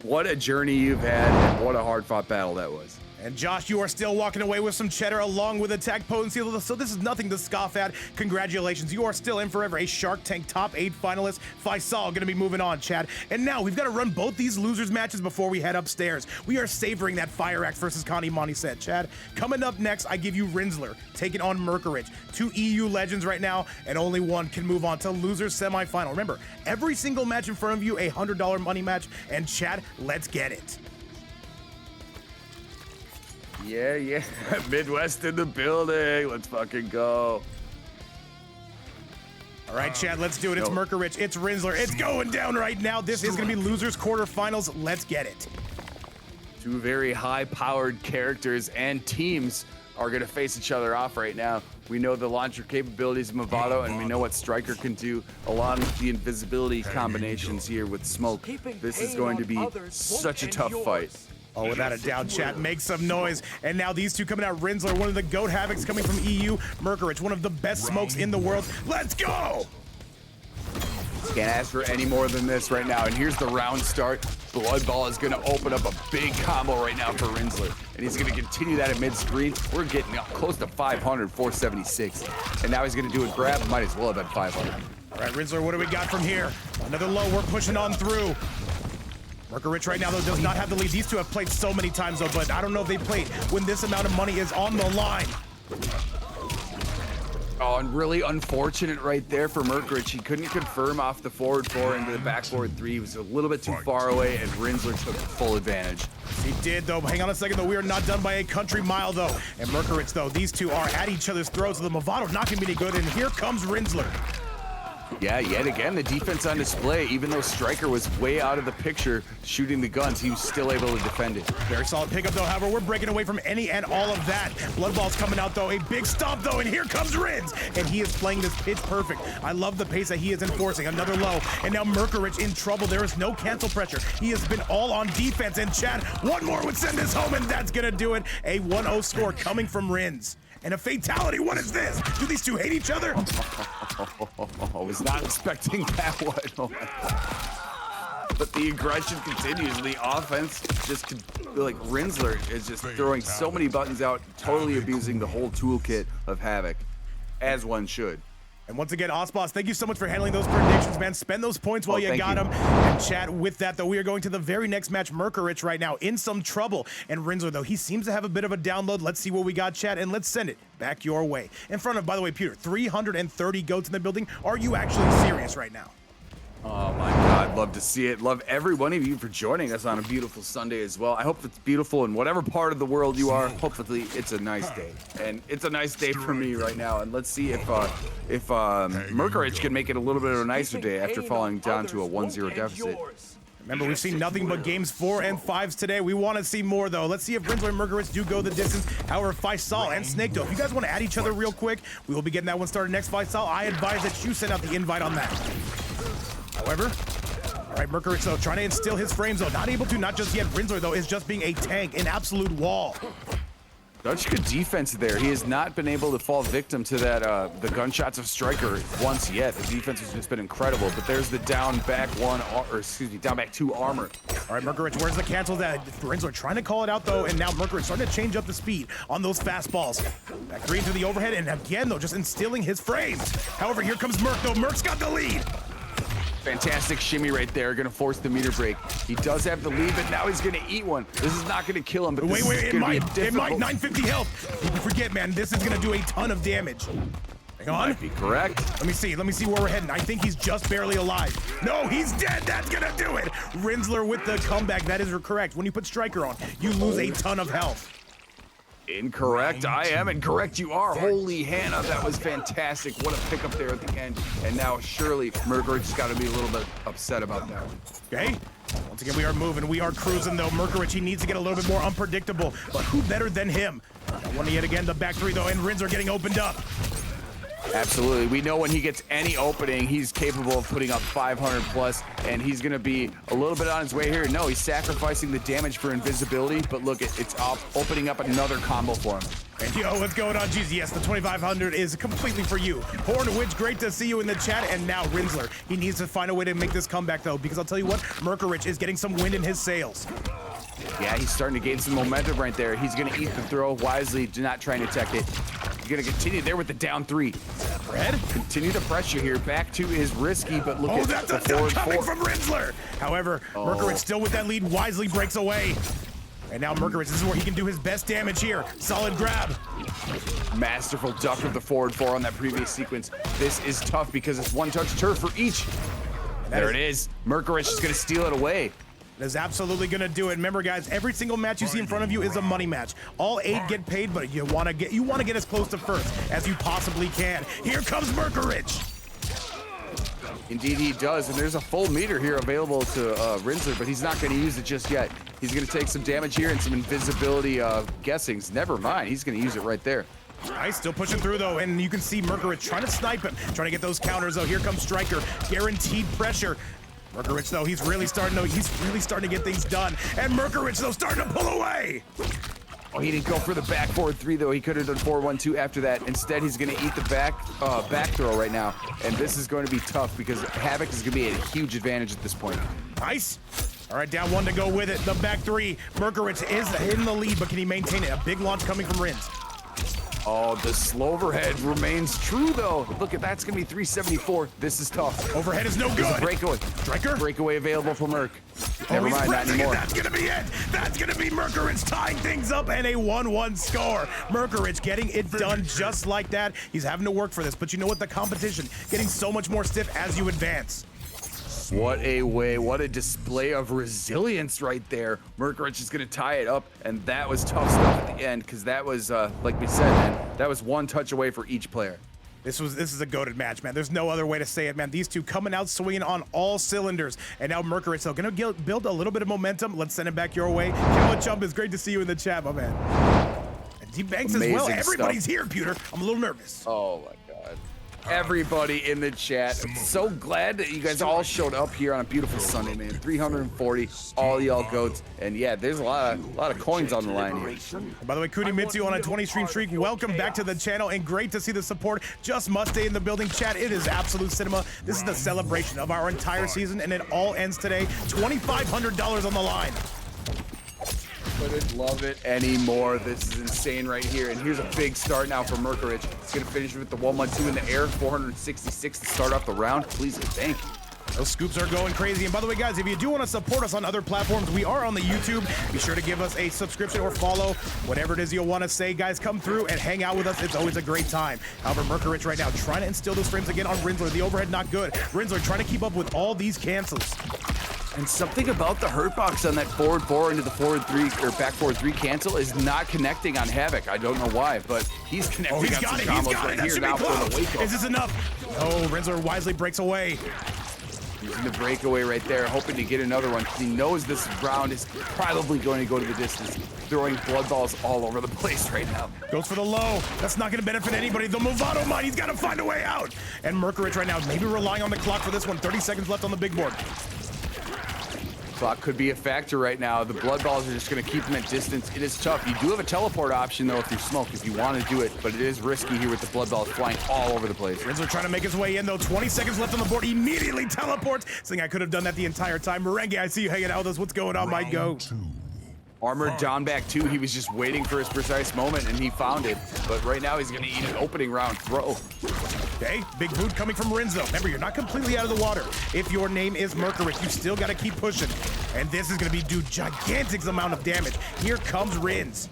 Speaker 2: what a journey you've had, and what a hard-fought battle that was.
Speaker 1: And Josh, you are still walking away with some cheddar along with AttackPotency, so this is nothing to scoff at. Congratulations, you are still in forever a Shark Tank top 8 finalist. Faysal gonna be moving on, Chad. And now we've got to run both these losers matches before we head upstairs. We are savoring that FireAxe versus Kanimani set, Chad. Coming up next, I give you Rinzler taking on Merkurich. 2 EU legends right now, and only one can move on to losers semifinal. Remember, every single match in front of you, a $100 money match. And Chad, let's get it.
Speaker 2: Yeah, Midwest in the building. Let's fucking go.
Speaker 1: All right, Chad, let's do it. It's Merkurich, it's Rinzler. It's going down right now. This is going to be losers quarterfinals. Let's get it.
Speaker 2: 2 very high-powered characters and teams are going to face each other off right now. We know the launcher capabilities of Movado, and we know what Striker can do, along with the invisibility combinations here with Smoke. This is going to be such a tough fight.
Speaker 1: Oh, without a doubt, chat. Make some noise. And now these two coming out. Rinzler, one of the GOAT Haviks coming from EU. Merkurich, one of the best smokes in the world. Let's go!
Speaker 2: Can't ask for any more than this right now. And here's the round start. Blood Ball is going to open up a big combo right now for Rinzler. And he's going to continue that at mid-screen. We're getting up close to 500, 476. And now he's going to do a grab. Might as well have been 500.
Speaker 1: All right, Rinzler, what do we got from here? Another low. We're pushing on through. Merkurich right now, though, does not have the lead. These two have played so many times, though, but I don't know if they played when this amount of money is on the line.
Speaker 2: Oh, and really unfortunate right there for Merkurich. He couldn't confirm off the forward 4 into the back forward 3. He was a little bit too far away, and Rinzler took full advantage.
Speaker 1: He did, though. Hang on a second, though. We are not done by a country mile, though. And Merkurich, though, these two are at each other's throats. The Movado not going to be any good, and here comes Rinzler.
Speaker 2: Yeah, yet again, the defense on display. Even though Striker was way out of the picture shooting the guns, he was still able to defend it.
Speaker 1: Very solid pickup, though. However, we're breaking away from any and all of that. Blood Ball's coming out, though. A big stop, though, and here comes Rinz. And he is playing this pitch perfect. I love the pace that he is enforcing. Another low, and now Merkurich in trouble. There is no cancel pressure. He has been all on defense, and Chad, one more would send this home, and that's going to do it. A 1-0 score coming from Rinz. And a fatality. What is this? Do these two hate each other?
Speaker 2: I was not expecting that one. But the aggression continues. The offense just, like, Rinzler is just throwing so many buttons out, totally abusing the whole toolkit of Havik, as one should.
Speaker 1: And once again, Osboss, thank you so much for handling those predictions, man. Spend those points while you got them. And chat with that, though, we are going to the very next match. Merkurich right now in some trouble. And Rinzler, though, he seems to have a bit of a download. Let's see what we got, chat, and let's send it back your way. In front of, by the way, Peter, 330 goats in the building. Are you actually serious right now?
Speaker 2: Oh my God, love to see it. Love every one of you for joining us on a beautiful Sunday as well. I hope it's beautiful in whatever part of the world you are. Hopefully it's a nice day. And it's a nice day for me right now. And let's see if Merkurich can make it a little bit of a nicer day after falling down to a 1-0 deficit.
Speaker 1: Remember, we've seen nothing but games 4 and 5s today. We want to see more, though. Let's see if Rinzler and Merkurich do go the distance. However, Faysal and SnakeDoe, if you guys want to add each other real quick, we will be getting that one started next. Faysal, I advise that you send out the invite on that. However, all right, Merkurich, though, trying to instill his frames, though. Not able to, not just yet. Rinzler, though, is just being a tank, an absolute wall.
Speaker 2: Such good defense there. He has not been able to fall victim to that the gunshots of Striker once yet. The defense has just been incredible. But there's the down back 2 armor.
Speaker 1: All right, Merkurich, where's the cancel? That Rinzler trying to call it out, though, and now Merkurich starting to change up the speed on those fastballs. Back 3 into the overhead, and again, though, just instilling his frames. However, here comes Merk, though. Merk's got the lead.
Speaker 2: Fantastic shimmy right there, gonna force the meter break. He does have the lead, but now he's gonna eat one. This is not gonna kill him, but
Speaker 1: wait, it might 950 health. You forget, man, this is gonna do a ton of damage. On?
Speaker 2: Might be correct.
Speaker 1: Let me see where we're heading. I think he's just barely alive. No, he's dead. That's gonna do it. Rinzler with the comeback. That is correct. When you put Striker on, you lose a ton of health.
Speaker 2: Incorrect. I am incorrect. You are. Holy Hannah, that was fantastic. What a pickup there at the end. And now surely Merkurich's got to be a little bit upset about that one.
Speaker 1: Okay. Once again, we are moving. We are cruising, though. Merkurich, he needs to get a little bit more unpredictable. But who better than him? One yet again, the back three, though, and Rinzler getting opened up.
Speaker 2: Absolutely. We know when he gets any opening, he's capable of putting up 500 plus, and he's going to be a little bit on his way here. No, he's sacrificing the damage for invisibility, but look, it's opening up another combo for him.
Speaker 1: And yo, what's going on, G's? Yes, the 2500 is completely for you. Horn Witch, great to see you in the chat. And now Rinzler, he needs to find a way to make this comeback, though, because I'll tell you what, Merkurich is getting some wind in his sails.
Speaker 2: Yeah, he's starting to gain some momentum right there. He's going to eat the throw wisely, not trying to tech it. He's going to continue there with the down three.
Speaker 1: Red?
Speaker 2: Continue the pressure here. Back two is risky, but look at
Speaker 1: that's
Speaker 2: the
Speaker 1: a duck coming
Speaker 2: forward
Speaker 1: from Rinzler. However, Merkurich still with that lead, wisely breaks away. And now Merkurich, this is where he can do his best damage here. Solid grab.
Speaker 2: Masterful duck with the forward four on that previous sequence. This is tough because it's one touch turf for each. There it is. Merkurich is going to steal it away.
Speaker 1: Is absolutely gonna do it. Remember, guys, every single match you see in front of you is a money match. All 8 get paid, but you wanna get as close to first as you possibly can. Here comes Merkurich.
Speaker 2: Indeed he does, and there's a full meter here available to Rinzler, but he's not gonna use it just yet. He's gonna take some damage here and some invisibility guessings. Never mind, he's gonna use it right there.
Speaker 1: Nice, still pushing through though, and you can see Merkurich trying to snipe him, trying to get those counters though. Here comes Striker, guaranteed pressure. Merkurich, though, he's really starting to get things done. And Merkurich, though, starting to pull away.
Speaker 2: Oh, he didn't go for the back forward three, though. He could have done 4-1-2 after that. Instead, he's going to eat the back throw right now. And this is going to be tough because Havik is going to be at a huge advantage at this point.
Speaker 1: Nice. All right, down one to go with it. The back three. Merkurich is in the lead, but can he maintain it? A big launch coming from Rinz.
Speaker 2: Oh, the slow overhead remains true, though. Look at that's going to be 374. This is tough.
Speaker 1: Overhead is no good.
Speaker 2: Breakaway.
Speaker 1: Striker?
Speaker 2: Breakaway available for Merc. Never mind, not anymore.
Speaker 1: That's going to be it. That's going to be Merkurich tying things up and a 1-1 score. Merkurich getting it done just like that. He's having to work for this, but you know what? The competition getting so much more stiff as you advance.
Speaker 2: What a way, what a display of resilience right there. Merkurich is going to tie it up, and that was tough stuff at the end because that was, like we said, man, that was one touch away for each player.
Speaker 1: This is a goated match, man. There's no other way to say it, man. These two coming out swinging on all cylinders. And now Merkurich, so going to build a little bit of momentum. Let's send it back your way. Kellen Chump, it's great to see you in the chat, my man. And D-Banks as well. Everybody's here, Pewter. I'm a little nervous.
Speaker 2: Oh, my God. Everybody in the chat. I'm so glad that you guys all showed up here on a beautiful Sunday, man. 340, all y'all goats. And yeah, there's a lot of coins on the line here.
Speaker 1: By the way, Kuni Mitsu on a 20 stream streak. Welcome back to the channel and great to see the support. Just must stay in the building, chat. It is absolute cinema. This is the celebration of our entire season and it all ends today. $2,500 on the line.
Speaker 2: Couldn't love it anymore. This is insane right here. And here's a big start now for Merkurich. He's going to finish with the 1-1-2 in the air. 466 to start off the round. Please and thank you.
Speaker 1: Those scoops are going crazy. And by the way, guys, if you do want to support us on other platforms, we are on the YouTube. Be sure to give us a subscription or follow. Whatever it is you'll want to say, guys, come through and hang out with us. It's always a great time. However, Merkurich right now trying to instill those frames again on Rinzler. The overhead not good. Rinzler trying to keep up with all these cancels.
Speaker 2: And something about the hurt box on that forward 4 into the forward 3 or back forward 3 cancel is not connecting on Havik. I don't know why, but he's connecting on some combos right here now for the wake up.
Speaker 1: Is this enough? Oh, Rinzler wisely breaks away.
Speaker 2: Using the breakaway right there, hoping to get another one because he knows this round is probably going to go to the distance. Throwing blood balls all over the place right now.
Speaker 1: Goes for the low. That's not going to benefit anybody. The Movado mine, he's got to find a way out. And Merkurich right now, maybe relying on the clock for this one. 30 seconds left on the big board.
Speaker 2: Clock could be a factor right now. The blood balls are just going to keep him at distance. It is tough. You do have a teleport option, though, if you're Smoke, if you want to do it, but it is risky here with the blood balls flying all over the place.
Speaker 1: Rinzler trying to make his way in, though. 20 seconds left on the board. Immediately teleports. Saying I could have done that the entire time. Merengue, I see you hanging out with us. What's going on, my goat?
Speaker 2: Armored down back 2. He was just waiting for his precise moment, and he found it. But right now, he's going to eat an opening round throw.
Speaker 1: Okay, big boot coming from Rinzo. Remember, you're not completely out of the water. If your name is Merkurich, you still got to keep pushing. And this is going to be do gigantic amount of damage. Here comes Rinz.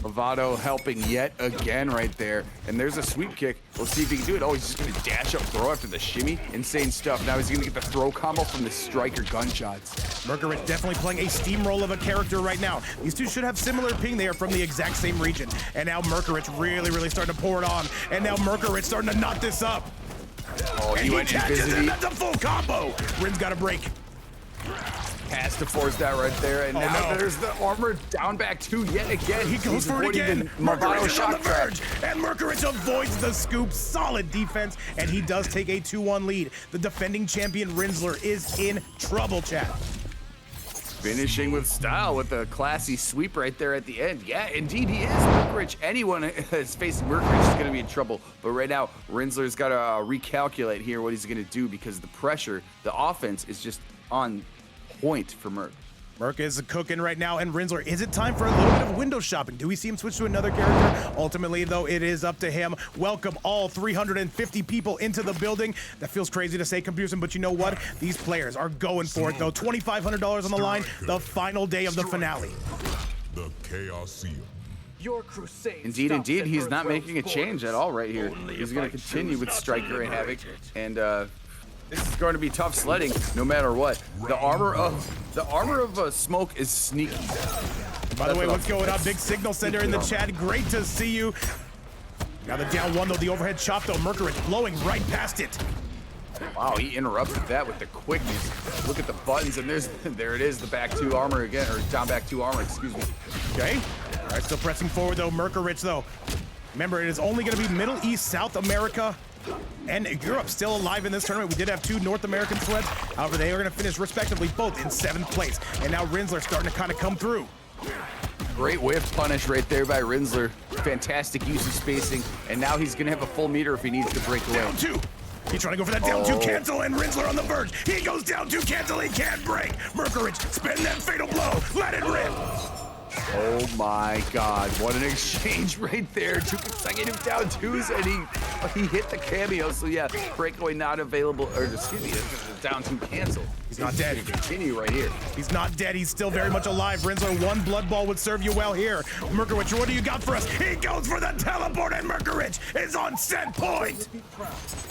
Speaker 2: A Movado helping yet again right there. And there's a sweep kick. We'll see if he can do it. Oh, he's just gonna dash up throw after the shimmy. Insane stuff. Now he's gonna get the throw combo from the striker gunshots.
Speaker 1: Merkurich definitely playing a steamroll of a character right now. These two should have similar ping. They are from the exact same region. And now Merkurich really starting to pour it on. And now Merkurich starting to knot this up.
Speaker 2: Oh,
Speaker 1: And
Speaker 2: he went
Speaker 1: catches him.
Speaker 2: invisity.
Speaker 1: That's a full combo. Rin's got a break.
Speaker 2: Has to force that right there. And now there's the armor down back two yet again.
Speaker 1: He goes for it again. Merkurich is on the verge. And Merkurich avoids the scoop. Solid defense. And he does take a 2-1 lead. The defending champion Rinzler is in trouble, chat.
Speaker 2: Finishing with style with a classy sweep right there at the end. Yeah, indeed he is. Merkurich, anyone that's facing Merkurich is going to be in trouble. But right now, Rinzler's got to recalculate here what he's going to do because the pressure, the offense is just on point for Merk.
Speaker 1: Merk is cooking right now, and Rinzler, is it time for a little bit of window shopping? Do we see him switch to another character? Ultimately, though, it is up to him. Welcome all 350 people into the building. That feels crazy to say, Computerson, but you know what? These players are going for it, though. $2,500 on the line, the final day of the finale.
Speaker 4: The Chaosium.
Speaker 3: Your crusade.
Speaker 2: Indeed, he's
Speaker 3: Earth
Speaker 2: not
Speaker 3: Realm's
Speaker 2: making a change at all right here. He's going to continue with Striker and Havik, and this is going to be tough sledding no matter what. The armor of Smoke is sneaky.
Speaker 1: By the way, what's going on? Big signal sender in the chat. Great to see you. Now the down one, though, the overhead chop, though. Merkurich blowing right past it.
Speaker 2: Wow, he interrupted that with the quickness. Look at the buttons, and there it is, the back two armor again, or down back two armor, excuse me.
Speaker 1: Okay. All right, still pressing forward, though. Merkurich, though. Remember, it is only going to be Middle East, South America, and Europe still alive in this tournament. We did have two North American sleds. However, they are going to finish respectively both in 7th place. And now Rinzler starting to kind of come through.
Speaker 2: Great whiff punish right there by Rinzler. Fantastic use of spacing. And now he's going to have a full meter if he needs to break away.
Speaker 1: Down two. He's trying to go for that down two cancel, and Rinzler on the verge. He goes down two cancel. He can't break. Merkurich, spin that fatal blow. Let it rip.
Speaker 2: Oh my God, what an exchange right there. 2 consecutive down twos, and he hit the cameo. So yeah, breakaway not available, or excuse me, down two cancel.
Speaker 1: He's not dead.
Speaker 2: Continue right here.
Speaker 1: He's not dead. He's still very much alive. Rinzler, one blood ball would serve you well here. Merkurich, what do you got for us? He goes for the teleport, and Merkurich is on set point.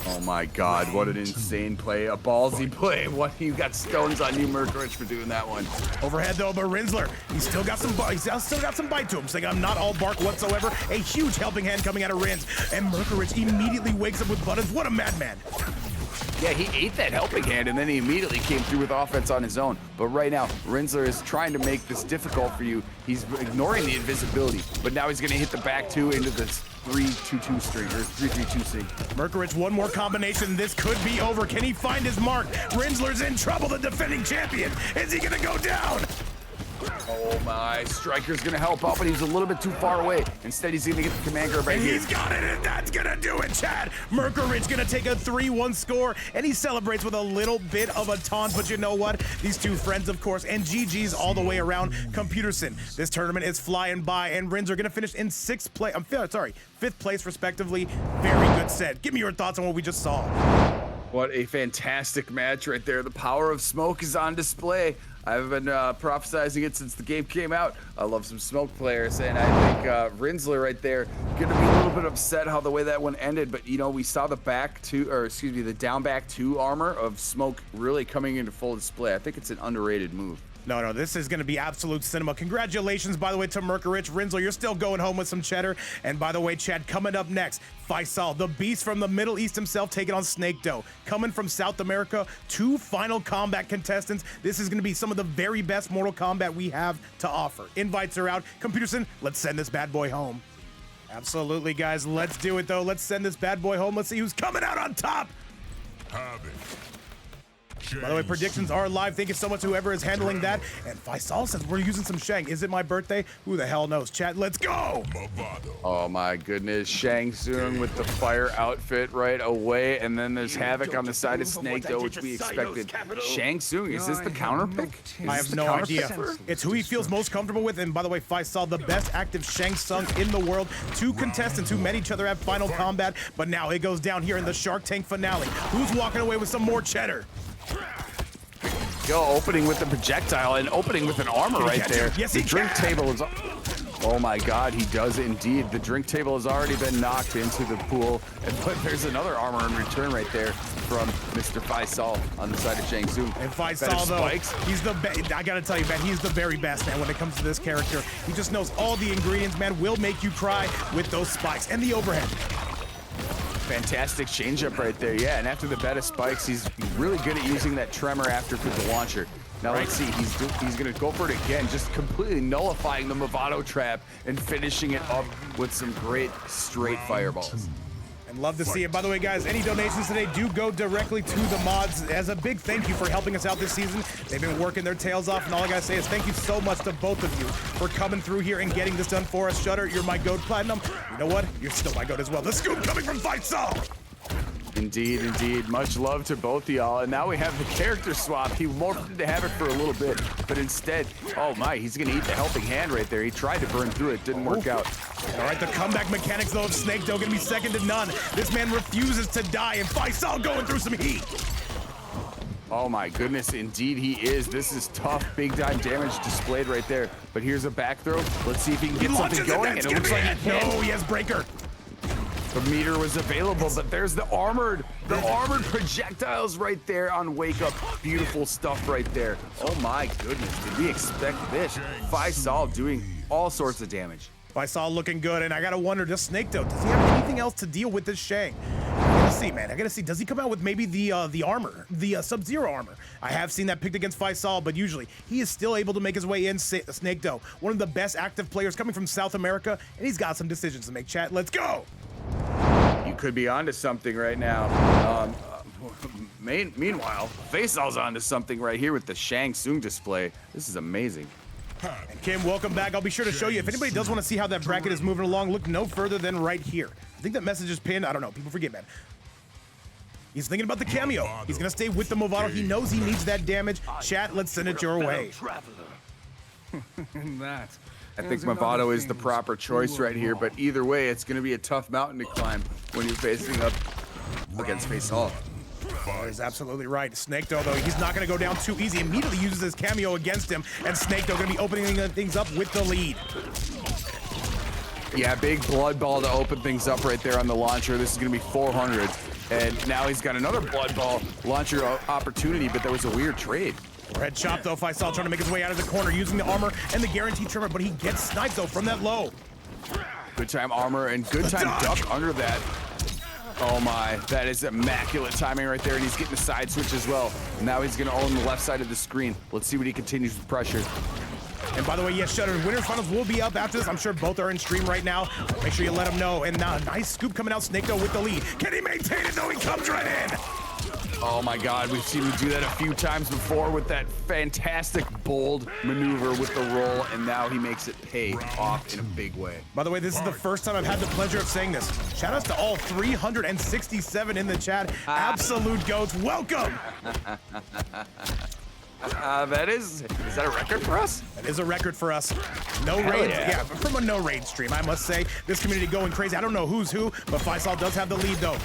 Speaker 2: Oh my God, what an insane play. A ballsy play. What, you got stones on you, Merkurich, for doing that one.
Speaker 1: Overhead though, but Rinzler, he's still got some bite to him. Saying I'm not all bark whatsoever. A huge helping hand coming out of Rinz, and Merkurich immediately wakes up with buttons. What a madman.
Speaker 2: Yeah, he ate that helping hand, and then he immediately came through with offense on his own. But right now, Rinzler is trying to make this difficult for you. He's ignoring the invisibility, but now he's going to hit the back two into this 3-2-2 string, or 3-3-2 string.
Speaker 1: Merkurich, one more combination. This could be over. Can he find his mark? Rinzler's in trouble, the defending champion. Is he going to go down?
Speaker 2: Oh my, Striker's gonna help out, but he's a little bit too far away. Instead, he's gonna get the command grab right
Speaker 1: and
Speaker 2: here.
Speaker 1: He's got it, and that's gonna do it, Chad. Merkurich gonna take a 3-1 score, and he celebrates with a little bit of a taunt, but you know what? These two friends, of course, and GG's all the way around. Computerson, this tournament is flying by, and Rinz are gonna finish in 5th place, respectively. Very good set. Give me your thoughts on what we just saw.
Speaker 2: What a fantastic match right there. The power of Smoke is on display. I've been prophesizing it since the game came out. I love some Smoke players, and I think Rinzler right there gonna be a little bit upset how the way that one ended. But you know, we saw the the down back two armor of Smoke really coming into full display. I think it's an underrated move.
Speaker 1: No, this is going to be absolute cinema. Congratulations, by the way, to Merkurich. Rinzler, you're still going home with some cheddar. And by the way, Chad, coming up next, Faysal, the beast from the Middle East himself, taking on SnakeDoe. Coming from South America, 2 final combat contestants. This is going to be some of the very best Mortal Kombat we have to offer. Invites are out. Computerson, let's send this bad boy home. Absolutely, guys. Let's do it, though. Let's send this bad boy home. Let's see who's coming out on top.
Speaker 4: Havik.
Speaker 1: By the way, predictions are live. Thank you so much, whoever is handling that. And Faysal says we're using some Shang. Is it my birthday? Who the hell knows? Chat, let's go!
Speaker 2: Oh my goodness, Shang Tsung with the fire outfit right away, and then there's Havik on the side of SnakeDoe, which we expected. Shang Tsung, is this the counter pick?
Speaker 1: I have no idea. It's who he feels most comfortable with. And by the way, Faysal, the best active Shang Tsung in the world. 2 contestants who met each other at Final Combat, but now it goes down here in the Shark Tank finale. Who's walking away with some more cheddar?
Speaker 2: Yo, opening with the projectile and opening with an armor right there.
Speaker 1: Yes, he
Speaker 2: the drink
Speaker 1: can.
Speaker 2: table is Oh my God, he does indeed. The drink table has already been knocked into the pool, but there's another armor in return right there from Mr. Faysal on the side of Shang Tsung.
Speaker 1: And Faysal, though, he's the I gotta tell you, man, he's the very best, man, when it comes to this character. He just knows all the ingredients, man, will make you cry with those spikes and the overhead.
Speaker 2: Fantastic changeup right there, yeah. And after the beta spikes, he's really good at using that tremor after for the launcher. Now let's see, he's gonna go for it again, just completely nullifying the Movado trap and finishing it up with some great straight fireballs.
Speaker 1: And love to see it. By the way, guys, any donations today do go directly to the mods as a big thank you for helping us out this season. They've been working their tails off, and all I gotta say is thank you so much to both of you for coming through here and getting this done for us. Shutter, you're my GOAT Platinum. You know what? You're still my GOAT as well. The scoop coming from Faysal.
Speaker 2: Indeed, indeed. Much love to both of y'all. And now we have the character swap. He morphed to Havik for a little bit, but instead, oh my, he's gonna eat the helping hand right there. He tried to burn through it, didn't work out.
Speaker 1: All right, the comeback mechanics, though, of SnakeDoe gonna be second to none. This man refuses to die, and Faysal going through some heat.
Speaker 2: Oh my goodness, indeed he is. This is tough, big time damage displayed right there. But here's a back throw. Let's see if he can get something going, and it looks like he can.
Speaker 1: No, he has breaker.
Speaker 2: The meter was available, but there's the armored projectiles right there on Wake Up. Beautiful stuff right there. Oh my goodness, did we expect this? Faysal doing all sorts of damage.
Speaker 1: Faysal looking good, and I gotta wonder, does SnakeDoe, does he have anything else to deal with this Shang? I gotta see, man. I gotta see. Does he come out with maybe the armor, the Sub-Zero armor? I have seen that picked against Faysal, but usually he is still able to make his way in. SnakeDoe, one of the best active players coming from South America, and he's got some decisions to make. Chat, let's go.
Speaker 2: You could be onto something right now. Meanwhile, Faysal's onto something right here with the Shang Tsung display. This is amazing.
Speaker 1: And Kim, welcome back. I'll be sure to show you. If anybody does want to see how that bracket is moving along, look no further than right here. I think that message is pinned. I don't know. People forget, man. He's thinking about the cameo. He's going to stay with the Movado. He knows he needs that damage. Chat, let's send it your way.
Speaker 2: I think Movado is the proper choice right here, but either way, it's going to be a tough mountain to climb when you're facing up against Faysal.
Speaker 1: He's absolutely right. SnakeDoe, though, he's not going to go down too easy. Immediately uses his cameo against him, and SnakeDoe going to be opening things up with the lead.
Speaker 2: Yeah, big blood ball to open things up right there on the launcher. This is going to be 400, and now he's got another blood ball launcher opportunity, but there was a weird trade.
Speaker 1: Red chop, though. Faysal trying to make his way out of the corner using the armor and the guaranteed tremor, but he gets sniped, though, from that low.
Speaker 2: Good time armor and good time duck under that. Oh my, that is immaculate timing right there, and he's getting the side switch as well. Now he's gonna own the left side of the screen. Let's see what he continues with pressure.
Speaker 1: And by the way, yes, Shutter, Winners Finals will be up after this. I'm sure both are in stream right now. Make sure you let them know. And now, nice scoop coming out, SnakeDoe with the lead. Can he maintain it? No, he comes right in.
Speaker 2: Oh my God, we've seen him do that a few times before with that fantastic bold maneuver with the roll, and now he makes it pay off in a big way.
Speaker 1: By the way, this is the first time I've had the pleasure of saying this. Shout outs to all 367 in the chat. Absolute goats, welcome.
Speaker 2: Is that a record for us?
Speaker 1: That is a record for us. No raid, yeah, from a no raid stream, I must say. This community going crazy. I don't know who's who, but Faysal does have the lead though.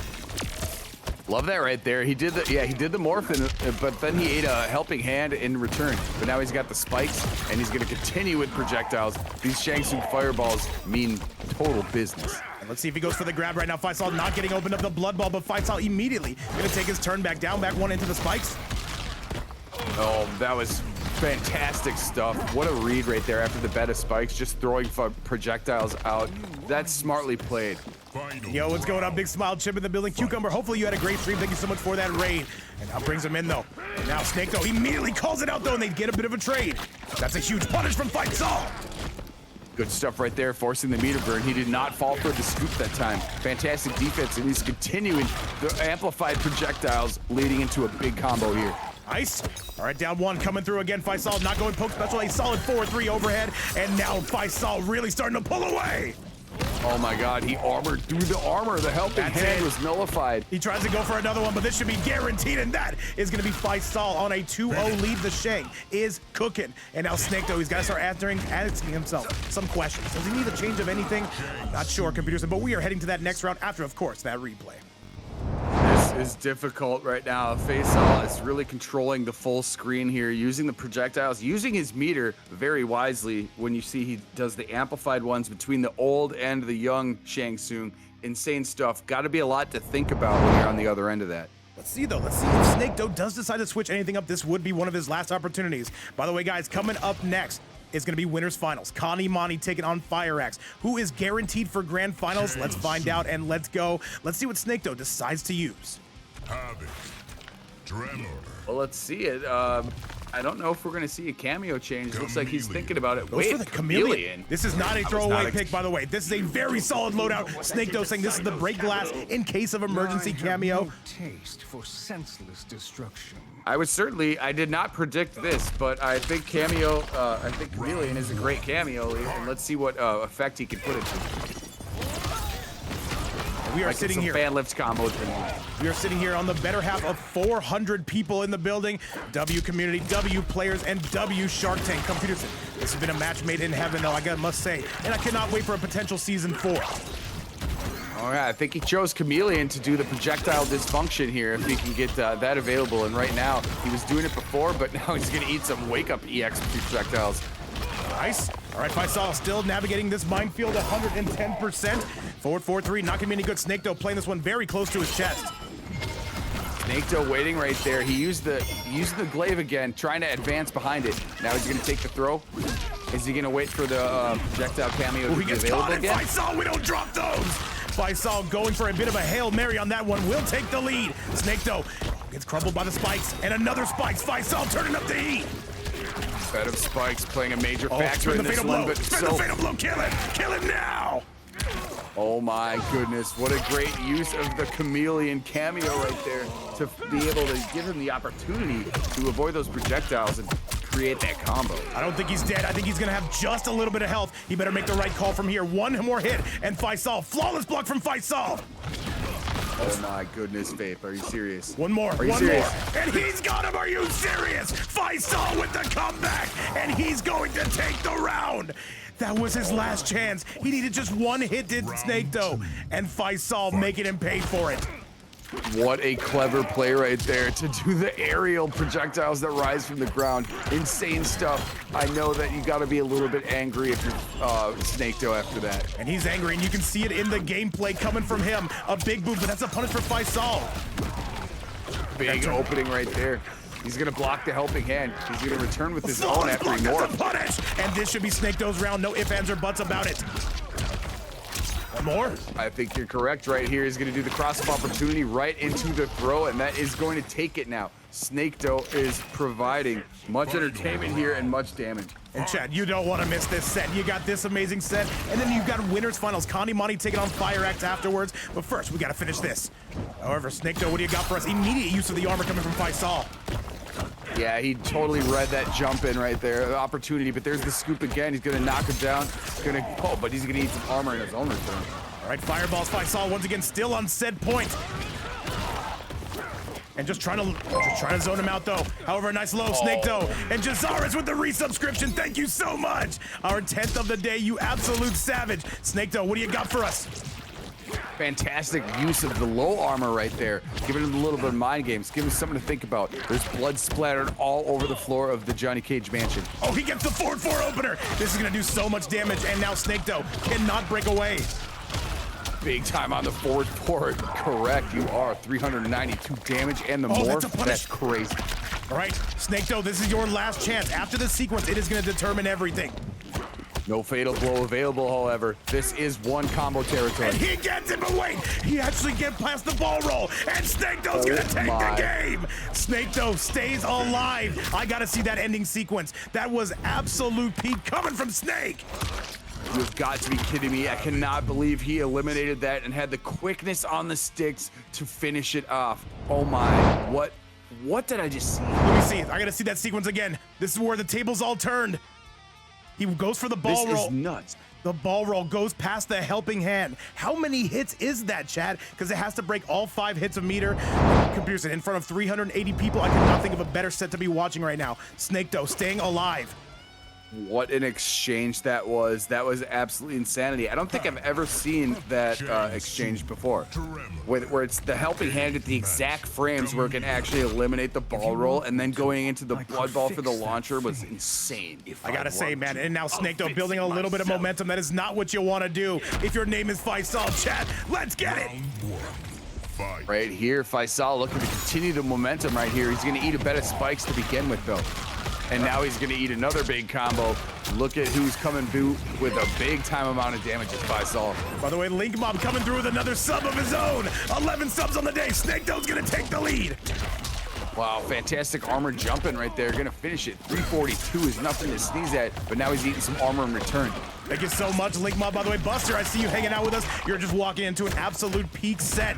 Speaker 2: Love that right there. He did the morphin, but then he ate a helping hand in return. But now he's got the spikes, and he's gonna continue with projectiles. These Shang Tsung fireballs mean total business.
Speaker 1: And let's see if he goes for the grab right now. Faysal not getting opened up the blood ball, but Faysal immediately gonna take his turn back down, back one into the spikes.
Speaker 2: Oh, that was fantastic stuff. What a read right there after the beta spikes, just throwing projectiles out. That's smartly played.
Speaker 1: Yo, what's going on? Big smile, Chip in the building. Cucumber, hopefully you had a great stream. Thank you so much for that raid. And now brings him in, though. And now SnakeDoe immediately calls it out, though, and they get a bit of a trade. That's a huge punish from Faysal.
Speaker 2: Good stuff right there, forcing the meter burn. He did not fall for the scoop that time. Fantastic defense, and he's continuing the amplified projectiles, leading into a big combo here.
Speaker 1: Nice. All right, down one, coming through again. Faysal not going poke special. A solid 4-3 overhead. And now Faysal really starting to pull away.
Speaker 2: Oh my God, he armored through the armor. The helping hand was nullified.
Speaker 1: He tries to go for another one, but this should be guaranteed, and that is going to be Faysal on a 2-0 lead. The Shang is cooking. And now SnakeDoe, he's got to start asking himself some questions. Does he need a change of anything? I'm not sure, computers, but we are heading to that next round after, of course, that replay.
Speaker 2: is difficult right now. Faysal is really controlling the full screen here, using the projectiles, using his meter very wisely. When you see he does the amplified ones between the old and the young Shang Tsung. Insane stuff. Got to be a lot to think about when you're on the other end of that.
Speaker 1: Let's see, though. Let's see if SnakeDoe does decide to switch anything up. This would be one of his last opportunities. By the way, guys, coming up next is going to be winners finals. Kanimani taking on FireAxe. Who is guaranteed for grand finals? Let's find out and let's go. Let's see what SnakeDoe decides to use.
Speaker 4: Havik. Tremor.
Speaker 2: Well, let's see it. I don't know if we're going to see a cameo change. Looks like he's thinking about it.
Speaker 1: Goes
Speaker 2: Wait,
Speaker 1: for the chameleon. This is not a throwaway pick, by the way. This is a very solid loadout. SnakeDoe saying this is the break glass in case of emergency cameo.
Speaker 5: No taste for senseless destruction.
Speaker 2: I did not predict this, but I think cameo, I think chameleon is a great cameo, and let's see what effect he can put it to.
Speaker 1: We are
Speaker 2: like
Speaker 1: sitting here.
Speaker 2: Fan lift combos.
Speaker 1: We are sitting here on the better half of 400 people in the building. W community, W players, and W Shark Tank. Come Peterson. This has been a match made in heaven, though, I must say. And I cannot wait for a potential season 4.
Speaker 2: All right, I think he chose Chameleon to do the projectile dysfunction here if he can get that available. And right now, he was doing it before, but now he's going to eat some wake-up EX projectiles.
Speaker 1: Nice. All right, Faysal still navigating this minefield 110%. Forward 4-3, not gonna be any good. SnakeDoe playing this one very close to his chest.
Speaker 2: SnakeDoe waiting right there. He used the glaive again, trying to advance behind it. Now he's gonna take the throw. Is he gonna wait for the projectile cameo to be available again?
Speaker 1: Faysal, we don't drop those. Faysal going for a bit of a Hail Mary on that one. Will take the lead. SnakeDoe gets crumbled by the spikes, and another spikes. Faysal turning up the heat.
Speaker 2: Bed of spikes playing a major factor in this one, but
Speaker 1: Spin the fatal blow, kill him now!
Speaker 2: Oh my goodness, what a great use of the chameleon cameo right there to be able to give him the opportunity to avoid those projectiles and create that combo.
Speaker 1: I don't think he's dead. I think he's gonna have just a little bit of health. He better make the right call from here. One more hit, and Faysal, flawless block from Faysal.
Speaker 2: Oh my goodness, Vape, are you serious?
Speaker 1: One more,
Speaker 2: are you serious?
Speaker 1: And he's got him, are you serious? Faysal with the comeback, and he's going to take the round. That was his last chance. He needed just one hit, did SnakeDoe, and Faysal making him pay for it.
Speaker 2: What a clever play right there to do the aerial projectiles that rise from the ground. Insane stuff. I know that you got to be a little bit angry if you're SnakeDoe after that.
Speaker 1: And he's angry, and you can see it in the gameplay coming from him. A big boom, but that's a punish for Faysal.
Speaker 2: Big opening right there. He's gonna block the helping hand. He's gonna return with his own after he morphs.
Speaker 1: Punish! And this should be SnakeDoe's round. No ifs, ands, or buts about it. One more?
Speaker 2: I think you're correct right here. He's gonna do the cross of opportunity right into the throw, and that is going to take it now. SnakeDoe is providing much entertainment here and much damage.
Speaker 1: And Chad, you don't want to miss this set. You got this amazing set, and then you've got winners finals. Kanimani taking on FireAxe afterwards. But first, we got to finish this. However, SnakeDoe, what do you got for us? Immediate use of the armor coming from Faysal.
Speaker 2: Yeah, he totally read that jump in right there, the opportunity, but there's the scoop again. He's gonna knock him down. But he's gonna eat some armor in his own return.
Speaker 1: All right, fireballs, Faysal once again still on said point. And just trying to zone him out though. However, a nice low SnakeDoe and Jazaris with the resubscription. Thank you so much. Our 10th of the day, you absolute savage. SnakeDoe, what do you got for us?
Speaker 2: Fantastic use of the low armor right there. Giving him a little bit of mind games. Give him something to think about. There's blood splattered all over the floor of the Johnny Cage mansion.
Speaker 1: Oh, he gets the forward 4 opener. This is gonna do so much damage, and now SnakeDoe cannot break away.
Speaker 2: Big time on the forward. Correct, you are. 392 damage and the morph. That's crazy.
Speaker 1: All right, SnakeDoe, this is your last chance. After this sequence, it is gonna determine everything.
Speaker 2: No fatal blow available, however. This is one combo territory.
Speaker 1: And he gets it, but wait, he actually gets past the ball roll, and SnakeDoe's gonna take the game. SnakeDoe stays alive. I gotta see that ending sequence. That was absolute peak coming from Snake.
Speaker 2: You've got to be kidding me. I cannot believe he eliminated that and had the quickness on the sticks to finish it off. Oh my, what did I just see?
Speaker 1: Let me see, I gotta see that sequence again. This is where the tables all turned. He goes for the ball roll.
Speaker 2: This is nuts.
Speaker 1: The ball roll goes past the helping hand. How many hits is that, Chad? Because it has to break all 5 hits of meter. Computers in front of 380 people. I cannot think of a better set to be watching right now. SnakeDoe staying alive.
Speaker 2: What an exchange that was. That was absolutely insanity. I don't think I've ever seen that exchange before. Where it's the helping hand at the exact frames where it can actually eliminate the ball roll, and then going into the blood ball for the launcher was insane.
Speaker 1: I gotta say, man, and now SnakeDoe building a little bit of momentum. That is not what you want to do if your name is Faysal. Chat, let's get it.
Speaker 2: Right here, Faysal looking to continue the momentum right here. He's gonna eat a bed of spikes to begin with, though. And now he's gonna eat another big combo. Look at who's coming through with a big time amount of damage as Faysal.
Speaker 1: By the way, Link Mob coming through with another sub of his own. 11 subs on the day. SnakeDoe's gonna take the lead.
Speaker 2: Wow, fantastic armor jumping right there. Gonna finish it. 342 is nothing to sneeze at, but now he's eating some armor in return.
Speaker 1: Thank you so much, Link Mob. By the way, Buster, I see you hanging out with us. You're just walking into an absolute peak set.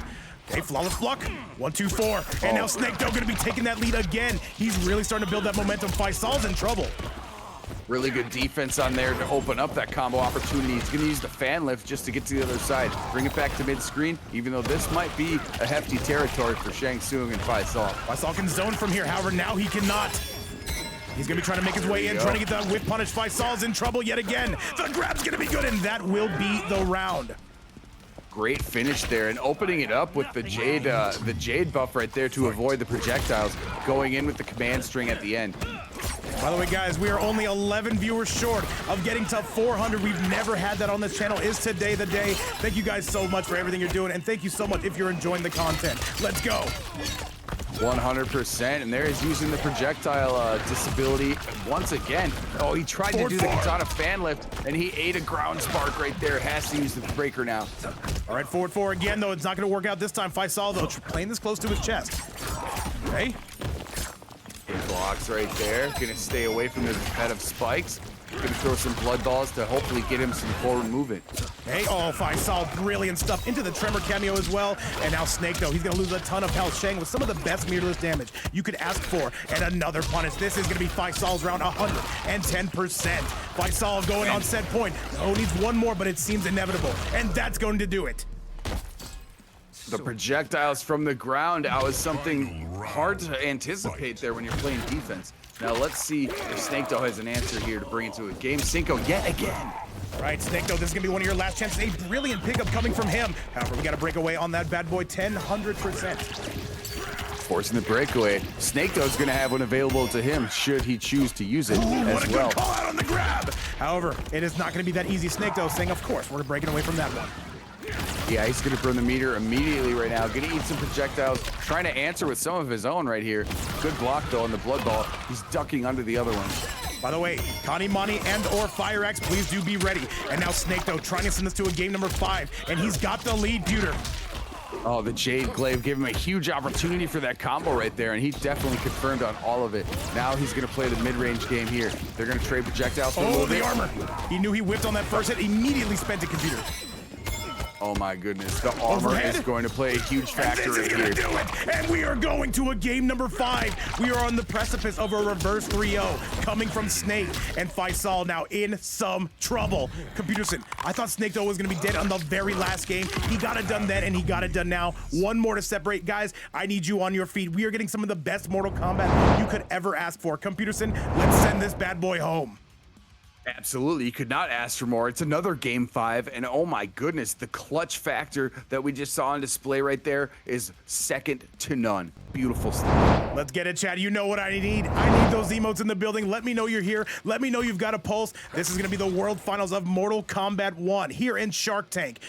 Speaker 1: Okay, flawless block. 1, 2, 4. And now SnakeDoe gonna be taking that lead again. He's really starting to build that momentum. Faysal's in trouble.
Speaker 2: Really good defense on there to open up that combo opportunity. He's gonna use the fan lift just to get to the other side. Bring it back to mid-screen, even though this might be a hefty territory for Shang Tsung and Faysal.
Speaker 1: Faysal can zone from here, however, now he cannot. He's gonna be trying to make his way in, trying to get that whip punish. Faysal's in trouble yet again. The grab's gonna be good, and that will be the round.
Speaker 2: Great finish there, and opening it up with the Jade buff right there to avoid the projectiles, going in with the command string at the end.
Speaker 1: By the way, guys, we are only 11 viewers short of getting to 400. We've never had that on this channel. Is today the day? Thank you guys so much for everything you're doing, and thank you so much if you're enjoying the content. Let's go.
Speaker 2: 100%, and there he's using the projectile disability once again. Oh, he tried to do the katana fan lift, and he ate a ground spark right there. Has to use the breaker now.
Speaker 1: All right, forward 4 again, though. It's not going to work out this time. Faysal, though, playing this close to his chest. Okay.
Speaker 2: It blocks right there. Gonna stay away from the bed of spikes. Gonna throw some blood balls to hopefully get him some forward movement.
Speaker 1: Hey, oh, Faysal, brilliant stuff into the Tremor cameo as well. And now SnakeDoe, he's gonna lose a ton of health. Shang with some of the best meterless damage you could ask for. And another punish. This is gonna be Faysal's round, 110%. Faysal going on set point. Oh, needs one more, but it seems inevitable. And that's going to do it.
Speaker 2: The projectiles from the ground out is something hard to anticipate there when you're playing defense. Now let's see if SnakeDoe has an answer here to bring it to a game. Cinco yet again.
Speaker 1: All right, SnakeDoe, this is gonna be one of your last chances. A brilliant pickup coming from him. However, we gotta break away on that bad boy, 100%.
Speaker 2: Forcing the breakaway. SnakeDoe's gonna have one available to him should he choose to use it as
Speaker 1: what a
Speaker 2: well.
Speaker 1: good call out on the grab. However, it is not gonna be that easy. SnakeDoe saying, of course, we're breaking away from that one.
Speaker 2: Yeah, he's gonna burn the meter immediately right now. Gonna eat some projectiles, trying to answer with some of his own right here. Good block though on the blood ball. He's ducking under the other one.
Speaker 1: By the way, Kanimani and or FireAxe, please do be ready. And now SnakeDoe trying to send this to a game number 5, and he's got the lead, Pewter.
Speaker 2: Oh, the Jade Glaive gave him a huge opportunity for that combo right there, and he definitely confirmed on all of it. Now he's gonna play the mid-range game here. They're gonna trade projectiles for a little bit.
Speaker 1: The armor. He knew he whipped on that first hit, immediately spent a computer.
Speaker 2: Oh my goodness, the armor is going to play a huge factor
Speaker 1: and this is
Speaker 2: here.
Speaker 1: gonna do it. And we are going to a game number 5. We are on the precipice of a reverse 3-0 coming from Snake, and Faysal now in some trouble. Computerson, I thought SnakeDoe was gonna be dead on the very last game. He got it done then, and he got it done now. One more to separate. Guys, I need you on your feet. We are getting some of the best Mortal Kombat you could ever ask for. Computerson, let's send this bad boy home.
Speaker 2: Absolutely, you could not ask for more. It's another game 5, and oh my goodness, the clutch factor that we just saw on display right there is second to none. Beautiful stuff.
Speaker 1: Let's get it, Chad. You know what I need. I need those emotes in the building. Let me know you're here. Let me know you've got a pulse. This is gonna be the World Finals of Mortal Kombat 1 here in Shark Tank.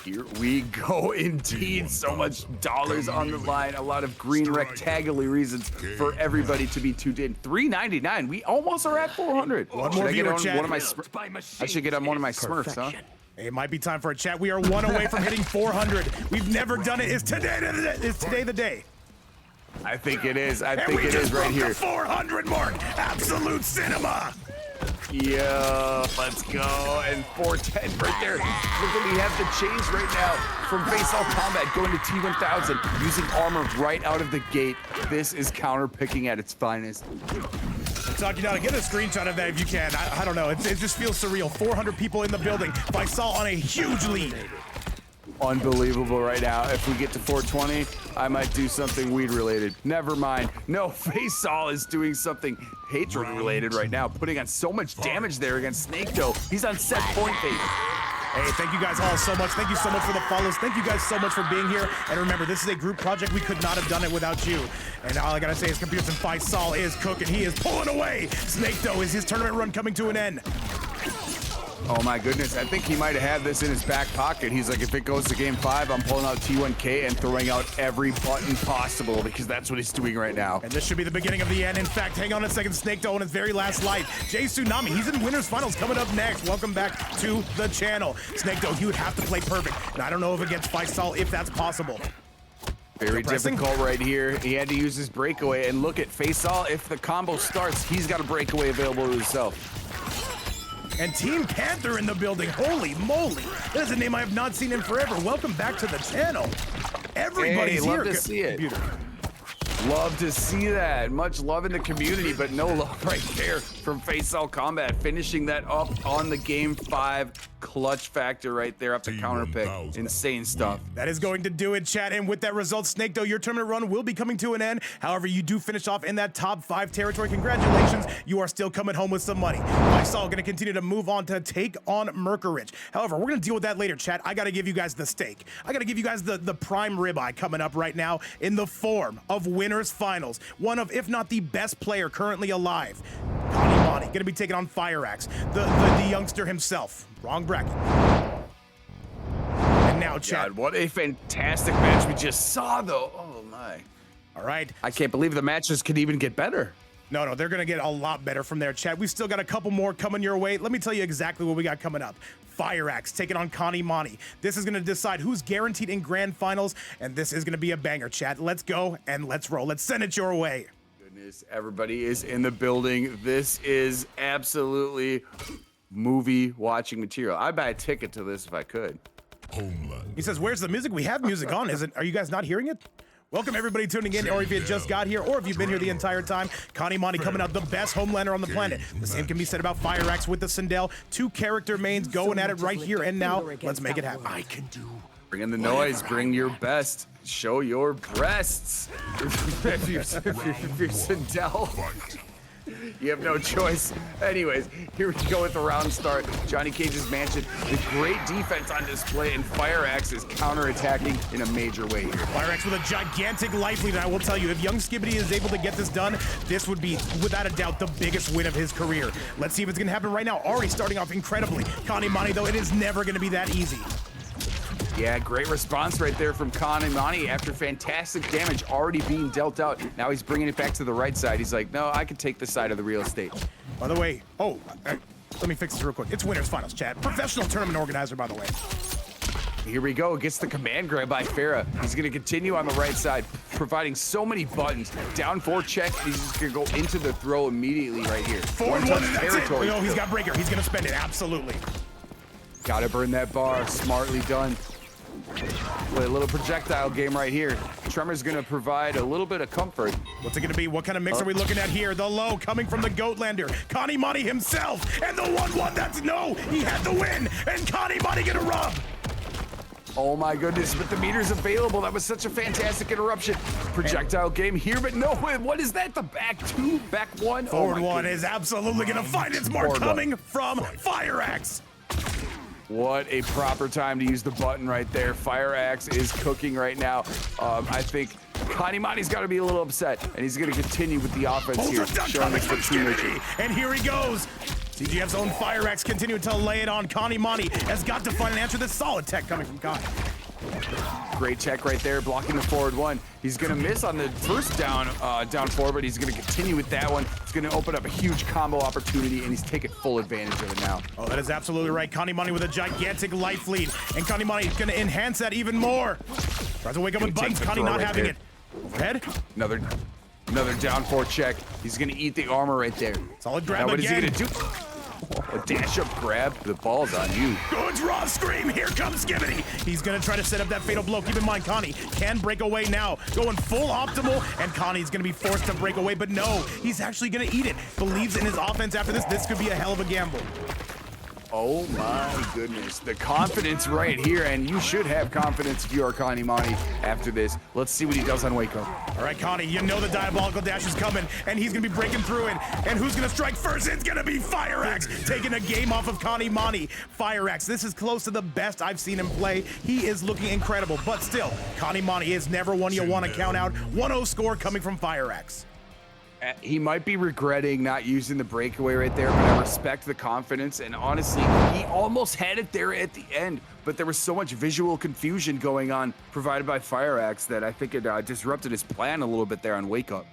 Speaker 2: Here we go, indeed. So much dollars on the line. A lot of green rectangular reasons for everybody to be tuned in. $3.99. We almost are at 400.
Speaker 1: One more viewer, Chad.
Speaker 2: I should get on one of my Smurfs, huh?
Speaker 1: It might be time for a chat. We are 1 away from hitting 400. We've never done it. Is today the day?
Speaker 2: I think it is. I think it is right here.
Speaker 1: The 400 mark. Absolute cinema.
Speaker 2: Yeah, let's go. And 410 right there. Look what we have the change right now from Faysal Combat going to T1000 using armor right out of the gate. This is counter picking at its finest.
Speaker 1: Talk you down. Get a screenshot of that if you can. I don't know. It just feels surreal. 400 people in the building. Faysal on a huge lead.
Speaker 2: unbelievable right now. If we get to 420, I might do something weed related. Never mind. No, Faysal is doing something hatred related right now, putting on so much damage there against SnakeDoe. He's on set point phase.
Speaker 1: Hey, thank you guys all so much. Thank you so much for the follows. Thank you guys so much for being here. And remember, this is a group project. We could not have done it without you. And all I gotta say is Computer and Faysal is cooking. He is pulling away. SnakeDoe, is his tournament run coming to an end?
Speaker 2: Oh my goodness, I think he might have had this in his back pocket. He's like, if it goes to game 5, I'm pulling out T1K and throwing out every button possible, because that's what he's doing right now.
Speaker 1: And this should be the beginning of the end. In fact, hang on a second, SnakeDoe on his very last life. Jay Tsunami, he's in Winners Finals coming up next. Welcome back to the channel. SnakeDoe, he would have to play perfect. And I don't know if against Faysal, if that's possible.
Speaker 2: Very difficult right here. He had to use his breakaway, and look at Faysal. If the combo starts, he's got a breakaway available to himself.
Speaker 1: And Team Panther in the building. Holy moly. That is a name I have not seen in forever. Welcome back to the channel. Everybody's here.
Speaker 2: Love to see it. Love to see that. Much love in the community, but no love right there from Faysal Combat, finishing that up on the game 5 clutch factor right there up the counter pick. Insane stuff.
Speaker 1: That is going to do it, chat. And with that result, SnakeDoe, your tournament run will be coming to an end. However, you do finish off in that top 5 territory. Congratulations. You are still coming home with some money. Faysal going to continue to move on to take on Merkurich. However, we're going to deal with that later, chat. I got to give you guys the steak. I got to give you guys the prime ribeye coming up right now in the form of Winners Finals. One of, if not the best player currently alive. Kanimani going to be taking on FireAxe, the youngster himself. Wrong bracket. And now, chat.
Speaker 2: God, what a fantastic match we just saw, though. Oh, my.
Speaker 1: All right.
Speaker 2: I can't believe the matches could even get better.
Speaker 1: No, they're going to get a lot better from there, chat. We've still got a couple more coming your way. Let me tell you exactly what we got coming up. FireAxe taking on Kanimani. This is going to decide who's guaranteed in grand finals, and this is going to be a banger, chat. Let's go and let's roll. Let's send it your way.
Speaker 2: Goodness, everybody is in the building. This is absolutely movie watching material. I'd buy a ticket to this if I could.
Speaker 4: Homeland.
Speaker 1: He says, where's the music? We have music on. Are you guys not hearing it? Welcome everybody tuning in, or if you just got here, or if you've been here the entire time. Kanimani coming out, the best homelander on the planet. The same can be said about FireAxe with the Sindel. 2 character mains going at it right here and now. Let's make it happen.
Speaker 4: I can do.
Speaker 2: Bring in the noise, bring your best, show your breasts. if you're Sindel, you have no choice. Anyways, here we go with the round start. Johnny Cage's mansion, the great defense on display, and FireAxe is counterattacking in a major way here.
Speaker 1: FireAxe with a gigantic life lead, and I will tell you, if young Skibbity is able to get this done, this would be, without a doubt, the biggest win of his career. Let's see if it's gonna happen right now. Already starting off incredibly. Kanimani, though, it is never gonna be that easy.
Speaker 2: Yeah, great response right there from Kanimani after fantastic damage already being dealt out. Now he's bringing it back to the right side. He's like, no, I can take this side of the real estate.
Speaker 1: By the way, let me fix this real quick. It's Winners Finals, chat. Professional tournament organizer, by the way.
Speaker 2: Here we go. Gets the command grab by Farah. He's going to continue on the right side, providing so many buttons. Down 4 check, and he's just going to go into the throw immediately right here.
Speaker 1: 4-1 territory. Oh, he's got breaker. He's going to spend it. Absolutely.
Speaker 2: Got to burn that bar. Smartly done. A little projectile game right here. Tremor's gonna provide a little bit of comfort.
Speaker 1: What's it gonna be? What kind of mix are we looking at here? The low coming from the Goatlander. Kanimani himself. And the 1-1, that's no! He had the win! And Kanimani gonna rub!
Speaker 2: Oh my goodness, but the meter's available. That was such a fantastic interruption. Projectile game here, but no, what is that? The back 2, back 1?
Speaker 1: Forward 1 is absolutely gonna find its mark coming from FireAxe.
Speaker 2: What a proper time to use the button right there. FireAxe is cooking right now. I think Kanimani's got to be a little upset, and he's going to continue with the offense here, showing us the true nature.
Speaker 1: And here he goes. CGF's own FireAxe continuing to lay it on. Kanimani has got to find an answer. This solid tech coming from Con.
Speaker 2: Great check right there, blocking the forward 1. He's gonna miss on the first down 4, but he's gonna continue with that one. It's gonna open up a huge combo opportunity, and he's taking full advantage of it now.
Speaker 1: Oh, that is absolutely right. Kanimani with a gigantic life lead, and Kanimani is gonna enhance that even more. Tries to wake up with buttons. Kani not having it. Overhead.
Speaker 2: Another down 4 check. He's gonna eat the armor right there.
Speaker 1: Solid grab
Speaker 2: what
Speaker 1: again.
Speaker 2: What is he gonna do? A dash up grab. The ball's on you.
Speaker 1: Good raw scream. Here comes Skibbity. He's going to try to set up that fatal blow. Keep in mind, Connie can break away now. Going full optimal, and Connie's going to be forced to break away, but no, he's actually going to eat it. Believes in his offense after this. This could be a hell of a gamble.
Speaker 2: Oh my goodness, the confidence right here, and you should have confidence if you are Kanimani after this. Let's see what he does on Waco.
Speaker 1: All right, Connie, you know the diabolical dash is coming, and he's gonna be breaking through it. And who's gonna strike first? It's gonna be FireAxe, taking a game off of Kanimani. FireAxe, this is close to the best I've seen him play. He is looking incredible, but still, Kanimani is never one you want to count out. 1-0 score coming from FireAxe.
Speaker 2: He might be regretting not using the breakaway right there, but I respect the confidence. And honestly, he almost had it there at the end, but there was so much visual confusion going on provided by FireAxe that I think it disrupted his plan a little bit there on Wake Up.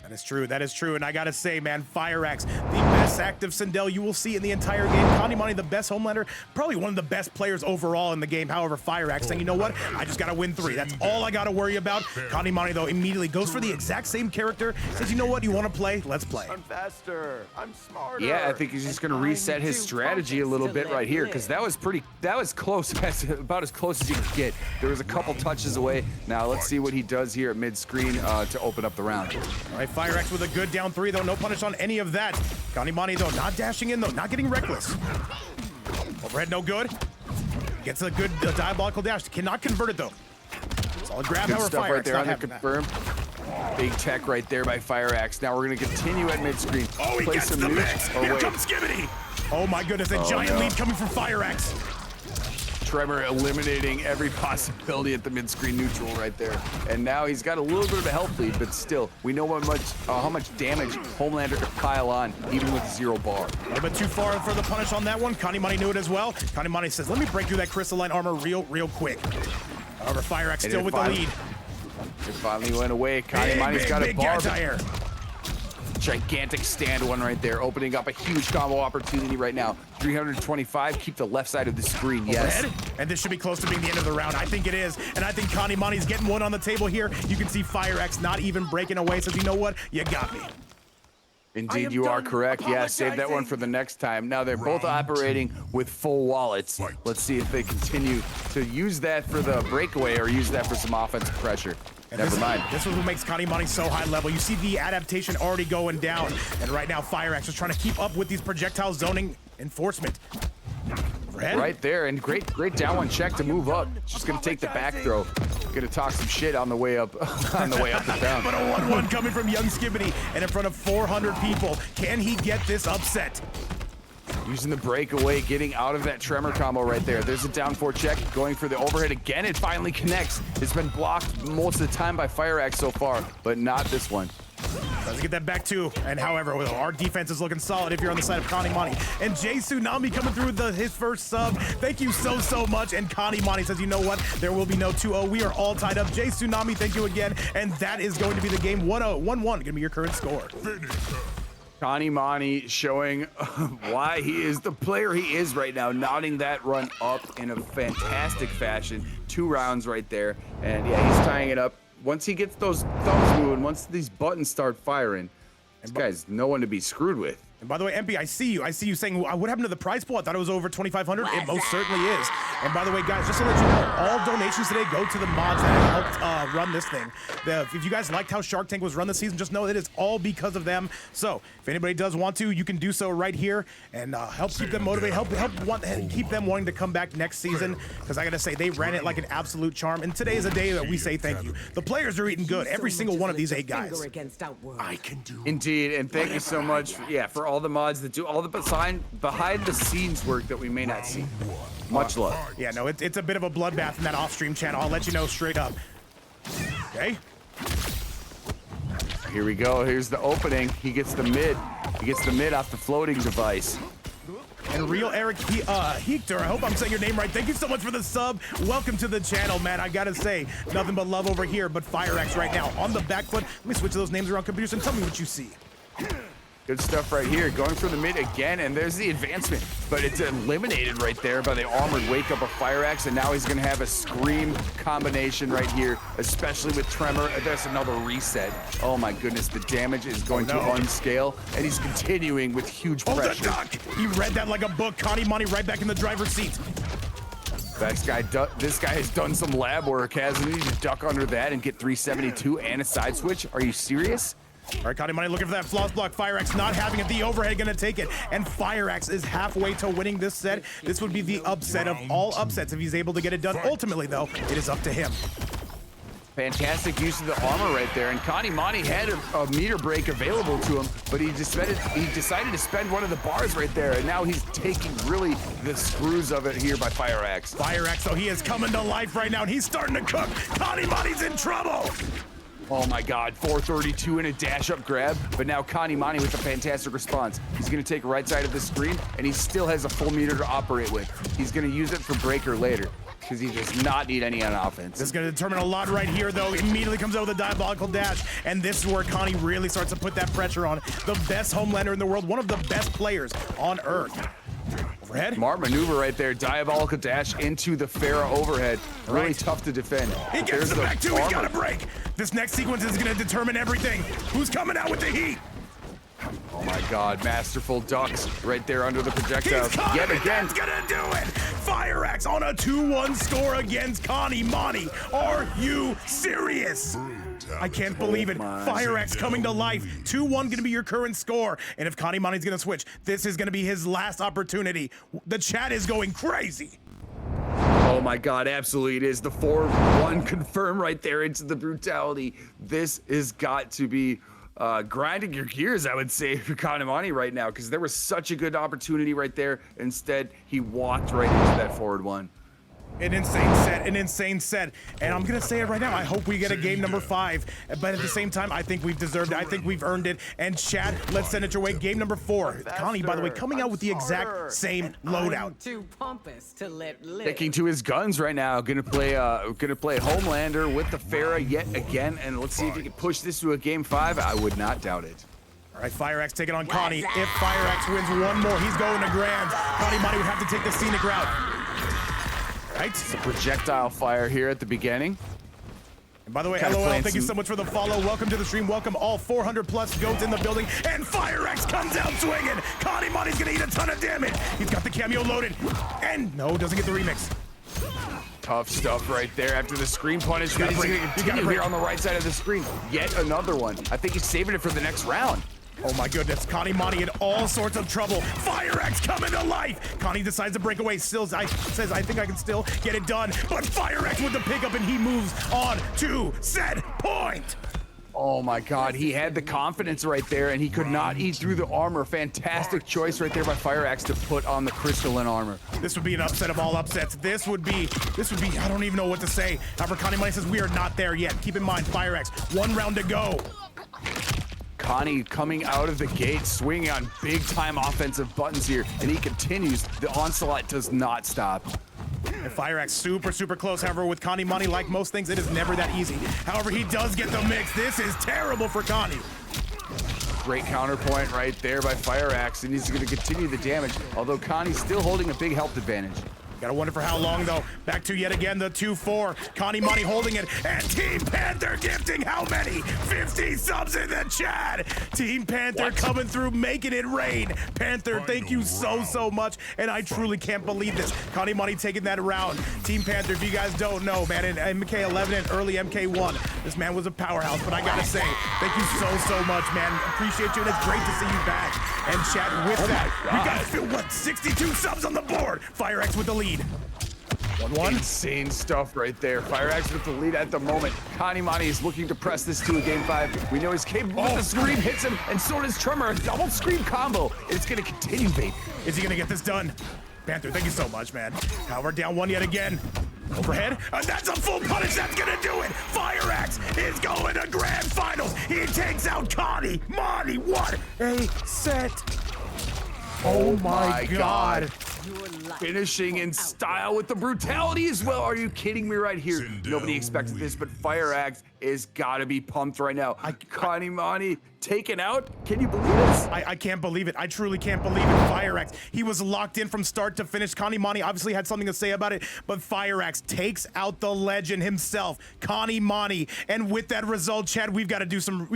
Speaker 1: That is true, and I gotta say, man, FireAxe, the best active Sindel you will see in the entire game. Kanimani, the best homelander, probably one of the best players overall in the game. However, FireAxe saying, you know what, I just gotta win 3. That's all I gotta worry about. Kanimani, though, immediately goes for the exact same character, says, you know what, you wanna play? Let's play.
Speaker 3: I'm faster. I'm smarter.
Speaker 2: Yeah, I think he's just gonna reset his strategy a little bit right here, because that was close, about as close as you could get. There was a couple touches away. Now let's see what he does here at mid-screen to open up the round.
Speaker 1: All right, FireAxe with a good down 3, though. No punish on any of that. Kanimani, though, not dashing in, though. Not getting reckless. Overhead, no good. Gets a good diabolical dash. Cannot convert it, though. Solid grab,
Speaker 2: Good
Speaker 1: however,
Speaker 2: stuff
Speaker 1: FireAxe
Speaker 2: right there
Speaker 1: not
Speaker 2: on the
Speaker 1: having that.
Speaker 2: confirm. Big tech right there by FireAxe. Now we're going to continue at mid-screen.
Speaker 1: Oh, he
Speaker 2: Play
Speaker 1: gets
Speaker 2: some
Speaker 1: the
Speaker 2: nukes.
Speaker 1: mix.
Speaker 2: Oh,
Speaker 1: Here
Speaker 2: wait.
Speaker 1: comes Skibbity. Oh, my goodness. A giant lead coming from FireAxe.
Speaker 2: Tremor eliminating every possibility at the mid-screen neutral right there. And now he's got a little bit of a health lead, but still, we know how much damage Homelander could pile on, even with 0 bar.
Speaker 1: A little bit too far for the punish on that one. Kanimani knew it as well. Kanimani says, let me break through that crystalline armor real quick. However, FireAxe still with the lead.
Speaker 2: It finally went away. Kanimani's got a bar.
Speaker 1: Anti-air.
Speaker 2: Gigantic stand one right there, opening up a huge combo opportunity right now. 325, keep the left side of the screen, yes.
Speaker 1: Overhead. And this should be close to being the end of the round. I think it is. And I think Kanimani's getting one on the table here. You can see FireAxe not even breaking away. Says, you know what? You got me.
Speaker 2: Indeed, you are correct. Yeah, save that one for the next time. Now they're both operating with full wallets. Let's see if they continue to use that for the breakaway or use that for some offensive pressure. Never mind.
Speaker 1: This is what makes Kanimani so high level. You see the adaptation already going down. And right now, FireAxe is trying to keep up with these projectile zoning enforcement. Red?
Speaker 2: Right there, and great down one check to move up. Just gonna take the back throw. Gonna talk some shit on the way up, on the way up and down.
Speaker 1: But a 1-1 coming from young Skibbity, and in front of 400 people. Can he get this upset?
Speaker 2: Using the breakaway, getting out of that tremor combo right there. There's a down 4 check, going for the overhead again. It finally connects. It's been blocked most of the time by FireAxe so far, but not this one.
Speaker 1: Let's get that back too. And however, our defense is looking solid if you're on the side of Kanimani. And Jay Tsunami coming through with his first sub. Thank you so much. And Kanimani says, you know what? There will be no 2-0. We are all tied up. Jay Tsunami, thank you again. And that is going to be the game. 1-0, 1-1, going to be your current score.
Speaker 2: Kanimani showing why he is the player he is right now, knotting that run up in a fantastic fashion. 2 rounds right there. And yeah, he's tying it up. Once he gets those thumbs moving, once these buttons start firing, this guy's no one to be screwed with.
Speaker 1: And by the way, MP, I see you saying, what happened to the prize pool? I thought it was over 2,500. It most certainly is. And by the way, guys, just to let you know, all donations today go to the mods that helped run this thing. If you guys liked how Shark Tank was run this season, just know it is all because of them. So if anybody does want to, you can do so right here and help keep them motivated, keep them wanting to come back next season. Because I gotta say, they ran it like an absolute charm. And today is a day that we say thank you. The players are eating good. Every single one of these 8 guys.
Speaker 3: I can do.
Speaker 2: Indeed, and thank you so much, for all the mods that do all the behind the scenes work that we may not see. Much love.
Speaker 1: Yeah, no, it's a bit of a bloodbath in that off-stream channel. I'll let you know straight up. Okay.
Speaker 2: Here we go. Here's the opening. He gets the mid. He gets the mid off the floating device.
Speaker 1: And Real Eric Heekter, I hope I'm saying your name right. Thank you so much for the sub. Welcome to the channel, man. I gotta say, nothing but love over here. But FireAxe right now on the back foot. Let me switch those names around, computers, and tell me what you see.
Speaker 2: Good stuff right here. Going for the mid again, and there's the advancement. But it's eliminated right there by the armored wake up of FireAxe, and now he's going to have a Scream combination right here, especially with Tremor. There's another reset. Oh my goodness, the damage is going to unscale, and he's continuing with huge pressure.
Speaker 1: He read that like a book. Kanimani right back in the driver's seat.
Speaker 2: This guy has done some lab work, hasn't he? To duck under that and get 372 and a side switch. Are you serious?
Speaker 1: All right, Kanimani looking for that floss block. FireAxe not having it. The overhead gonna take it. And FireAxe is halfway to winning this set. This would be the upset of all upsets if he's able to get it done. Ultimately, though, it is up to him.
Speaker 2: Fantastic use of the armor right there, and Kanimani had a meter break available to him, but he decided to spend one of the bars right there, and now he's taking really the screws of it here by FireAxe.
Speaker 1: FireAxe, though, he is coming to life right now, and he's starting to cook. Kanimani's in trouble.
Speaker 2: Oh my God, 432 and a dash up grab, but now Kanimani with a fantastic response. He's gonna take right side of the screen, and he still has a full meter to operate with. He's gonna use it for breaker later, because he does not need any on offense.
Speaker 1: This is going to determine a lot right here, though. Immediately comes out with a diabolical dash, and this is where Connie really starts to put that pressure on. The best homelander in the world, one of the best players on Earth. Overhead.
Speaker 2: Smart maneuver right there. Diabolical dash into the Pharah overhead. Really tough to defend.
Speaker 1: He gets the back too. He's got a break. This next sequence is going to determine everything. Who's coming out with the heat?
Speaker 2: Oh my God, masterful ducks right there under the projectiles. Yet again.
Speaker 1: That's gonna do it. FireAxe on a 2-1 score against Kanimani. Are you serious? I can't believe it. FireAxe coming to life. 2-1 gonna be your current score. And if Kanimani's gonna switch, this is gonna be his last opportunity. The chat is going crazy.
Speaker 2: Oh my God, absolutely it is. The 4-1 confirmed right there into the brutality. This has got to be grinding your gears, I would say, for Kanimani right now, because there was such a good opportunity right there. Instead, he walked right into that forward one.
Speaker 1: An insane set. And I'm gonna say it right now, I hope we get a game number 5. But at the same time, I think we've deserved it. I think we've earned it. And Chad, let's send it your way. Game number 4. Connie, by the way, coming out with the exact same loadout.
Speaker 6: Too pompous to let live.
Speaker 2: Sticking to his guns right now. Gonna play Homelander with the Pharah yet again. And let's see if he can push this to a game 5. I would not doubt it.
Speaker 1: All right, FireAxe taking on Connie. If FireAxe wins one more, he's going to Grand. Kanimani would have to take the scenic route. Right.
Speaker 2: It's a projectile fire here at the beginning.
Speaker 1: And by the way, LOL, thank you so much for the follow. Welcome to the stream. Welcome all 400 plus goats in the building. And FireAxe comes out swinging. Kanimani's gonna eat a ton of damage. He's got the cameo loaded. And no, doesn't get the remix.
Speaker 2: Tough stuff right there after the screen punishment. He's gonna continue here on the right side of the screen. Yet another one. I think he's saving it for the next round.
Speaker 1: Oh my goodness, Kanimani in all sorts of trouble. FireAxe coming to life. Connie decides to break away. Says, I think I can still get it done. But FireAxe with the pickup, and he moves on to set point.
Speaker 2: Oh my God, he had the confidence right there, and he could not eat through the armor. Fantastic choice right there by FireAxe to put on the crystalline armor.
Speaker 1: This would be an upset of all upsets. This would be, I don't even know what to say. However, Kanimani says we are not there yet. Keep in mind, FireAxe, 1 round to go.
Speaker 2: Connie coming out of the gate, swinging on big-time offensive buttons here, and he continues. The onslaught does not stop.
Speaker 1: And FireAxe super close. However, with Kanimani, like most things, it is never that easy. However, he does get the mix. This is terrible for Connie.
Speaker 2: Great counterpoint right there by FireAxe, and he's going to continue the damage, although Connie's still holding a big health advantage.
Speaker 1: Gotta wonder for how long, though. Back to yet again the 2-4. Kanimani holding it. And Team Panther gifting how many? 50 subs in the chat. Team Panther coming through, making it rain. Panther, thank you so much. And I truly can't believe this. Kanimani taking that round. Team Panther, if you guys don't know, man, in MK11 and early MK1, this man was a powerhouse. But I gotta say, thank you so much, man. Appreciate you, and it's great to see you back. And chat with that. We got to what? 62 subs on the board. FireAxe with the lead. 1-1.
Speaker 2: Insane stuff right there. FireAxe with the lead at the moment. Kanimani is looking to press this to a game 5. We know he's capable. The scream hits him, and so does Tremor. A double scream combo. It's going to continue, Vape.
Speaker 1: Is he going to get this done? Panther, thank you so much, man. Now we're down 1 yet again. Overhead. That's a full punish. That's going to do it. FireAxe is going to grand finals. He takes out Kanimani. What a set. Oh my God.
Speaker 2: Finishing in style with the brutality as well. Are you kidding me right here?
Speaker 4: Sindel
Speaker 2: Nobody expected this, but FireAxe is gotta be pumped right now. Kanimani taken out. Can you believe this?
Speaker 1: I can't believe it. I truly can't believe it. FireAxe, he was locked in from start to finish. Kanimani obviously had something to say about it, but FireAxe takes out the legend himself, Kanimani. And with that result, Chad, we've got to do some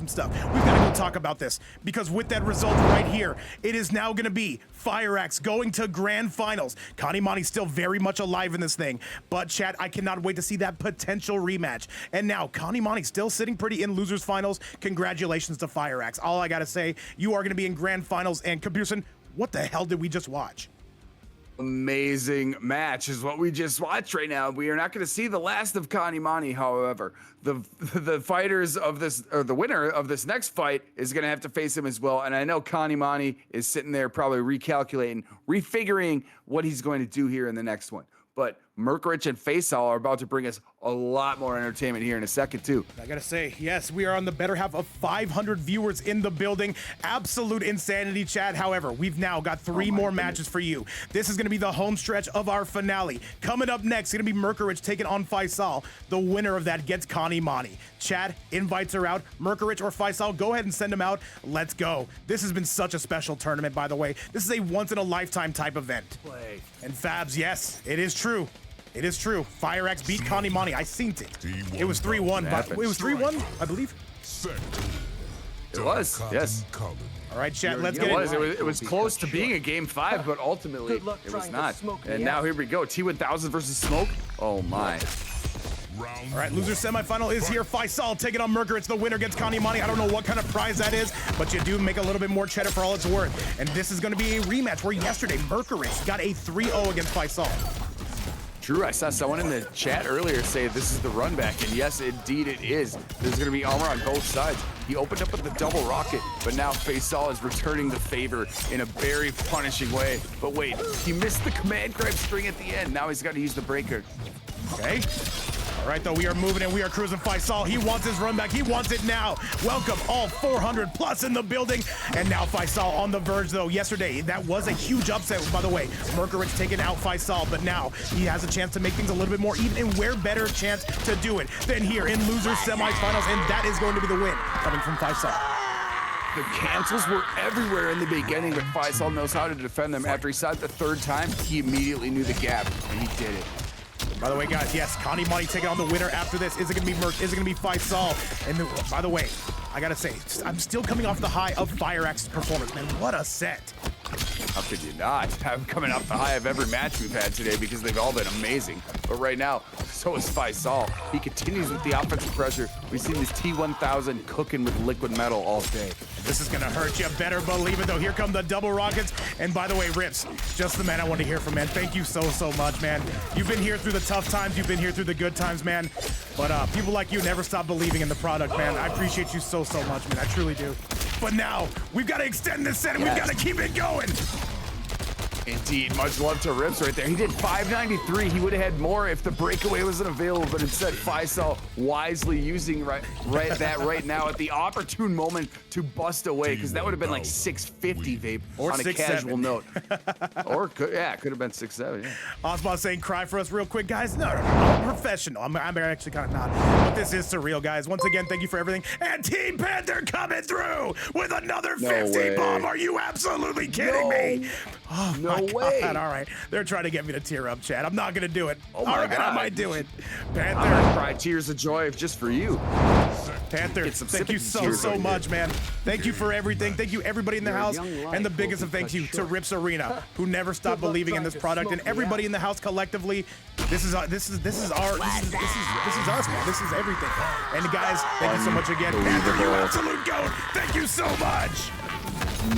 Speaker 1: stuff. We've got to go talk about this, because with that result right here, it is now going to be FireAxe going to grand finals. Kanimani still very much alive in this thing. But chat, I cannot wait to see that potential rematch. And now Kanimani still sitting pretty in losers finals. Congratulations to FireAxe. All I gotta say, you are gonna be in grand finals. And Capucin, what the hell did we just watch?
Speaker 2: Amazing match is what we just watched right now. We are not going to see the last of Kanimani, however. The fighters of this, or the winner of this next fight, is going to have to face him as well. And I know Kanimani is sitting there probably recalculating, refiguring what he's going to do here in the next one. But Merkurich and Faysal are about to bring us a lot more entertainment here in a second, too.
Speaker 1: I gotta say, yes, we are on the better half of 500 viewers in the building. Absolute insanity, chat. However, we've now got three more matches for you. This is gonna be the home stretch of our finale. Coming up next, gonna be Merkurich taking on Faysal. The winner of that gets Kanimani. Chat, invites are out. Merkurich or Faysal, go ahead and send them out. Let's go. This has been such a special tournament, by the way. This is a once-in-a-lifetime type event. And Fabs, yes, it is true. It is true. FireAxe beat Kanimani. I seen it. It was 3-1. It was 3-1, I believe.
Speaker 2: It was, yes.
Speaker 1: All right, chat, let's get
Speaker 2: it.
Speaker 1: it.
Speaker 2: It was close to being a game 5, but ultimately it was not. And now here we go. T1000 versus Smoke. Oh my.
Speaker 1: All right, loser semifinal is here. Faysal taking on Merkurich. The winner gets Kanimani. I don't know what kind of prize that is, but you do make a little bit more cheddar for all it's worth. And this is going to be a rematch where yesterday Merkurich got a 3-0 against Faysal.
Speaker 2: True, I saw someone in the chat earlier say this is the run back, and yes, indeed it is. There's going to be armor on both sides. He opened up with the double rocket, but now Faysal is returning the favor in a very punishing way. But wait, he missed the command grab string at the end. Now he's got to use the breaker.
Speaker 1: Okay. All right, though, we are moving and we are cruising. Faysal, he wants his run back. He wants it now. Welcome all 400 plus in the building. And now Faysal on the verge, though. Yesterday, that was a huge upset, by the way. Merkurich taking out Faysal, but now he has a chance to make things a little bit more even, and where better chance to do it than here in losers semifinals, and that is going to be the win coming from Faysal.
Speaker 2: The cancels were everywhere in the beginning, but Faysal knows how to defend them. After he saw it the third time, he immediately knew the gap, and he did it.
Speaker 1: By the way, guys, yes, Kanimani taking on the winner after this. Is it going to be Merc? Is it going to be Faysal? And by the way, I got to say, I'm still coming off the high of FireAxe's performance, man. What a set.
Speaker 2: How could you not? I'm coming off the high of every match we've had today because they've all been amazing. But right now, so is Faysal. He continues with the offensive pressure. We've seen this T1000 cooking with liquid metal all day.
Speaker 1: This is gonna hurt, you better believe it, though. Here come the double rockets. And by the way, Rips, just the man I want to hear from, man. Thank you so much, man. You've been here through the tough times. You've been here through the good times, man. But people like you never stop believing in the product, man. I appreciate you so much, man. I truly do. But now, we've got to extend this set, and we've got to keep it going.
Speaker 2: Indeed, much love to Rips right there. He did 593. He would have had more if the breakaway wasn't available, but instead Faysal wisely using right now at the opportune moment to bust away, because that would have been like 650 Vape
Speaker 1: or
Speaker 2: on a casual note. Or could have been 6-7. Yeah.
Speaker 1: Osmond saying cry for us real quick, guys. No, I'm professional. I'm actually kind of not, but this is surreal, guys. Once again, thank you for everything. And Team Panther coming through with another 50 bomb. Are you absolutely kidding me? Oh,
Speaker 2: no way.
Speaker 1: God. All right, they're trying to get me to tear up, Chad. I'm not gonna do it.
Speaker 2: Oh my God.
Speaker 1: I might do it. Panther,
Speaker 2: I cry tears of joy just for you.
Speaker 1: Panther, thank you so much, man. Thank you for everything. Thank you everybody in the house, and the biggest of thank you to Rips Arena, who never stopped believing in this product, and everybody in the house collectively. This is us, man. This is everything. And guys, thank you so much again. Panther, you absolute goat. Thank you so much.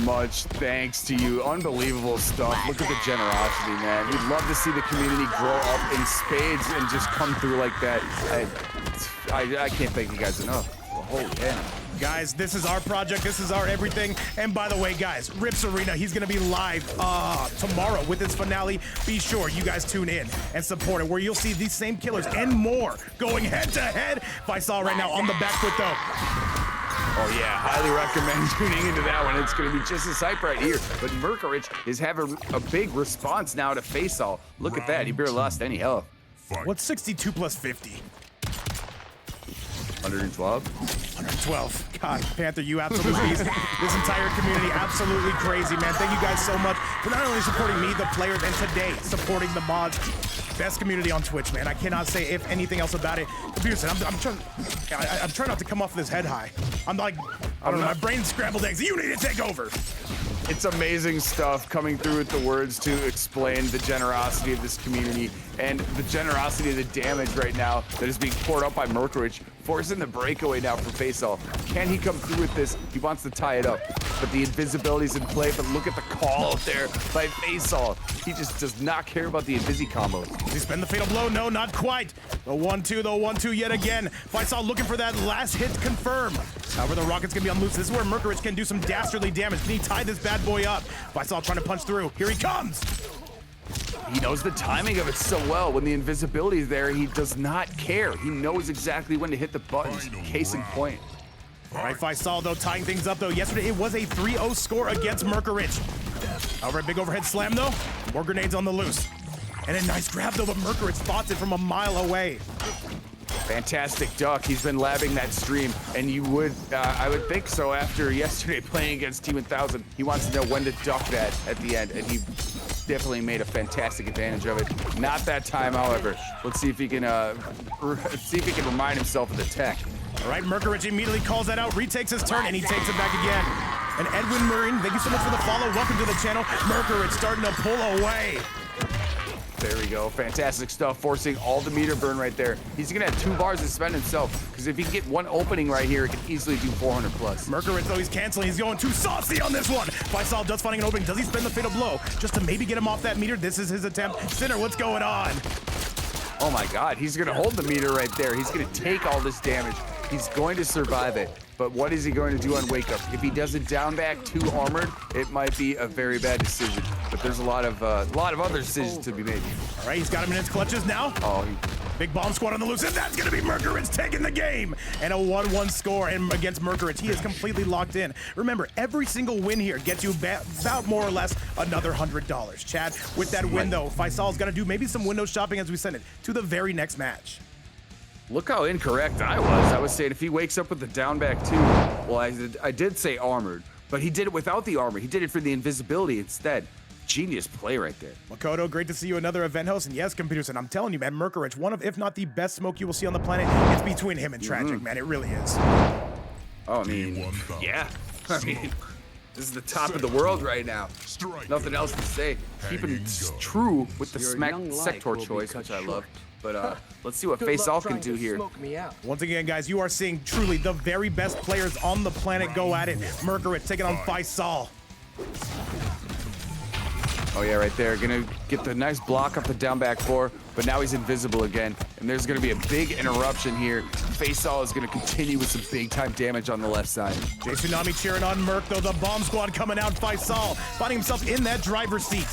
Speaker 2: Much thanks to you. Unbelievable stuff. Look at the generosity, man. We'd love to see the community grow up in spades and just come through like that. I can't thank you guys enough. Oh, yeah.
Speaker 1: Guys, this is our project. This is our everything. And by the way, guys, Rips Arena, he's going to be live tomorrow with his finale. Be sure you guys tune in and support it, where you'll see these same killers and more going head-to-head. Faysal right now on the back foot, though.
Speaker 2: Oh yeah, highly recommend tuning into that one. It's going to be just as hype right here. But Merkurich is having a big response now to Faysal. Look at that, he barely lost any health.
Speaker 1: What's 62 plus 50?
Speaker 2: 112?
Speaker 1: 112. God, Panther, you absolute beast. This entire community, absolutely crazy, man. Thank you guys so much for not only supporting me, the players, and today supporting the mods. Best community on Twitch, man. I cannot say if anything else about it. Abusin, I'm trying not to come off this head high. I'm like, I don't know, my brain's scrambled eggs. You need to take over.
Speaker 2: It's amazing stuff coming through with the words to explain the generosity of this community and the generosity of the damage right now that is being poured out by Merkurich, forcing the breakaway now for Faysal. Can he come through with this? He wants to tie it up, but the invisibility's in play, but look at the call out there by Faysal. He just does not care about the invisi combos.
Speaker 1: Does he spend the fatal blow? No, not quite. The 1-2, the 1-2 yet again. Faysal looking for that last hit to confirm. However, the rocket's gonna be on loose. This is where Merkurich can do some dastardly damage. Can he tie this bad boy up? Faysal trying to punch through. Here he comes.
Speaker 2: He knows the timing of it so well. When the invisibility is there, he does not care. He knows exactly when to hit the buttons. Case in point.
Speaker 1: All right, Faysal, though, tying things up, though. Yesterday, it was a 3-0 score against Merkurich. However, a big overhead slam, though. More grenades on the loose. And a nice grab, though, but Merkurich spots it from a mile away.
Speaker 2: Fantastic duck. He's been labbing that stream, and you would, I would think so after yesterday playing against Team 1000. He wants to know when to duck that at the end, and he definitely made a fantastic advantage of it. Not that time, however. Let's see if he can, remind himself of the tech.
Speaker 1: All right, Merkurich immediately calls that out, retakes his turn, and he takes it back again. And Edwin Marine, thank you so much for the follow. Welcome to the channel. Merkurich starting to pull away.
Speaker 2: There we go. Fantastic stuff, forcing all the meter burn right there. He's gonna have 2 bars to spend himself, because if he can get one opening right here, it can easily do 400 plus.
Speaker 1: Merkurich, though, he's canceling. He's going too saucy on this one. Faysal does finding an opening. Does he spend the fatal blow just to maybe get him off that meter? This is his attempt. Sinner, what's going on?
Speaker 2: Oh my God, he's gonna hold the meter right there. He's gonna take all this damage. He's going to survive it. But what is he going to do on wake up? If he doesn't down back 2 armored, it might be a very bad decision. But there's a lot of other decisions to be made.
Speaker 1: All right, he's got him in his clutches now.
Speaker 2: Oh,
Speaker 1: big bomb squad on the loose, and that's gonna be Merkurich taking the game. And a 1-1 score against Merkurich. He is completely locked in. Remember, every single win here gets you about more or less another $100. Chad, with that win though, Faysal's gonna do maybe some window shopping as we send it to the very next match.
Speaker 2: look how incorrect I was. I was saying if he wakes up with the down back 2, well, I did say armored, but he did it without the armor. He did it for the invisibility instead. Genius play right there.
Speaker 1: Makoto, great to see you, another event host. And yes, Computers, and I'm telling you, man, Merkurich, one of, if not the best smoke you will see on the planet. It's between him and Tragic, man. It really is.
Speaker 2: Oh, I mean, yeah. I mean, this is the top of the world right now. Nothing else to say. Keeping true with the sector choice, which I love. But let's see what Faysal can do here.
Speaker 1: Once again, guys, you are seeing truly the very best players on the planet go at it. Merkurich taking on Faysal.
Speaker 2: Oh yeah, right there. Gonna get the nice block up the down back 4, but now he's invisible again. And there's gonna be a big interruption here. Faysal is gonna continue with some big time damage on the left side.
Speaker 1: Jay Tsunami cheering on Merc, though. The bomb squad coming out. Faysal finding himself in that driver's seat.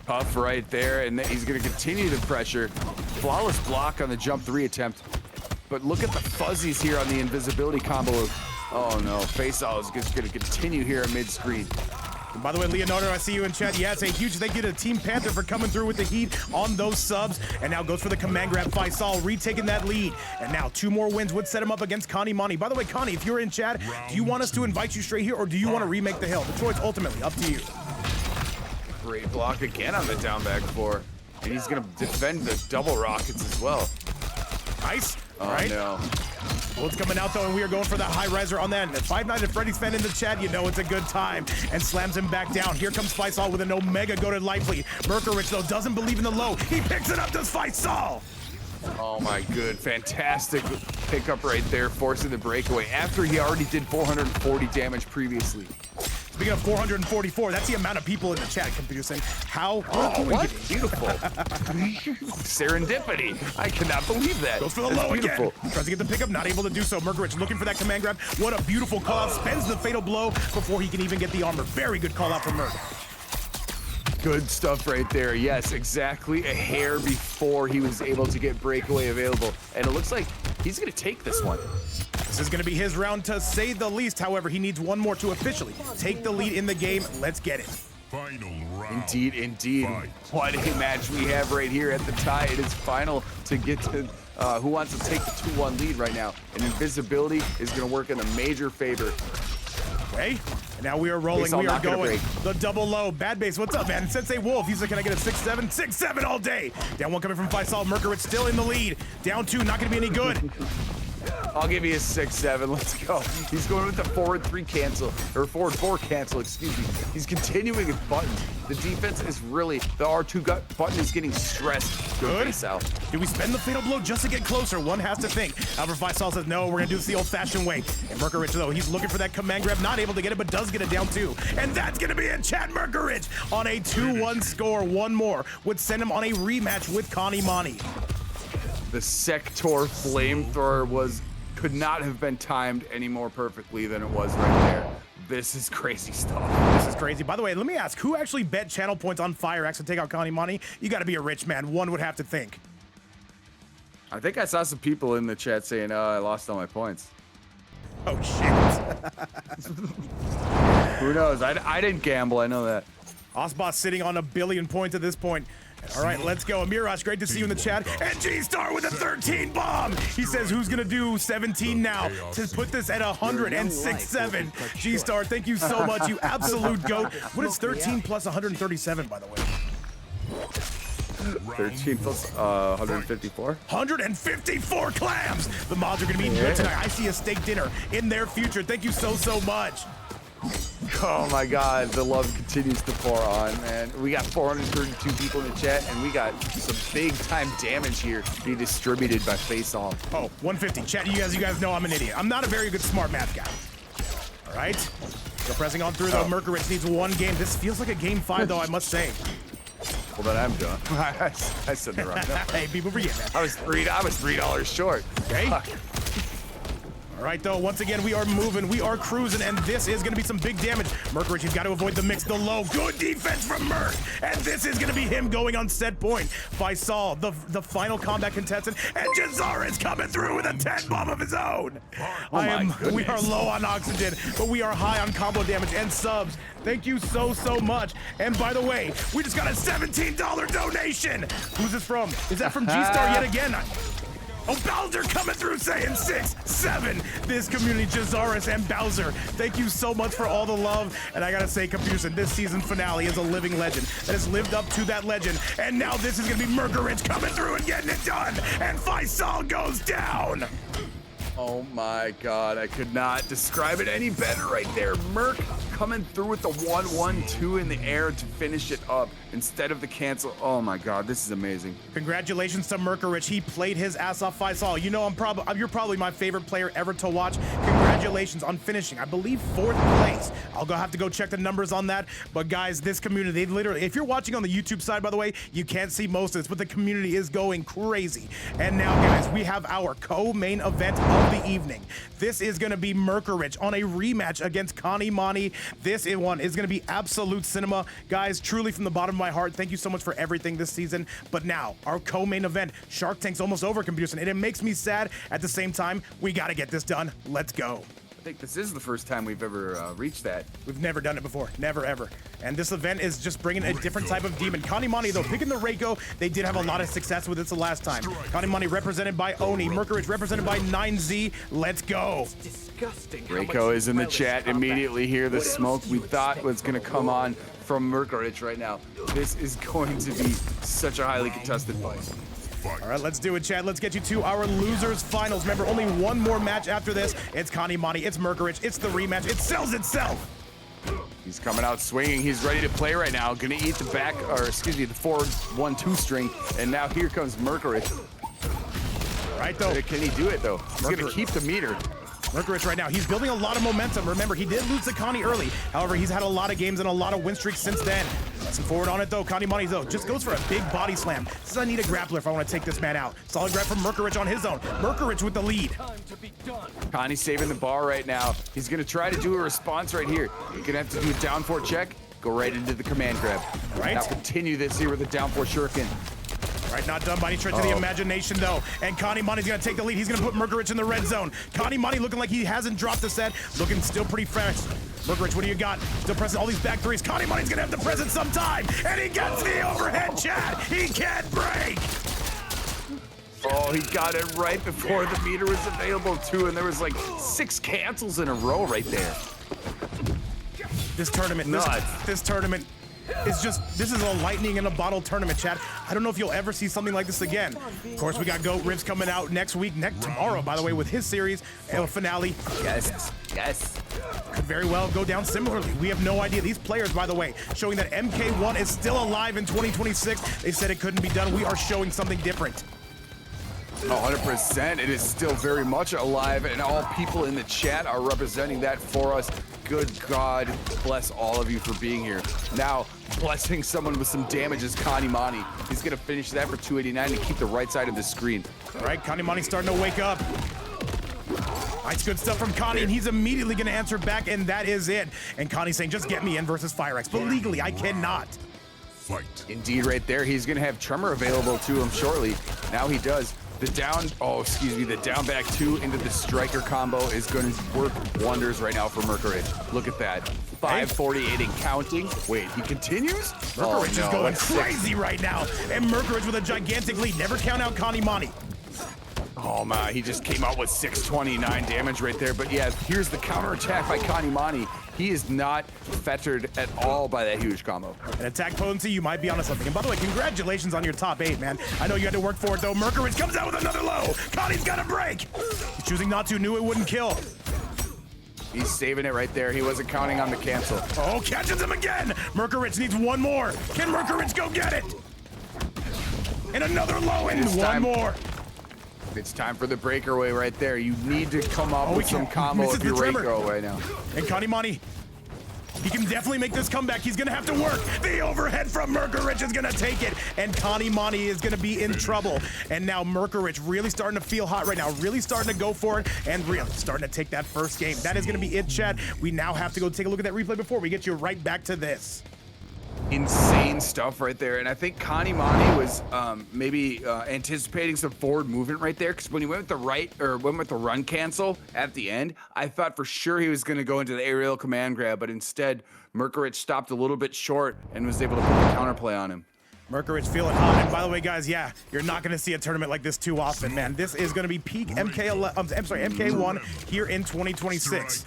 Speaker 2: Puff right there, and he's gonna continue the pressure. Flawless block on the jump 3 attempt. But look at the fuzzies here on the invisibility combo. Oh no, Faysal is just gonna continue here at mid-screen.
Speaker 1: By the way, Leonardo, I see you in chat. Yeah, it's a huge thank you to Team Panther for coming through with the heat on those subs. And now goes for the command grab. Faysal retaking that lead. And now 2 more wins would set him up against Kanimani. By the way, Connie, if you're in chat, do you want us to invite you straight here, or do you want to remake the hill? The choice ultimately up to you.
Speaker 2: Great block again on the down back 4. And he's gonna defend the double rockets as well.
Speaker 1: Nice.
Speaker 2: Oh,
Speaker 1: all right.
Speaker 2: No.
Speaker 1: Bullets coming out though, and we are going for the high riser on that. And 5 Nights at Freddy's fan in the chat, you know it's a good time. And slams him back down. Here comes Faysal with an Omega goated Lively. Merkurich though doesn't believe in the low. He picks it up, does Faysal.
Speaker 2: Oh my good, fantastic pickup right there, forcing the breakaway after he already did 440 damage previously.
Speaker 1: Speaking of 444, that's the amount of people in the chat, Computerson. How?
Speaker 2: Oh, what? Beautiful. Serendipity. I cannot believe that.
Speaker 1: Goes for the low again. Tries to get the pickup, not able to do so. Merkurich looking for that command grab. What a beautiful call out. Spends the fatal blow before he can even get the armor. Very good call out from Merc.
Speaker 2: Good stuff right there. Yes, exactly a hair before he was able to get breakaway available. And it looks like he's going to take this one.
Speaker 1: This is going to be his round to say the least. However, he needs one more to officially take the lead in the game. Let's get it.
Speaker 4: Final round.
Speaker 2: Indeed, indeed.
Speaker 4: Fight.
Speaker 2: What a match we have right here at the tie. It is final to get to who wants to take the 2-1 lead right now. And invisibility is going to work in a major favor.
Speaker 1: Okay, and now we are rolling.
Speaker 2: Faysal
Speaker 1: We are
Speaker 2: not gonna
Speaker 1: going.
Speaker 2: break.
Speaker 1: The double low. Bad base, what's up, man? Sensei Wolf, he's like, can I get a 6-7? 6-7 all day. Down 1 coming from Faysal. Merkurich still in the lead. Down 2, not going to be any good.
Speaker 2: I'll give you a 6-7. Let's go. He's going with the forward 3 cancel, or forward 4 cancel, excuse me. He's continuing his buttons. The defense is really, the R2 button is getting stressed.
Speaker 1: Good.
Speaker 2: Faysal.
Speaker 1: Do we spend the fatal blow just to get closer? One has to think. However, Faysal says, no, we're going to do this the old-fashioned way. And Merkurich, though, he's looking for that command grab, not able to get it, but does get it down, too. And that's going to be it, Chad. Merkurich on a 2-1 score. One more would send him on a rematch with Kanimani.
Speaker 2: The Sector flamethrower could not have been timed any more perfectly than it was right there. This is crazy stuff.
Speaker 1: This is crazy. By the way, let me ask, who actually bet channel points on FireAxe to take out Kanimani? You got to be a rich man. One would have to think.
Speaker 2: I think I saw some people in the chat saying, oh, I lost all my points.
Speaker 1: Oh, shit.
Speaker 2: Who knows? I didn't gamble, I know that.
Speaker 1: Osboss sitting on 1 billion points at this point. All right, let's go. Amirash, great to see you in the chat. And G-Star with a 13 bomb. He says, who's going to do 17 now to put this at 106.7? G-Star, thank you so much, you absolute goat. What is 13 plus 137, by the way?
Speaker 2: 13 plus 154.
Speaker 1: 154 clams. The mods are going to be good tonight. I see a steak dinner in their future. Thank you so, so much.
Speaker 2: Oh my God, the love continues to pour on, man. We got 432 people in the chat, and we got some big time damage here being distributed by Faysal.
Speaker 1: Oh, 150. Chat, you guys know I'm an idiot. I'm not a very good smart math guy. All right. Still pressing on through, though. Merkurich needs 1 game. This feels like a game 5, though, I must say.
Speaker 2: Well, then I'm done. I said the wrong number.
Speaker 1: Hey, people forget, man.
Speaker 2: I was $3 short.
Speaker 1: Okay.
Speaker 2: Fuck.
Speaker 1: All right, though, once again, we are moving, we are cruising, and this is going to be some big damage. Merkurich, you've got to avoid the mix, the low. Good defense from Merc, and this is going to be him going on set point. Faysal, the final combat contestant, and Jazar is coming through with a 10 bomb of his own. We are low on oxygen, but we are high on combo damage and subs. Thank you so, so much. And by the way, we just got a $17 donation. Who's this from? Is that from G-Star yet again? Oh, Bowser coming through saying 6, 7. This community, Jazaris and Bowser, thank you so much for all the love. And I gotta say, Confusion, this season finale is a living legend that has lived up to that legend. And now this is gonna be Merkurich coming through and getting it done. And Faysal goes down.
Speaker 2: Oh my God, I could not describe it any better right there. Merc coming through with the 1-1-2 in the air to finish it up instead of the cancel. Oh my God, this is amazing.
Speaker 1: Congratulations to Merkurich. He played his ass off. Faysal, you know you're probably my favorite player ever to watch. Congratulations on finishing, I believe, 4th place. I'll have to go check the numbers on that. But guys, this community, they literally, if you're watching on the YouTube side, by the way, you can't see most of this, but the community is going crazy. And now, guys, we have our co-main event of the evening. This is going to be Merkurich on a rematch against Kanimani. This one is going to be absolute cinema. Guys, truly from the bottom of my heart, thank you so much for everything this season. But now, our co-main event, Shark Tank's almost over, Confusion, and it makes me sad. At the same time, we got to get this done. Let's go.
Speaker 2: I think this is the first time we've ever reached that.
Speaker 1: We've never done it before, never ever. And this event is just bringing a different type of demon. Kanimani, though, picking the Reiko, they did have a lot of success with this the last time. Kanimani represented by Oni, Merkurich represented by 9Z. Let's go.
Speaker 3: Disgusting.
Speaker 2: Reiko is in the chat immediately here. The smoke we thought was going to come on from Merkurich right now. This is going to be such a highly contested fight.
Speaker 1: All right, let's do it, Chad. Let's get you to our losers finals. Remember, only one more match after this. It's Kanimani, it's Merkurich, it's the rematch. It sells itself.
Speaker 2: He's coming out swinging. He's ready to play right now. Gonna eat the the forward 1-2 string. And now here comes Merkurich.
Speaker 1: Right, though.
Speaker 2: Can he do it, though? He's gonna keep the meter.
Speaker 1: Merkurich right now, he's building a lot of momentum. Remember, he did lose to Connie early. However, he's had a lot of games and a lot of win streaks since then. Pressing forward on it, though. Kanimani, though, just goes for a big body slam. Says, I need a grappler if I want to take this man out. Solid grab from Merkurich on his own. Merkurich with the lead.
Speaker 3: Time to be done.
Speaker 2: Connie's saving the bar right now. He's gonna try to do a response right here. He's gonna have to do a down 4 check, go right into the command grab.
Speaker 1: Right.
Speaker 2: Now continue this here with a down 4 shuriken.
Speaker 1: Right, not done by any stretch of the imagination, though. And Kanimani's going to take the lead. He's going to put Merkurich in the red zone. Kanimani looking like he hasn't dropped the set. Looking still pretty fresh. Merkurich, what do you got? Still pressing all these back threes. Kanimani's going to have to press it sometime. And he gets the overhead, Chad. He can't break.
Speaker 2: Oh, he got it right before the meter was available, too. And there was like 6 cancels in a row right there.
Speaker 1: This tournament, this tournament, is just, this is a lightning in a bottle tournament, chat. I don't know if you'll ever see something like this again. Of course, we got Goat Ribs coming out next week, tomorrow, by the way, with his series finale.
Speaker 2: Yes, yes.
Speaker 1: Could very well go down similarly. We have no idea. These players, by the way, showing that MK1 is still alive in 2026. They said it couldn't be done. We are showing something different.
Speaker 2: 100%. It is still very much alive, and all people in the chat are representing that for us. Good God bless all of you for being here. Now, blessing someone with some damage is Kanimani. He's going to finish that for 289 to keep the right side of the screen.
Speaker 1: All right, Kanimani's starting to wake up. Nice, good stuff from Connie, and he's immediately going to answer back, and that is it. And Connie's saying, just get me in versus FireAxe, but legally, I cannot.
Speaker 4: Fight.
Speaker 2: Indeed, right there. He's going to have Tremor available to him shortly. Now he does. The down back 2 into the striker combo is going to work wonders right now for Merkurich. Look at that. 548 and counting. Wait, he continues?
Speaker 1: Merkurich is going crazy right now. And Merkurich with a gigantic lead. Never count out Kanimani.
Speaker 2: Oh my, he just came out with 629 damage right there. But yeah, here's the counterattack by Kanimani. He is not fettered at all by that huge combo.
Speaker 1: And AttackPotency, you might be onto something. And by the way, congratulations on your top 8, man. I know you had to work for it, though. Merkurich comes out with another low. Connie's got a break. He's choosing not to. Knew it wouldn't kill.
Speaker 2: He's saving it right there. He wasn't counting on the cancel.
Speaker 1: Oh, catches him again. Merkurich needs one more. Can Merkurich go get it? And another low and one more.
Speaker 2: It's time for the breakaway right there. You need to come up with some combo if you're Reiko right now.
Speaker 1: And Kanimani, he can definitely make this comeback. He's gonna have to work. The overhead from Merkurich is gonna take it, and Kanimani is gonna be in trouble. And now Merkurich really starting to feel hot right now, really starting to go for it, and really starting to take that first game. That is gonna be it, chat. We now have to go take a look at that replay before we get you right back to this.
Speaker 2: Insane stuff right there, and I think Kanimani was maybe anticipating some forward movement right there, because when he went with the run cancel at the end, I thought for sure he was going to go into the aerial command grab, but instead Merkurich stopped a little bit short and was able to put the counterplay on him.
Speaker 1: Merkurich feeling hot, and by the way, guys, yeah, you're not going to see a tournament like this too often, man. This is going to be peak MK1 here in 2026.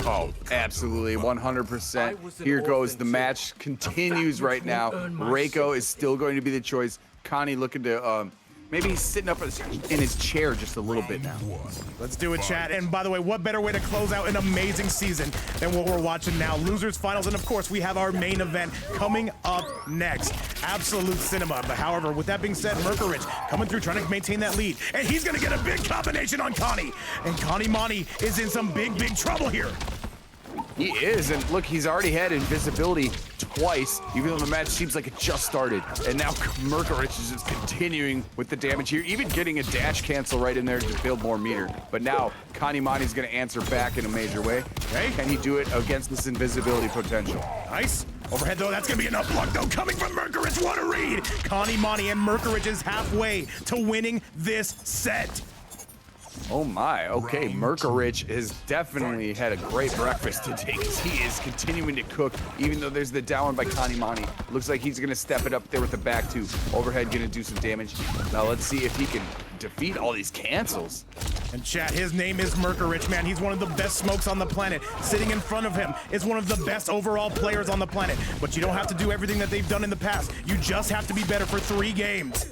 Speaker 2: Oh, absolutely, 100%. Here goes the match. Continues right now. Reiko is still going to be the choice. Connie looking to maybe he's sitting up in his chair just a little bit now.
Speaker 1: Let's do it, chat. And by the way, what better way to close out an amazing season than what we're watching now? Losers finals, and of course, we have our main event coming up next. Absolute cinema. But however, with that being said, Merkurich coming through, trying to maintain that lead. And he's gonna get a big combination on Connie. And Kanimani is in some big trouble here.
Speaker 2: He is, and look, he's already had invisibility twice, even though the match seems like it just started. And now Merkurich is just continuing with the damage here, even getting a dash cancel right in there to build more meter. But now Kanimani's gonna answer back in a major way. Okay. Can he do it against this invisibility potential?
Speaker 1: Nice. Overhead though, that's gonna be enough block though, coming from Merkurich. What a read! Kanimani and Merkurich is halfway to winning this set.
Speaker 2: Oh my, okay, Merkurich has definitely had a great breakfast today because he is continuing to cook, even though there's the down by Kanimani. Looks like he's gonna step it up there with the back two. Overhead gonna do some damage. Now let's see if he can defeat all these cancels.
Speaker 1: And chat, his name is Merkurich, man. He's one of the best smokes on the planet. Sitting in front of him is one of the best overall players on the planet. But you don't have to do everything that they've done in the past. You just have to be better for 3 games.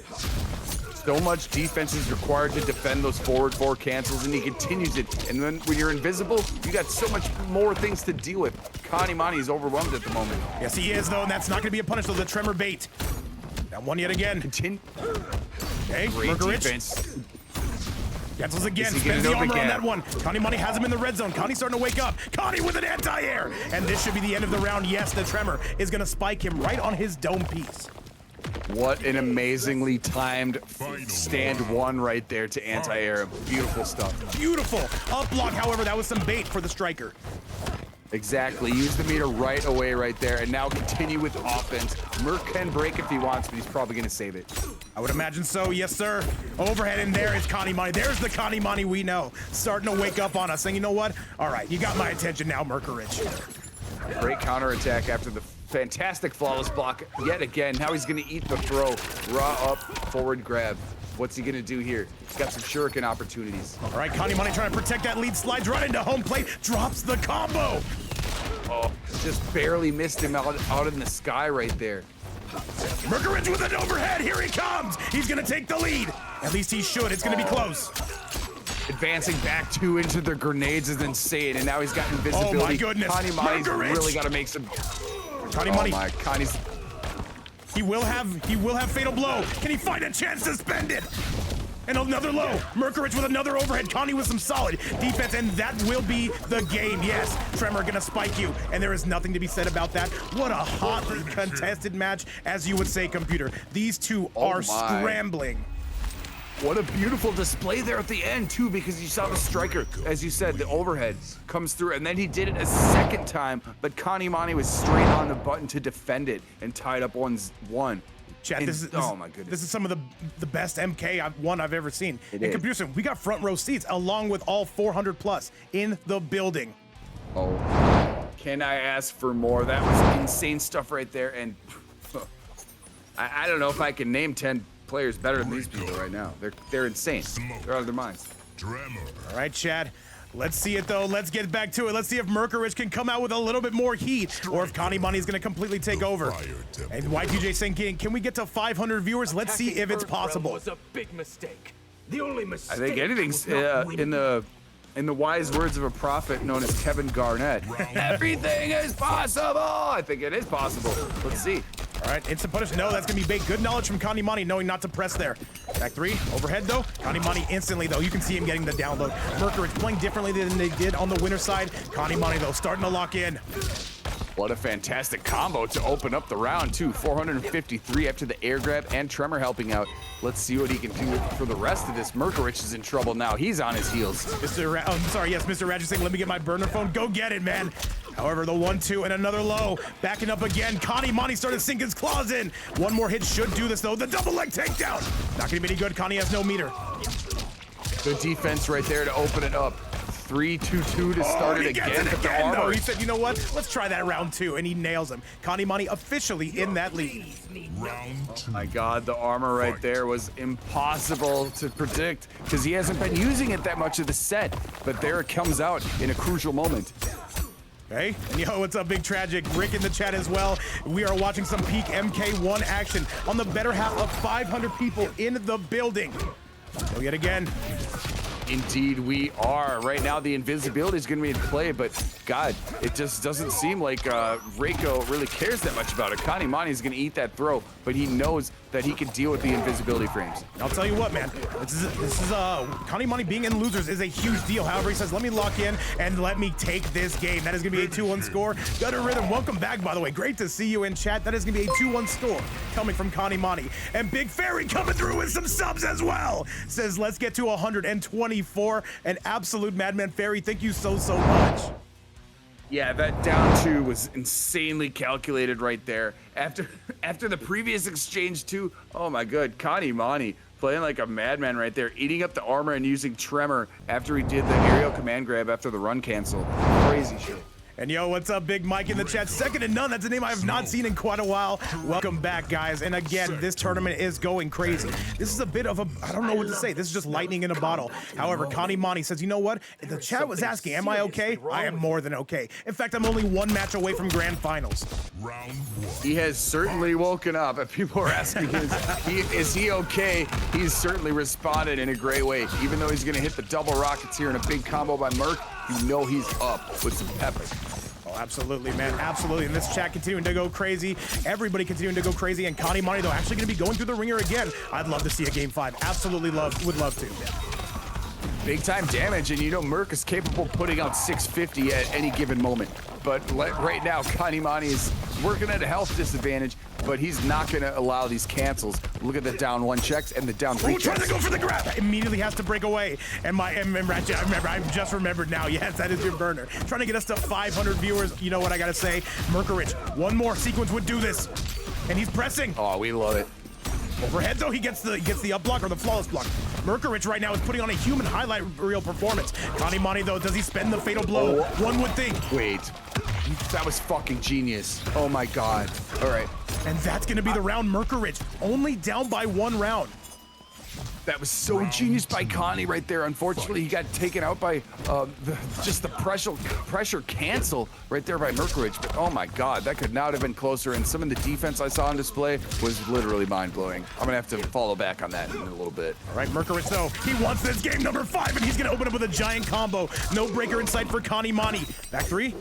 Speaker 2: So much defense is required to defend those forward 4 cancels, and he continues it. And then when you're invisible, you got so much more things to deal with. Kanimani is overwhelmed at the moment.
Speaker 1: Yes, he is, though, and that's not going to be a punish, though. The Tremor bait. That one yet again. Okay,
Speaker 2: great
Speaker 1: Merkurich.
Speaker 2: defense.
Speaker 1: Cancels again, spends the armor on that one. Kanimani has him in the red zone. Connie's starting to wake up. Connie with an anti-air. And this should be the end of the round. Yes, the Tremor is going to spike him right on his dome piece.
Speaker 2: What an amazingly timed stand 1 right there to anti-air. Beautiful stuff.
Speaker 1: Beautiful. Up block, however, that was some bait for the striker.
Speaker 2: Exactly. Use the meter right away right there, and now continue with offense. Merc can break if he wants, but he's probably going to save it.
Speaker 1: I would imagine so, yes, sir. Overhead, and there is Kanimani. There's the Kanimani we know. Starting to wake up on us, saying, you know what? All right, you got my attention now, Merkurich.
Speaker 2: Great counterattack after the fantastic flawless block yet again. Now he's going to eat the throw. Raw up, forward grab. What's he going to do here? He's got some shuriken opportunities.
Speaker 1: All right, Kanimani trying to protect that lead. Slides right into home plate. Drops the combo.
Speaker 2: Oh, just barely missed him out in the sky right there.
Speaker 1: Merkurich with an overhead. Here he comes. He's going to take the lead. At least he should. It's going to be close.
Speaker 2: Advancing back 2 into the grenades is insane, and now he's got invisibility.
Speaker 1: Oh my goodness.
Speaker 2: Kanimani's
Speaker 1: Merkurich.
Speaker 2: really got to make some.
Speaker 1: Kanimani.
Speaker 2: Oh my, Connie's.
Speaker 1: He will have fatal blow. Can he find a chance to spend it? And another low. Merkurich with another overhead. Connie with some solid defense, and that will be the game. Yes, Tremor gonna spike you, and there is nothing to be said about that. What a hotly contested match, as you would say, computer. These two are scrambling.
Speaker 2: What a beautiful display there at the end, too, because you saw the striker, as you said, the overhead comes through, and then he did it a second time, but Kanimani was straight on the button to defend it and tied up 1-1.
Speaker 1: Chat,
Speaker 2: oh my goodness.
Speaker 1: This is some of the best MK1 I've ever seen.
Speaker 2: It
Speaker 1: and
Speaker 2: is.
Speaker 1: computer, we got front row seats along with all 400 plus in the building.
Speaker 2: Oh, can I ask for more? That was insane stuff right there, and I don't know if I can name 10 players better than these people right now. They're insane. They're out of their minds.
Speaker 1: All right, Chad. Let's see it though. Let's get back to it. Let's see if Merkurich can come out with a little bit more heat, or if Kanimani is going to completely take over. And YTJ saying, can we get to 500 viewers? Let's see if it's possible.
Speaker 3: Was a big mistake. The only mistake.
Speaker 2: I think anything's in the wise words of a prophet known as Kevin Garnett. Everything is possible. I think it is possible. Let's see.
Speaker 1: All right, instant punish. No, that's gonna be bait. Good knowledge from Kanimani, knowing not to press there. Back 3, overhead though. Kanimani instantly though. You can see him getting the download. Merkurich playing differently than they did on the winner side. Kanimani though, starting to lock in.
Speaker 2: What a fantastic combo to open up the round, too. 453 after the air grab and Tremor helping out. Let's see what he can do for the rest of this. Merkurich is in trouble now. He's on his heels.
Speaker 1: Mr. Ratchet saying, let me get my burner phone. Go get it, man. However, the 1-2 and another low. Backing up again. Kanimani started to sink his claws in. One more hit should do this, though. The double leg takedown. Not going to be any good. Connie has no meter.
Speaker 2: Good defense right there to open it up. 3-2-2 to start it again.
Speaker 1: No, he said, you know what? Let's try that round 2, and he nails him. Kanimani officially in that lead.
Speaker 4: Round 2.
Speaker 2: My God, the armor right there was impossible to predict because he hasn't been using it that much of the set. But there it comes out in a crucial moment.
Speaker 1: Hey, and yo, what's up, Big Tragic? Rick in the chat as well. We are watching some peak MK1 action on the better half of 500 people in the building. Go yet again.
Speaker 2: Indeed, we are. Right now, the invisibility is going to be in play, but God, it just doesn't seem like Reiko really cares that much about it. Kanimani is going to eat that throw, but he knows that he can deal with the invisibility frames.
Speaker 1: I'll tell you what, man. This is Kanimani being in losers is a huge deal. However, he says, let me lock in and let me take this game. That is going to be a 2-1 score. Gutter Rhythm, welcome back, by the way. Great to see you in chat. That is going to be a 2-1 score coming from Kanimani. And Big Fairy coming through with some subs as well. Says, let's get to 124. An absolute madman. Fairy, thank you so much.
Speaker 2: Yeah, that down 2 was insanely calculated right there. After the previous exchange too, oh my god, Kanimani playing like a madman right there, eating up the armor and using Tremor after he did the aerial command grab after the run cancel. Crazy shit.
Speaker 1: And yo, what's up, Big Mike in the chat? Second to none. That's a name I have not seen in quite a while. Welcome back, guys. And again, this tournament is going crazy. This is a bit of a, I don't know what to say. This is just lightning in a bottle. However, Kanimani says, you know what? The chat was asking, am I okay? I am more than okay. In fact, I'm only 1 match away from grand finals.
Speaker 4: Round 1.
Speaker 2: He has certainly woken up. If people are asking, is he okay? He's certainly responded in a great way. Even though he's going to hit the double rockets here in a big combo by Merc, you know he's up with some pepper.
Speaker 1: Oh, absolutely, man. Absolutely. And this chat continuing to go crazy. Everybody continuing to go crazy. And Kanimani, though, actually going to be going through the ringer again. I'd love to see a game 5. Absolutely would love to.
Speaker 2: Big time damage, and you know Merc is capable of putting out 650 at any given moment. But right now, Kanimani is working at a health disadvantage, but he's not going to allow these cancels. Look at the down 1 checks and the down 3 checks.
Speaker 1: Trying to go for the grab. Immediately has to break away. And Ratchet, I've just remembered now. Yes, that is your burner. Trying to get us to 500 viewers. You know what I got to say? Merkurich, one more sequence would do this. And he's pressing.
Speaker 2: Oh, we love it.
Speaker 1: Overhead, though, he gets the up block or the flawless block. Merkurich right now is putting on a human highlight reel performance. Kanimani, though, does he spend the fatal blow? One would think.
Speaker 2: Wait, that was fucking genius. Oh my god. All right.
Speaker 1: And that's going to be the round. Merkurich only down by 1 round.
Speaker 2: That was so genius by Connie right there. Unfortunately, he got taken out by just the pressure cancel right there by Merkurich. But oh my God, that could not have been closer. And some of the defense I saw on display was literally mind-blowing. I'm gonna have to follow back on that in a little bit.
Speaker 1: All right, Merkurich though, he wants this game number 5, and he's gonna open up with a giant combo. No breaker in sight for Kanimani. Back 3.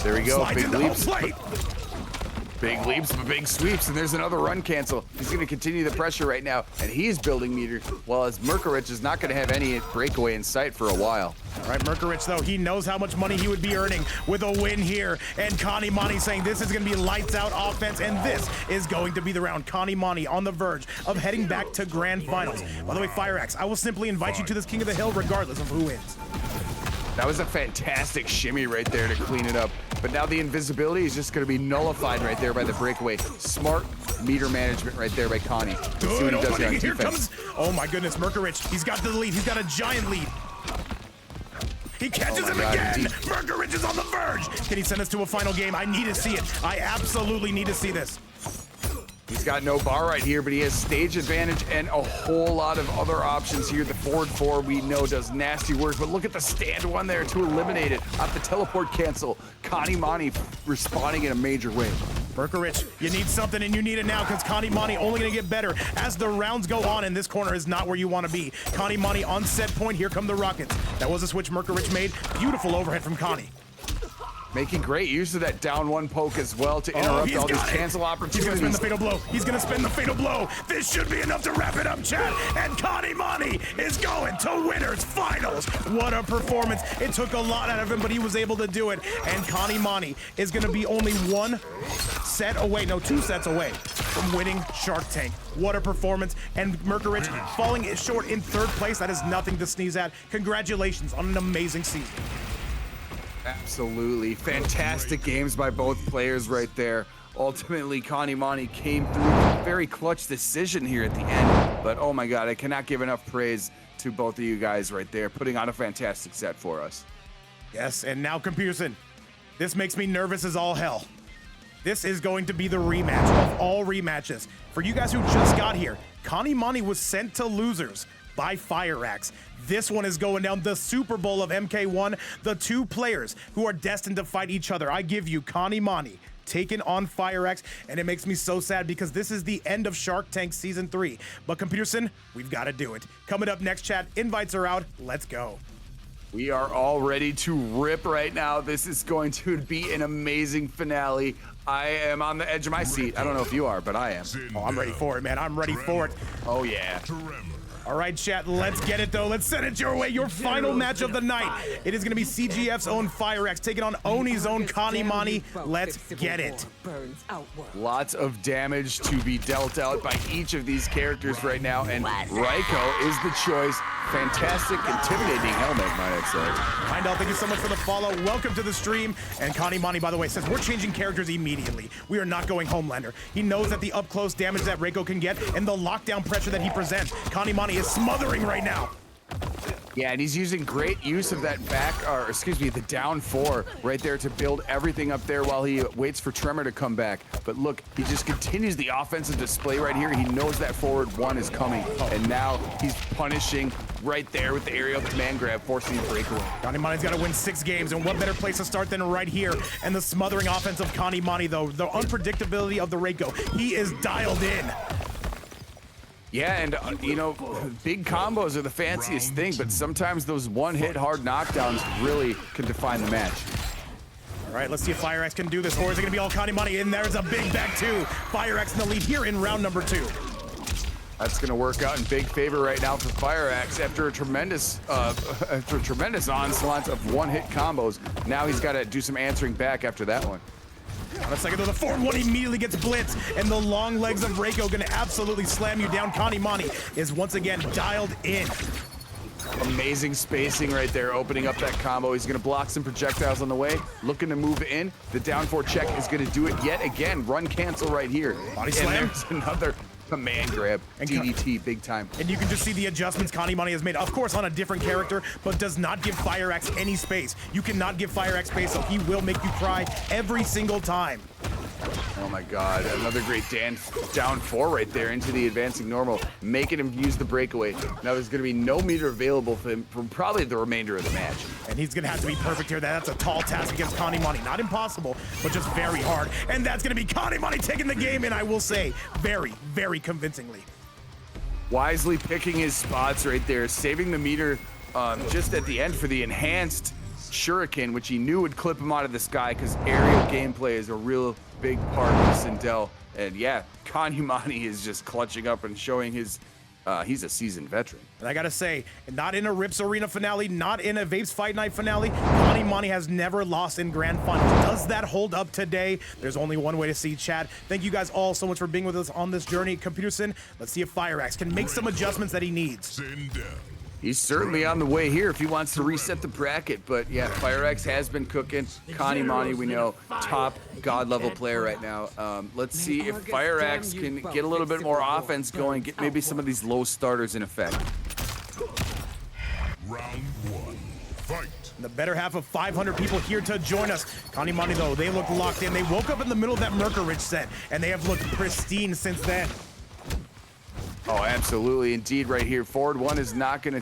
Speaker 2: There we go,
Speaker 1: Slides
Speaker 2: big
Speaker 1: into
Speaker 2: leaps.
Speaker 1: plate.
Speaker 2: Big leaps, but big sweeps, and there's another run cancel. He's gonna continue the pressure right now, and he's building meter, while as Merkurich is not gonna have any breakaway in sight for a while.
Speaker 1: All right, Merkurich though, he knows how much money he would be earning with a win here, and Kanimani saying this is gonna be lights out offense, and this is going to be the round. Kanimani on the verge of heading back to grand finals. By the way, FireAxe, I will simply invite you to this King of the Hill regardless of who wins.
Speaker 2: That was a fantastic shimmy right there to clean it up. But now the invisibility is just going to be nullified right there by the breakaway. Smart meter management right there by Connie. Let's see what
Speaker 1: Good
Speaker 2: he does here on
Speaker 1: opening, here
Speaker 2: defense.
Speaker 1: comes, oh my goodness, Merkurich, he's got the lead, he's got a giant lead. He catches him
Speaker 2: God,
Speaker 1: again!
Speaker 2: indeed.
Speaker 1: Merkurich is on the verge! Can he send us to a final game? I need to see it. I absolutely need to see this.
Speaker 2: He's got no bar right here, but he has stage advantage and a whole lot of other options here. The forward 4 we know does nasty work, but look at the stand 1 there to eliminate it. Off the teleport cancel, Kanimani responding in a major way.
Speaker 1: Merkurich, you need something, and you need it now, because Kanimani only gonna get better as the rounds go on, and this corner is not where you want to be. Kanimani on set point, here come the rockets. That was a switch Merkurich made. Beautiful overhead from Connie.
Speaker 2: Making great use of that down 1 poke as well to interrupt all these cancel
Speaker 1: He's gonna spin
Speaker 2: opportunities.
Speaker 1: the fatal blow. He's gonna spin the fatal blow. This should be enough to wrap it up, chat. And Kanimani is going to winners finals. What a performance. It took a lot out of him, but he was able to do it. And Kanimani is gonna be only 2 sets away from winning Shark Tank. What a performance. And Merkurich falling short in 3rd place. That is nothing to sneeze at. Congratulations on an amazing season.
Speaker 2: Absolutely. Fantastic games by both players right there. Ultimately, Kanimani came through a very clutch decision here at the end. But oh my God, I cannot give enough praise to both of you guys right there, putting on a fantastic set for us.
Speaker 1: Yes, and now Computerson. This makes me nervous as all hell. This is going to be the rematch of all rematches. For you guys who just got here, Kanimani was sent to losers by FireAxe. This one is going down, the Super Bowl of MK1, the 2 players who are destined to fight each other. I give you Kanimani taking on FireAxe, and it makes me so sad because this is the end of Shark Tank Season 3. But Computerson, we've got to do it. Coming up next, chat, invites are out. Let's go.
Speaker 2: We are all ready to rip right now. This is going to be an amazing finale. I am on the edge of my seat. I don't know if you are, but I am.
Speaker 1: Oh, I'm ready for it, man. I'm ready for it.
Speaker 2: Oh, yeah.
Speaker 1: All right, chat, let's get it, though. Let's send it your way. Your final match of the night. It is going to be CGF's own FireAxe taking on Oni's own Kanimani. Let's get it.
Speaker 2: Lots of damage to be dealt out by each of these characters right now, and Reiko is the choice. Fantastic, intimidating helmet, might I say.
Speaker 1: Heindel, thank you so much for the follow. Welcome to the stream. And Kanimani, by the way, says we're changing characters immediately. We are not going Homelander. He knows that the up-close damage that Reiko can get and the lockdown pressure that he presents. Kanimani is smothering right now.
Speaker 2: Yeah, and he's using great use of that the down 4 right there to build everything up there while he waits for Tremor to come back. But look, he just continues the offensive display right here. He knows that forward 1 is coming, and now he's punishing right there with the aerial command grab, forcing the breakaway.
Speaker 1: Kanimani's got to win 6 games, and what better place to start than right here? And the smothering offense of Kanimani, though, the unpredictability of the Reiko, he is dialed in.
Speaker 2: Yeah, and you know, big combos are the fanciest thing, but sometimes those one-hit hard knockdowns really can define the match.
Speaker 1: All right, let's see if FireAxe can do this, or is it gonna be all Kanimani? And there's a big back 2. FireAxe in the lead here in round number 2.
Speaker 2: That's gonna work out in big favor right now for FireAxe after a tremendous onslaught of one-hit combos. Now he's got to do some answering back after that one.
Speaker 1: On a second, though, the forward 1 immediately gets blitzed, and the long legs of Reiko gonna absolutely slam you down. Kanimani is once again dialed in.
Speaker 2: Amazing spacing right there, opening up that combo. He's gonna block some projectiles on the way, looking to move in. The down 4 check is gonna do it yet again. Run cancel right here.
Speaker 1: Body slam.
Speaker 2: And there's another command grab.
Speaker 1: And
Speaker 2: DDT, big time.
Speaker 1: And you can just see the adjustments Kanimani has made, of course, on a different character, but does not give FireAxe any space. You cannot give FireAxe space, so he will make you cry every single time.
Speaker 2: Oh my God, another great down 4 right there into the advancing normal, making him use the breakaway. Now there's gonna be no meter available for him for probably the remainder of the match.
Speaker 1: And he's gonna have to be perfect here. That's a tall task against Kanimani. Not impossible, but just very hard. And that's gonna be Kanimani taking the game, and I will say, very, very convincingly.
Speaker 2: Wisely picking his spots right there, saving the meter just at the end for the enhanced shuriken, which he knew would clip him out of the sky because aerial gameplay is a real big part of Sindel. And yeah, Kanimani is just clutching up and showing his he's a seasoned veteran.
Speaker 1: And I gotta say, not in a Rips Arena finale, not in a Vape's Fight Night finale, Kanimani has never lost in Grand Finals. Does that hold up today? There's only one way to see, chat. Thank you guys all so much for being with us on this journey. Computer Sin, let's see if FireAxe can make some adjustments that he needs.
Speaker 4: Sindel.
Speaker 2: He's certainly on the way here if he wants to reset the bracket, but yeah, FireAxe has been cooking. Kanimani, we know, top god level player right now. Let's see if FireAxe can get a little bit more offense going, get maybe some of these low starters in effect.
Speaker 4: Round 1. Fight.
Speaker 1: The better half of 500 people here to join us. Kanimani, though, they look locked in. They woke up in the middle of that Merkurich set, and they have looked pristine since then.
Speaker 2: Oh, absolutely, indeed, right here. Forward 1 is not gonna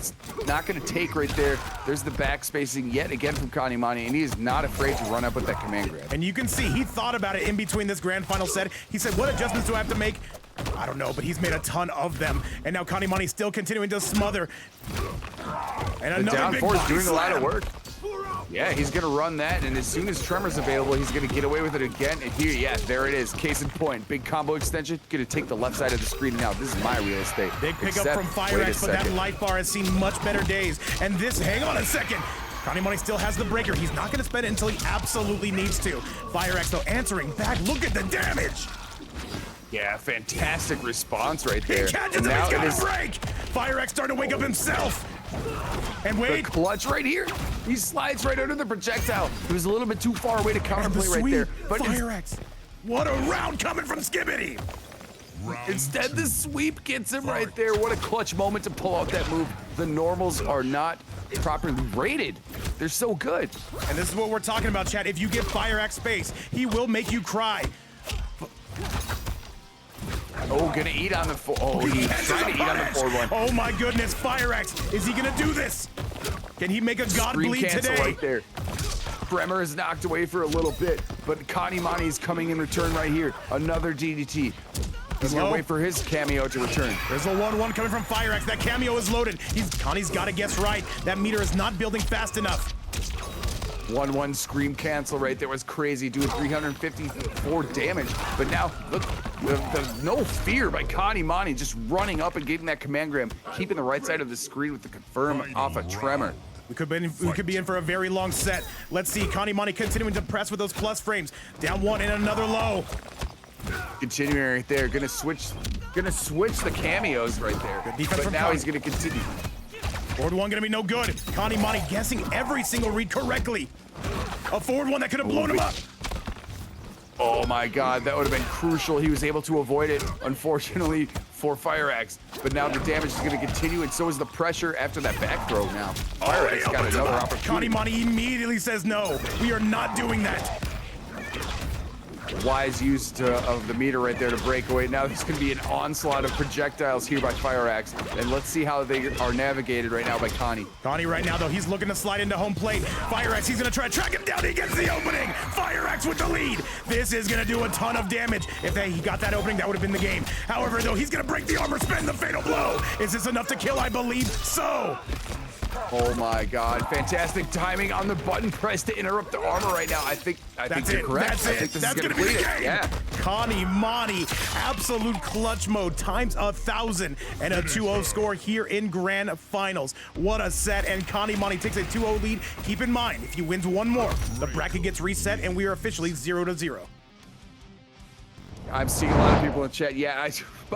Speaker 2: take right there. There's the back spacing yet again from Kanimani, and he is not afraid to run up with that command grab.
Speaker 1: And you can see he thought about it in between this grand final set. He said, what adjustments do I have to make? I don't know, but he's made a ton of them. And now Kanimani still continuing to smother. And
Speaker 2: The
Speaker 1: another
Speaker 2: down
Speaker 1: big
Speaker 2: 4 is
Speaker 1: body
Speaker 2: doing a lot of
Speaker 1: slam.
Speaker 2: work. Yeah, he's gonna run that, and as soon as Tremor's available, he's gonna get away with it again. And here, yeah, there it is. Case in point, big combo extension, gonna take the left side of the screen now. This is my real estate.
Speaker 1: Big pickup
Speaker 2: Except,
Speaker 1: from
Speaker 2: wait a
Speaker 1: FireAxe, but that
Speaker 2: second.
Speaker 1: life bar has seen much better days. And this, hang on a second. Kanimani still has the breaker. He's not gonna spend it until he absolutely needs to. FireAxe, though, answering back. Look at the damage.
Speaker 2: Yeah, fantastic response right there.
Speaker 1: He catches
Speaker 2: And
Speaker 1: him,
Speaker 2: now
Speaker 1: he's
Speaker 2: it
Speaker 1: got
Speaker 2: is
Speaker 1: a break. FireAxe starting to wake up himself. And
Speaker 2: the
Speaker 1: wait.
Speaker 2: clutch right here. He slides right under the projectile. He was a little bit too far away to
Speaker 1: And the
Speaker 2: counterplay right
Speaker 1: sweep,
Speaker 2: there. But
Speaker 1: FireAxe. What a round coming from Skibbity.
Speaker 4: Round
Speaker 2: instead,
Speaker 4: 2.
Speaker 2: the sweep gets him right there. What a clutch moment to pull out that move. The normals are not properly rated. They're so good.
Speaker 1: And this is what we're talking about, chat. If you give FireAxe space, he will make you cry.
Speaker 2: Oh, gonna eat on the oh, he's trying to eat on the forward one.
Speaker 1: Oh my goodness, FireAxe, is he gonna do this? Can he make a god
Speaker 2: Screen
Speaker 1: bleed
Speaker 2: cancel
Speaker 1: today?
Speaker 2: right there. Tremor is knocked away for a little bit, but Kanimani is coming in return right here. Another DDT. He's gonna
Speaker 1: Hello?
Speaker 2: wait for his cameo to return.
Speaker 1: There's a 1-1 coming from FireAxe. That cameo is loaded. Connie's gotta guess right. That meter is not building fast enough.
Speaker 2: 1-1 scream cancel right there was crazy, doing 354 damage. But now, look, the no fear by Kanimani, just running up and getting that command grab, keeping the right side of the screen with the confirm off a Tremor.
Speaker 1: We could be in for a very long set. Let's see, Kanimani continuing to press with those plus frames. Down 1 and another low.
Speaker 2: Continuing right there, gonna switch the cameos right there.
Speaker 1: Good defense
Speaker 2: But
Speaker 1: from
Speaker 2: now
Speaker 1: Con.
Speaker 2: he's gonna continue.
Speaker 1: Forward 1 gonna be no good. Kanimani guessing every single read correctly. A forward 1 that could have blown him up.
Speaker 2: Oh my God, that would have been crucial. He was able to avoid it, unfortunately, for FireAxe. But now the damage is gonna continue, and so is the pressure after that back throw now. FireAxe got another opportunity.
Speaker 1: Kanimani immediately says no. We are not doing that.
Speaker 2: Wise use of the meter right there to break away. Now there's going to be an onslaught of projectiles here by FireAxe, and let's see how they are navigated right now by Connie.
Speaker 1: Connie right now, though, he's looking to slide into home plate. FireAxe, he's going to try to track him down. He gets the opening. FireAxe with the lead. This is going to do a ton of damage. If he got that opening, that would have been the game. However, though, he's going to break the armor, spend the fatal blow. Is this enough to kill? I believe so.
Speaker 2: Oh my God! Fantastic timing on the button press to interrupt the armor right now. I think you're correct.
Speaker 1: That's
Speaker 2: I
Speaker 1: it.
Speaker 2: think this
Speaker 1: That's
Speaker 2: is
Speaker 1: gonna
Speaker 2: gonna
Speaker 1: be the
Speaker 2: bleed
Speaker 1: game.
Speaker 2: it. Yeah.
Speaker 1: Kanimani, absolute clutch mode times 1,000 and a 2-0 score here in Grand Finals. What a set! And Kanimani takes a 2-0 lead. Keep in mind, if he wins one more, the bracket gets reset, and we are officially 0-0.
Speaker 2: I'm seeing a lot of people in chat. Yeah,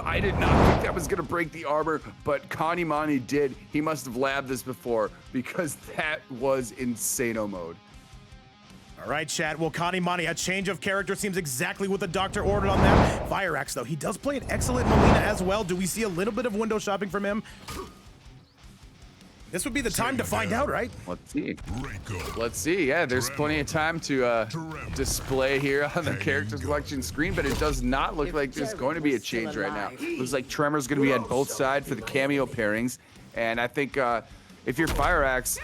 Speaker 2: I did not think that was going to break the armor, but Kanimani did. He must have labbed this before because that was insano mode.
Speaker 1: All right, chat. Well, Kanimani, a change of character seems exactly what the doctor ordered on that. FireAxe, though, he does play an excellent Melina as well. Do we see a little bit of window shopping from him? This would be the time to find out, right?
Speaker 2: Let's see.
Speaker 4: Reiko.
Speaker 2: Let's see. Yeah, there's plenty of time to display here on the character selection screen, but it does not look like there's going to be a change right now. Looks like Tremor's going to be on both sides for the cameo pairings, and I think if you're FireAxe,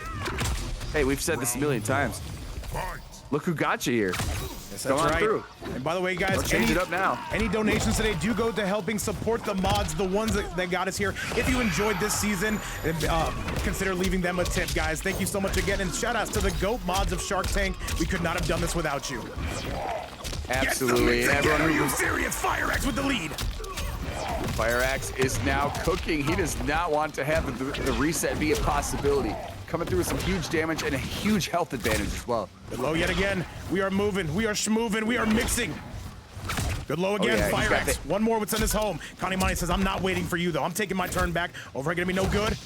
Speaker 2: hey, we've said this a million times.
Speaker 4: Fight.
Speaker 2: Look who got you here.
Speaker 1: Yes,
Speaker 2: Come
Speaker 1: that's
Speaker 2: on
Speaker 1: right.
Speaker 2: through.
Speaker 1: And by the way, guys,
Speaker 2: Let's change it up now.
Speaker 1: Any donations today do go to helping support the mods, the ones that got us here. If you enjoyed this season, consider leaving them a tip, guys. Thank you so much again, and shout outs to the GOAT mods of Shark Tank. We could not have done this without you.
Speaker 2: Absolutely. And everyone
Speaker 1: Are
Speaker 2: who
Speaker 1: you serious? FireAxe with the lead.
Speaker 2: FireAxe is now cooking. He does not want to have the reset be a possibility. Coming through with some huge damage and a huge health advantage as well.
Speaker 1: Good low yet again. We are moving. We are schmoving. We are mixing. Good low again.
Speaker 2: yeah, he's got
Speaker 1: FireAxe. One more would send us home. Kanimani says, I'm not waiting for you, though. I'm taking my turn back. Over gonna be no good.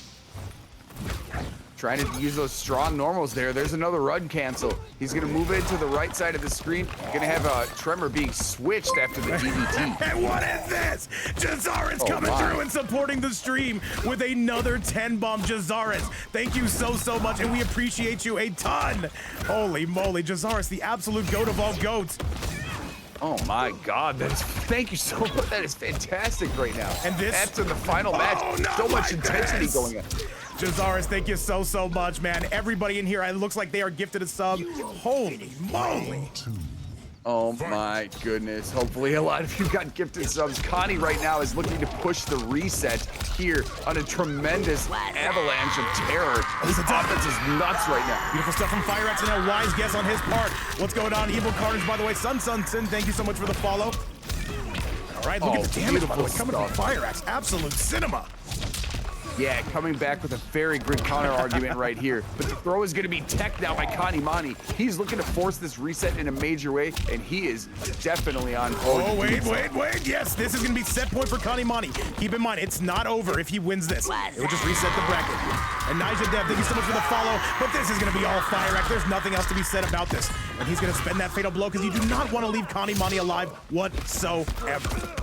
Speaker 2: Trying to use those strong normals there. There's another run cancel. He's gonna move into the right side of the screen. Gonna have a Tremor being switched after the DDT.
Speaker 1: And what is this? Jazaris coming through and supporting the stream with another 10-bomb. Jazaris, thank you so much, and we appreciate you a ton. Holy moly, Jazaris, the absolute goat of all goats.
Speaker 2: Oh my God, thank you so much. That is fantastic right now.
Speaker 1: And this
Speaker 2: after the final match, so much intensity going on.
Speaker 1: Jazaris, thank you so much, man. Everybody in here, it looks like they are gifted a sub. Holy moly.
Speaker 2: Oh my goodness. Hopefully a lot of you got gifted subs. Connie right now is looking to push the reset here on a tremendous avalanche of terror. His offense is nuts right now.
Speaker 1: Beautiful stuff from FireAxe and a wise guess on his part. What's going on? Evil Carnage, by the way. Sin, thank you so much for the follow. All right, look at the damage, by the way, coming from FireAxe. Absolute cinema.
Speaker 2: Yeah, coming back with a very good counter argument right here. But the throw is going to be teched now by Kanimani. He's looking to force this reset in a major way, and he is definitely on board.
Speaker 1: Oh, wait. Yes, this is going to be set point for Kanimani. Keep in mind, it's not over if he wins this. It will just reset the bracket. And Nija Dev, thank you so much for the follow. But this is going to be all FireAxe. There's nothing else to be said about this. And he's going to spend that fatal blow because you do not want to leave Kanimani alive whatsoever.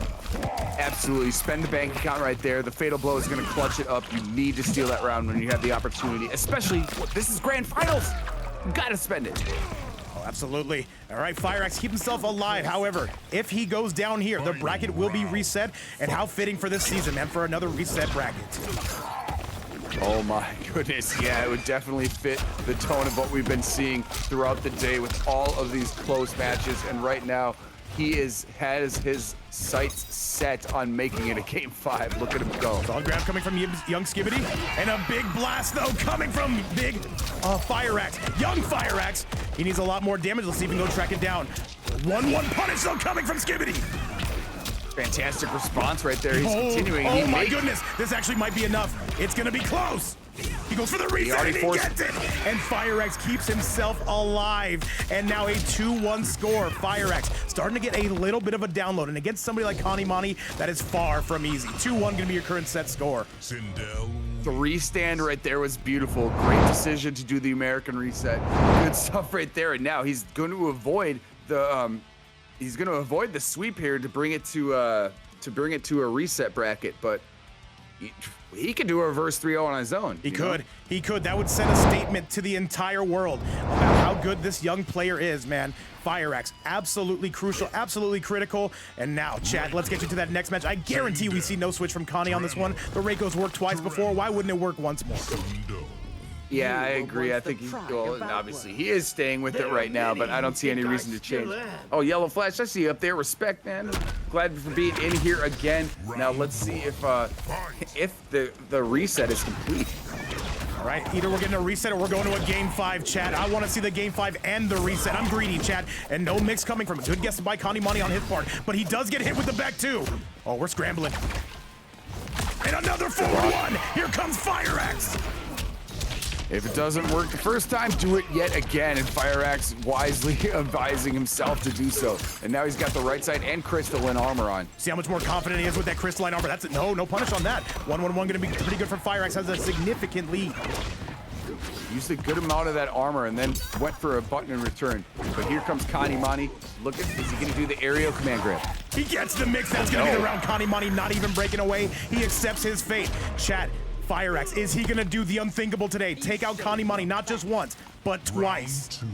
Speaker 2: Absolutely. Spend the bank account right there. The fatal blow is going to clutch it up. You need to steal that round when you have the opportunity, especially this is grand finals. You got to spend it.
Speaker 1: Oh, absolutely. All right, FireAxe, keep himself alive. However, if he goes down here, the bracket will be reset. And how fitting for this season, man, for another reset bracket.
Speaker 2: Oh my goodness. Yeah, it would definitely fit the tone of what we've been seeing throughout the day with all of these close matches. And right now, he has his sights set on making it a game 5. Look at him go.
Speaker 1: Solid grab coming from young Skibbity. And a big blast, though, coming from big FireAxe. Young FireAxe. He needs a lot more damage. Let's see if we can go track it down. 1-1 punish, though, coming from Skibbity.
Speaker 2: Fantastic response right there. He's continuing.
Speaker 1: Oh my goodness. This actually might be enough. It's going to be close. He goes for the reset and he gets it. And FireAxe keeps himself alive. And now a 2-1 score. FireAxe starting to get a little bit of a download. And against somebody like Kanimani, that is far from easy. 2-1 going to be your current set score.
Speaker 4: Sindel.
Speaker 2: The restand right there was beautiful. Great decision to do the American reset. Good stuff right there. And now he's going to avoid the sweep here to bring it to a reset bracket. But he could do a reverse 3-0 on his own.
Speaker 1: He could. That would send a statement to the entire world about how good this young player is, man. FireAxe, absolutely crucial, absolutely critical. And now, chat, let's get you to that next match. I guarantee we see no switch from Connie on this one. The Reiko's worked twice before. Why wouldn't it work once more?
Speaker 2: Yeah, I agree. I think obviously he is staying with it right now, but I don't see any reason to change. Oh, Yellow Flash, I see you up there. Respect, man. Glad for being in here again. Now let's see if the reset is complete.
Speaker 1: All right, either we're getting a reset or we're going to a game 5, chat. I want to see the game 5 and the reset. I'm greedy, chat, and no mix coming from it. Good guess by Kanimani on his part, but he does get hit with the back too. Oh, we're scrambling. And another 4-1. Here comes FireAxe.
Speaker 2: If it doesn't work the first time, do it yet again. And FireAxe wisely advising himself to do so. And now he's got the right side and crystalline armor on.
Speaker 1: See how much more confident he is with that crystalline armor. That's it. No punish on that. 1-1-1 going to be pretty good for FireAxe. Has a significant lead.
Speaker 2: Used a good amount of that armor and then went for a button in return. But here comes Kanimani. Look at, is he going to do the aerial command grab?
Speaker 1: He gets the mix. That's going to be the round. Kanimani not even breaking away. He accepts his fate. Chat. FireAxe, is he gonna do the unthinkable today? Take out Kanimani not just once, but twice.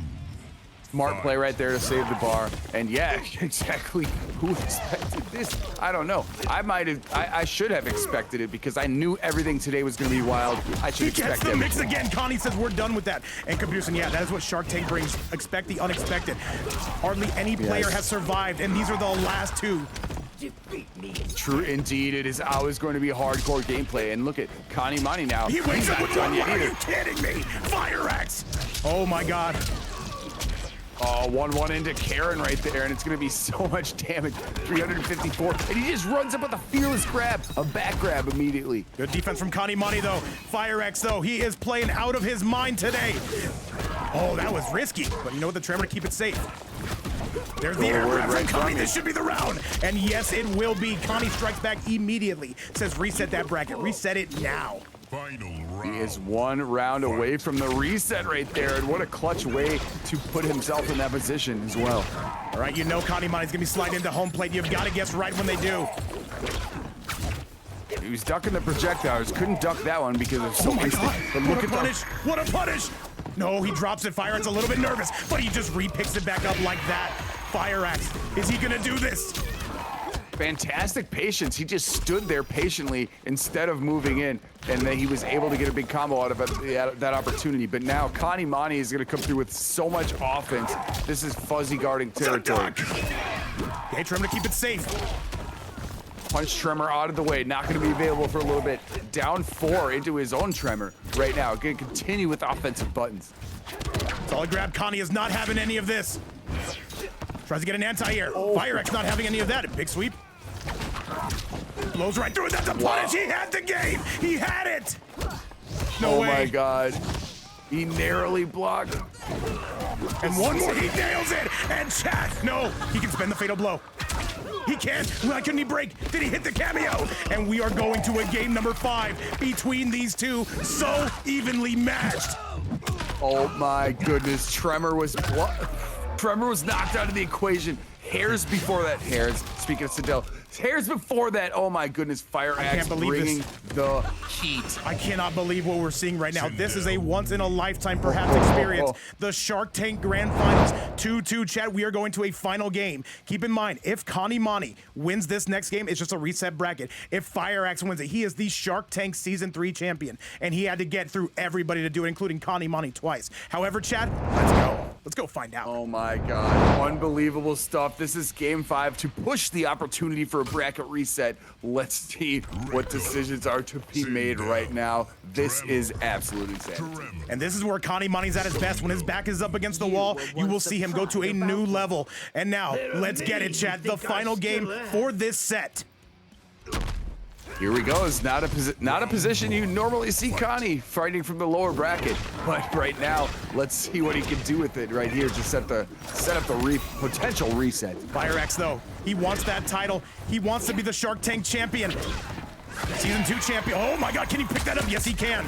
Speaker 2: Smart play right there to save the bar. And yeah, exactly. Who expected this? I don't know. I should have expected it because I knew everything today was going to be wild. I should
Speaker 1: He
Speaker 2: expect
Speaker 1: gets the
Speaker 2: everything.
Speaker 1: mix again. Connie says we're done with that. And Capucin, yeah, that is what Shark Tank brings. Expect the unexpected. Hardly any player has survived, and these are the last two.
Speaker 2: True indeed. It is always going to be hardcore gameplay. And look at Kanimani now.
Speaker 1: He wakes
Speaker 2: He's
Speaker 1: up
Speaker 2: not
Speaker 1: with
Speaker 2: done
Speaker 1: one.
Speaker 2: yet
Speaker 1: Are
Speaker 2: either.
Speaker 1: you kidding me? FireAxe. Oh my God.
Speaker 2: Oh, 1-1 into Karen right there, and it's going to be so much damage. 354, and he just runs up with a fearless grab, a back grab immediately.
Speaker 1: Good defense from Kanimani though. FireAxe though, he is playing out of his mind today. Oh, that was risky, but you know what? The Tremor to keep it safe. There's the air grab from Connie. This should be the round. And yes, it will be. Connie strikes back immediately. Says reset that bracket. Reset it now.
Speaker 4: Final round.
Speaker 2: He is one round away from the reset right there, and what a clutch way to put himself in that position as well.
Speaker 1: All right, you know Kanimani's gonna be sliding into home plate. You've got to guess right when they do.
Speaker 2: He was ducking the projectiles, couldn't duck that one because of so much. But look
Speaker 1: What a
Speaker 2: at
Speaker 1: punish! What a punish! No, he drops it. FireAxe a little bit nervous, but he just re-picks it back up like that. FireAxe, is he gonna do this?
Speaker 2: fantastic patience. He just stood there patiently instead of moving in, and then he was able to get a big combo out of that opportunity. But now Kanimani is going to come through with so much offense. This is fuzzy guarding territory.
Speaker 1: Okay, Tremor to keep it safe.
Speaker 2: Punch Tremor out of the way, not going to be available for a little bit. Down 4 into his own Tremor right now. Going to continue with offensive buttons.
Speaker 1: Solid grab. Connie is not having any of this. Tries to get an anti-air. FireAxe not having any of that. A big sweep. Blows right through it. That's a punish. He had the game. He had it. No way.
Speaker 2: Oh my God. He narrowly blocked.
Speaker 1: And one more. He nails it. And chat. No. He can spend the fatal blow. He can. Why couldn't he break? Did he hit the cameo? And we are going to a game number 5 between these two. So evenly matched.
Speaker 2: Oh my goodness. Tremor was knocked out of the equation. Hairs before that. Speaking of Sindel. Hairs before that. Oh my goodness. FireAxe bringing the heat.
Speaker 1: I cannot believe what we're seeing right now. This is a once-in-a-lifetime, perhaps, experience. The Shark Tank Grand Finals 2-2. Chat, we are going to a final game. Keep in mind, if Kanimani wins this next game, it's just a reset bracket. If FireAxe wins it, he is the Shark Tank Season 3 champion, and he had to get through everybody to do it, including Kanimani twice. However, chat, let's go. Let's go find out.
Speaker 2: Oh my God. Unbelievable stuff. This is game 5 to push the opportunity for a bracket reset. Let's see what decisions are to be made right now. This is absolute insanity.
Speaker 1: And this is where Kanimani's at his best. When his back is up against the wall, you will see him go to a new level. And now, let's get it, chat. The final game for this set.
Speaker 2: Here we go. It's not a position you normally see Connie fighting from the lower bracket, but right now, let's see what he can do with it right here to set up the potential reset.
Speaker 1: FireAxe though, he wants that title. He wants to be the Shark Tank champion, Season 2 champion. Oh my God, can he pick that up? Yes, he can.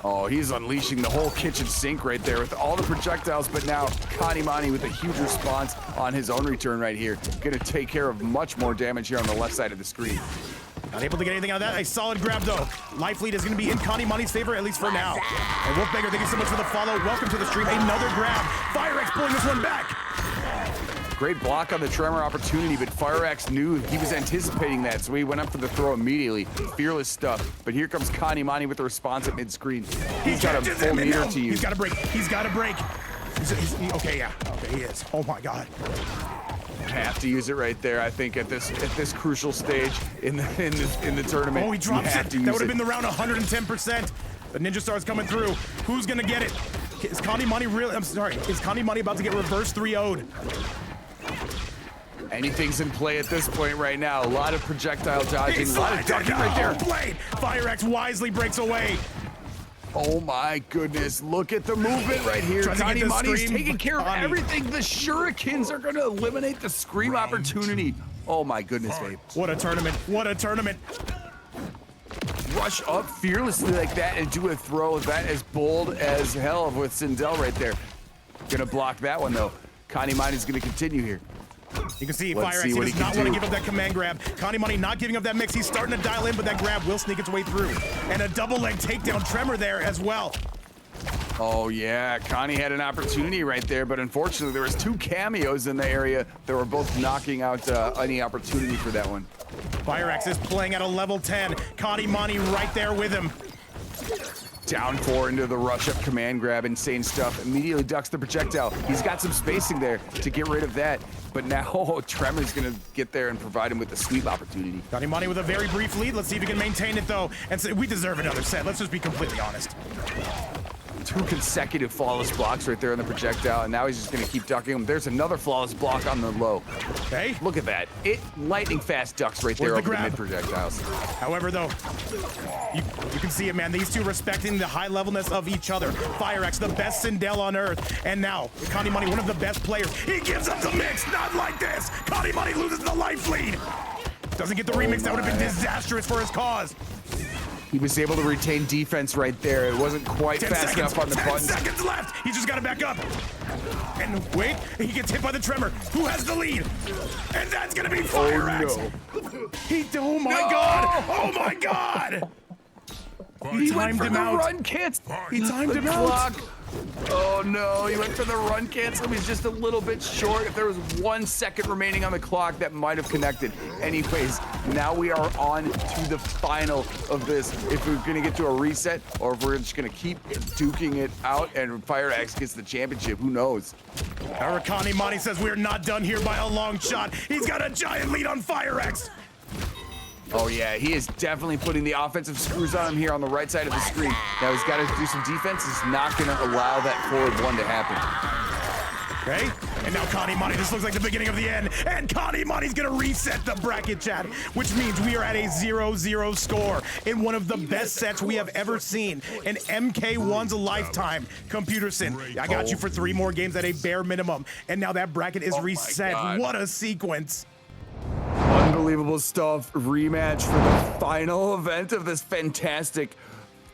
Speaker 2: Oh, he's unleashing the whole kitchen sink right there with all the projectiles, but now Kanimani with a huge response on his own return right here. Gonna take care of much more damage here on the left side of the screen.
Speaker 1: Not able to get anything out of that. A solid grab though. Life lead is going to be in Kanimani's favor, at least for now. And Wolfbagger, thank you so much for the follow. Welcome to the stream. Another grab. FireAxe pulling this one back.
Speaker 2: Great block on the Tremor opportunity, but FireAxe knew he was anticipating that, so he went up for the throw immediately. Fearless stuff. But here comes Kanimani with the response at mid-screen. He's got a full meter to use.
Speaker 1: He's got to break. He's got to break. Okay, yeah. Okay, he is. Oh my God.
Speaker 2: Have to use it right there, I think, at this crucial stage in the tournament.
Speaker 1: Oh, he drops it. That would have been the round 110%. The Ninja Star is coming through. Who's gonna get it? Is Kanimani really? I'm sorry. Is Kanimani about to get reverse 3-0'd?
Speaker 2: Anything's in play at this point right now. A lot of projectile dodging, a lot of ducking right there.
Speaker 1: FireAxe wisely breaks away.
Speaker 2: Oh my goodness, look at the movement right here. Kanimani's taking care of everything. The shurikens are gonna eliminate the scream opportunity. Oh my goodness, Vape.
Speaker 1: What a tournament, what a tournament.
Speaker 2: Rush up fearlessly like that and do a throw that is bold as hell with Sindel right there. Gonna block that one though. Kanimani's gonna continue here.
Speaker 1: You can see
Speaker 2: Let's
Speaker 1: FireAxe,
Speaker 2: see
Speaker 1: he
Speaker 2: what
Speaker 1: does
Speaker 2: he
Speaker 1: not
Speaker 2: can
Speaker 1: want to
Speaker 2: do.
Speaker 1: give up that command grab. Kanimani not giving up that mix. He's starting to dial in, but that grab will sneak its way through. And a double leg takedown tremor there as well.
Speaker 2: Oh yeah, Connie had an opportunity right there, but unfortunately there was 2 cameos in the area that were both knocking out any opportunity for that one.
Speaker 1: FireAxe is playing at a level 10. Kanimani right there with him.
Speaker 2: Down 4 into the rush up command grab, insane stuff. Immediately ducks the projectile. He's got some spacing there to get rid of that, but now Tremor's gonna get there and provide him with a sweep opportunity.
Speaker 1: Kanimani with a very brief lead. Let's see if he can maintain it though. And so we deserve another set. Let's just be completely honest.
Speaker 2: 2 consecutive flawless blocks right there on the projectile, and now he's just gonna keep ducking him. There's another flawless block on the low.
Speaker 1: Okay.
Speaker 2: Look at that. It lightning fast ducks right there
Speaker 1: Where's the
Speaker 2: over the
Speaker 1: grab?
Speaker 2: mid projectiles.
Speaker 1: However, though, you can see it, man. These two respecting the high levelness of each other. FireAxe, the best Sindel on earth. And now, Kanimani, one of the best players. He gives up the mix. Not like this. Kanimani loses the life lead. Doesn't get the remix. That would have been disastrous for his cause.
Speaker 2: He was able to retain defense right there. It wasn't quite
Speaker 1: 10
Speaker 2: fast
Speaker 1: seconds,
Speaker 2: enough on the
Speaker 1: 10
Speaker 2: buttons.
Speaker 1: seconds left. He's just got to back up. And wait, he gets hit by the tremor. Who has the lead? And that's going to be FireAxe. Oh my God. Oh my God.
Speaker 2: He went
Speaker 1: timed
Speaker 2: for
Speaker 1: him
Speaker 2: the
Speaker 1: out.
Speaker 2: run cancel.
Speaker 1: He timed
Speaker 2: The
Speaker 1: him out.
Speaker 2: clock. Oh no, he went for the run cancel. He's just a little bit short. If there was 1 second remaining on the clock, that might have connected. Anyways, now we are on to the final of this. If we're gonna get to a reset, or if we're just gonna keep duking it out and FireAxe gets the championship, who knows?
Speaker 1: Our Kanimani says we're not done here by a long shot. He's got a giant lead on FireAxe.
Speaker 2: Oh yeah, he is definitely putting the offensive screws on him here on the right side of the screen. Now he's got to do some defense. He's not going to allow that forward 1 to happen.
Speaker 1: Okay, and now Kanimani, this looks like the beginning of the end, and Kanimani's gonna reset the bracket, chat, which means we are at a 0-0 score in one of the best sets we have ever seen in MK1's lifetime. Computer Sin, I got you for 3 more games at a bare minimum, and now that bracket is reset.
Speaker 2: God.
Speaker 1: What a sequence.
Speaker 2: Unbelievable stuff. Rematch for the final event of this fantastic,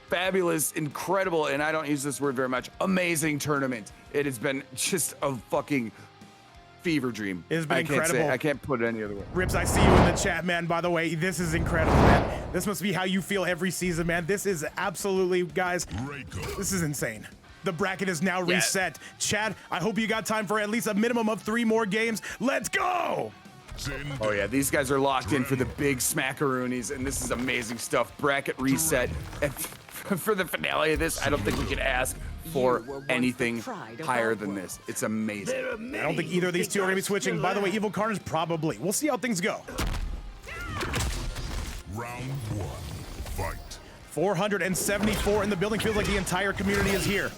Speaker 2: fabulous, incredible, and I don't use this word very much, amazing tournament. It has been just a fucking fever dream.
Speaker 1: It has been incredible.
Speaker 2: I can't put it any other way.
Speaker 1: Rips, I see you in the chat, man. By the way, this is incredible, man. This must be how you feel every season, man. This is absolutely, guys,
Speaker 4: Reiko.
Speaker 1: this is insane. The bracket is now reset. Chad, I hope you got time for at least a minimum of 3 more games. Let's go!
Speaker 4: Sindel.
Speaker 2: Oh yeah, these guys are locked in for the big smackaroonies, and this is amazing stuff. Bracket reset. And for the finale of this, I don't think we can ask for anything higher than this. It's amazing.
Speaker 1: I don't think either of these two are going to be switching. By the way, Evil Carnage probably. We'll see how things go.
Speaker 4: Round 1. Fight.
Speaker 1: 474 in the building. Feels like the entire community is here.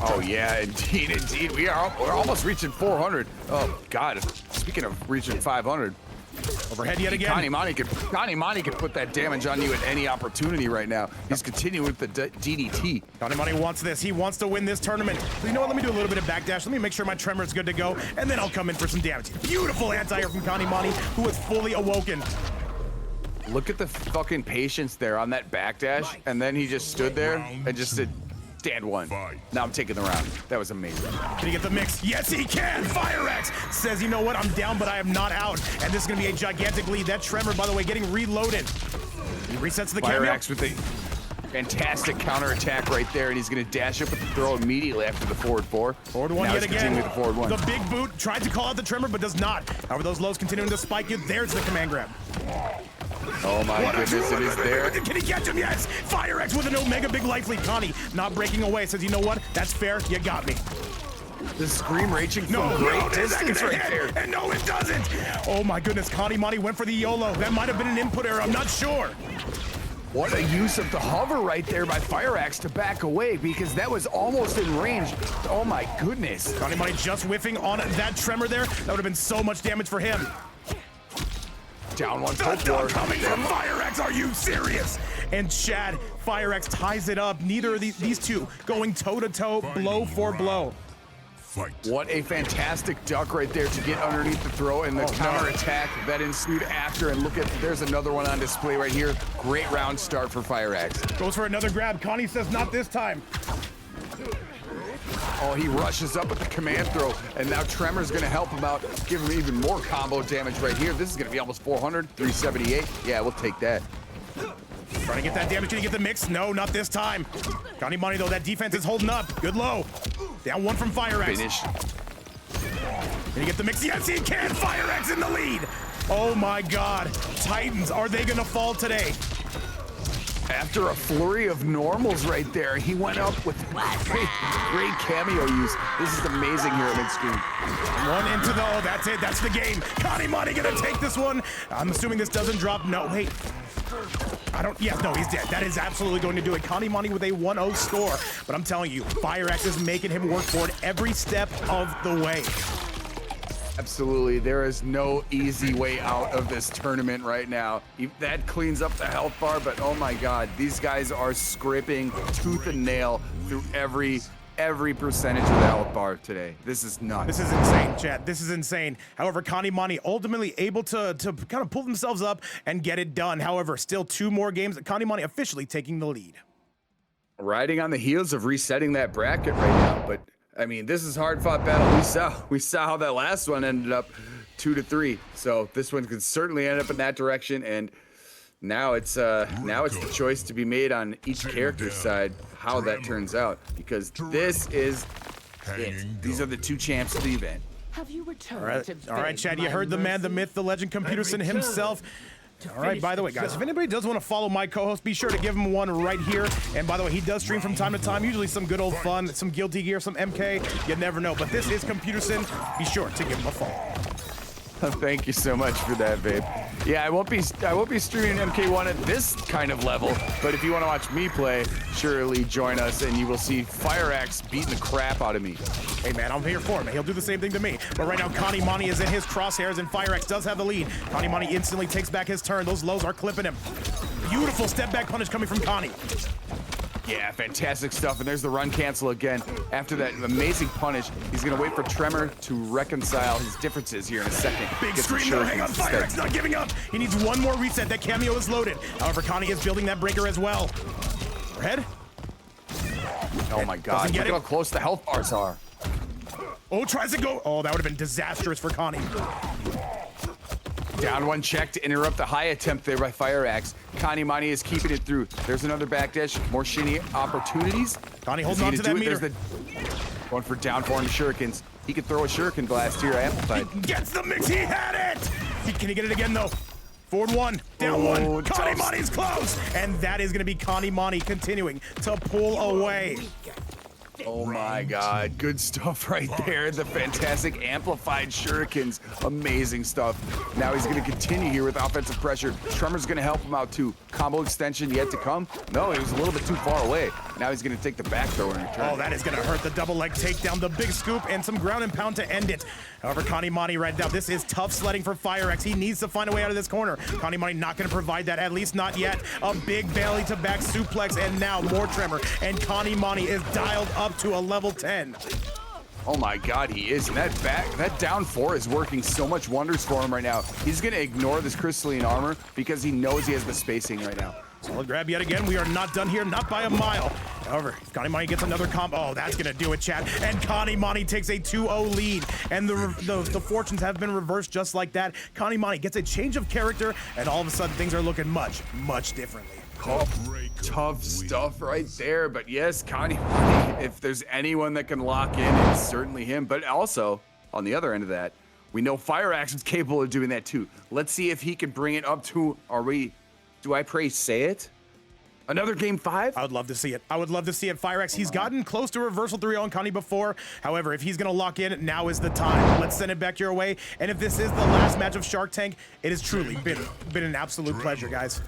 Speaker 2: Oh yeah, indeed, indeed. We're almost reaching 400. Oh God, speaking of reaching 500.
Speaker 1: Overhead yet again.
Speaker 2: Kanimani could put that damage on you at any opportunity right now. He's continuing with the DDT.
Speaker 1: Kanimani wants this. He wants to win this tournament. So you know what? Let me do a little bit of backdash. Let me make sure my tremor is good to go, and then I'll come in for some damage. Beautiful anti-air from Kanimani, who is fully awoken.
Speaker 2: Look at the fucking patience there on that backdash, and then he just stood there and just said, stand 1. Now I'm taking the round. That was amazing.
Speaker 1: Can he get the mix? Yes, he can. FireAxe says, you know what? I'm down, but I am not out. And this is going to be a gigantic lead. That tremor, by the way, getting reloaded. He resets the cameo.
Speaker 2: FireAxe with a fantastic counterattack right there, and he's going to dash up with the throw immediately after the forward 4.
Speaker 1: Forward 1
Speaker 2: now
Speaker 1: yet
Speaker 2: he's
Speaker 1: again.
Speaker 2: continuing with the forward 1.
Speaker 1: The big boot tried to call out the tremor, but does not. However, those lows continuing to spike you. There's the command grab.
Speaker 2: Oh my goodness, it is there.
Speaker 1: Can he catch him? Yes. FireAxe with an Omega big life lead. Connie not breaking away. Says, you know what? That's fair. You got me.
Speaker 2: The scream raging from great distance right there.
Speaker 1: And no, it doesn't. Oh my goodness. Kanimani went for the YOLO. That might have been an input error. I'm not sure.
Speaker 2: What a use of the hover right there by FireAxe to back away, because that was almost in range. Oh my goodness.
Speaker 1: Kanimani just whiffing on that tremor there. That would have been so much damage for him.
Speaker 2: Down 1
Speaker 1: The
Speaker 2: poke
Speaker 1: dunk coming from FireAxe. Are you serious? And Chad, FireAxe ties it up. Neither of these two going toe-to-toe, blow for blow.
Speaker 4: Fight.
Speaker 2: What a fantastic duck right there to get underneath the throw, and the counterattack that ensued after. And look at, there's another one on display right here. Great round start for FireAxe.
Speaker 1: Goes for another grab. Connie says, not this time.
Speaker 2: Oh, he rushes up with the command throw, and now Tremor's gonna help him out, give him even more combo damage right here. This is gonna be almost 400, 378. Yeah, we'll take that.
Speaker 1: Trying to get that damage. Can he get the mix? No, not this time. Kanimani, though, that defense is holding up. Good low. Down one from FireAxe.
Speaker 2: Finish.
Speaker 1: Can he get the mix? Yes, he can. FireAxe in the lead. Oh my God. Titans, are they gonna fall today?
Speaker 2: After a flurry of normals right there, he went up with great cameo use. This is amazing here at mid-screen.
Speaker 1: One into the, oh, that's it. That's the game. Kanimani gonna take this one. I'm assuming this doesn't drop. No, wait. I don't, yeah, no, he's dead. That is absolutely going to do it. Kanimani with a 1-0 score. But I'm telling you, FireAxe is making him work for it every step of the way.
Speaker 2: Absolutely, there is no easy way out of this tournament right now. That cleans up the health bar, but oh my God, these guys are scraping tooth and nail through every percentage of the health bar today. This is nuts.
Speaker 1: This is insane, chat. This is insane. However, Kanimani ultimately able to kind of pull themselves up and get it done. However, still 2 more games. Kanimani officially taking the lead.
Speaker 2: Riding on the heels of resetting that bracket right now, but I mean, this is hard-fought battle. We saw how that last one ended up 2-3. So this one could certainly end up in that direction, and now it's the choice to be made on each character's side how that turns out, because this is it. These are the 2 champs of the event.
Speaker 6: Have you returned
Speaker 1: All right, Chad, you heard the man, the myth, the legend, Computerson himself. All right, by the way, guys, if anybody does want to follow my co-host, be sure to give him one right here. And by the way, he does stream from time to time, usually some good old fun, some Guilty Gear, some MK, you never know. But this is Computerson. Be sure to give him a follow.
Speaker 2: Thank you so much for that, Vape. Yeah, I won't be streaming MK1 at this kind of level, but if you want to watch me play, surely join us and you will see FireAxe beating the crap out of me.
Speaker 1: Hey man, I'm here for him. He'll do the same thing to me. But right now, Kanimani is in his crosshairs and FireAxe does have the lead. Kanimani instantly takes back his turn. Those lows are clipping him. Beautiful step back punish coming from Connie.
Speaker 2: Yeah, fantastic stuff. And there's the run cancel again. After that amazing punish, he's going to wait for Tremor to reconcile his differences here in a second.
Speaker 1: Big screen, no, hang on, FireAxe not giving up. He needs one more reset. That cameo is loaded. However, Connie is building that breaker as well. Overhead.
Speaker 2: Oh my God, look at how close the health bars are.
Speaker 1: Oh, tries to go. Oh, that would have been disastrous for Connie.
Speaker 2: Down one check to interrupt the high attempt there by FireAxe. Kanimani is keeping it through. There's another backdash. More shinny opportunities.
Speaker 1: Connie holding on to that meter.
Speaker 2: Going for down 4 into shurikens. He could throw a shuriken blast here amplified.
Speaker 1: He gets the mix. He had it. Can he get it again, though? Forward 1, down 1. Kanimani's close. And that is going to be Kanimani continuing to pull away.
Speaker 2: Oh my God, good stuff right there. The fantastic amplified shurikens, amazing stuff. Now he's gonna continue here with offensive pressure. Tremor's gonna help him out too. Combo extension yet to come. No, he was a little bit too far away. Now he's gonna take the back throw in return.
Speaker 1: Oh, that is gonna hurt. The double leg takedown, the big scoop, and some ground and pound to end it. However, Kanimani right now, this is tough sledding for FireAxe. He needs to find a way out of this corner. Kanimani not gonna provide that, at least not yet. A big belly to back suplex, and now more Tremor. And Kanimani is dialed up to a level 10.
Speaker 2: Oh my God, he is. And that down 4 is working so much wonders for him right now. He's gonna ignore this crystalline armor because he knows he has the spacing right now.
Speaker 1: Solid grab yet again. We are not done here, not by a mile. However, if Kanimani gets another combo, oh, that's gonna do it, chat. And Kanimani takes a 2-0 lead. And the fortunes have been reversed just like that. Kanimani gets a change of character, and all of a sudden things are looking much, much differently.
Speaker 2: Oh, tough stuff right there. But yes, Kanimani, if there's anyone that can lock in, it's certainly him. But also, on the other end of that, we know FireAxe is capable of doing that too. Let's see if he can bring it up to, do I pray say it? Another game 5?
Speaker 1: I would love to see it. I would love to see it. FireAxe, he's gotten close to reversal 3-0 on Connie before. However, if he's going to lock in, now is the time. Let's send it back your way. And if this is the last match of Shark Tank, it has truly been an absolute pleasure, guys.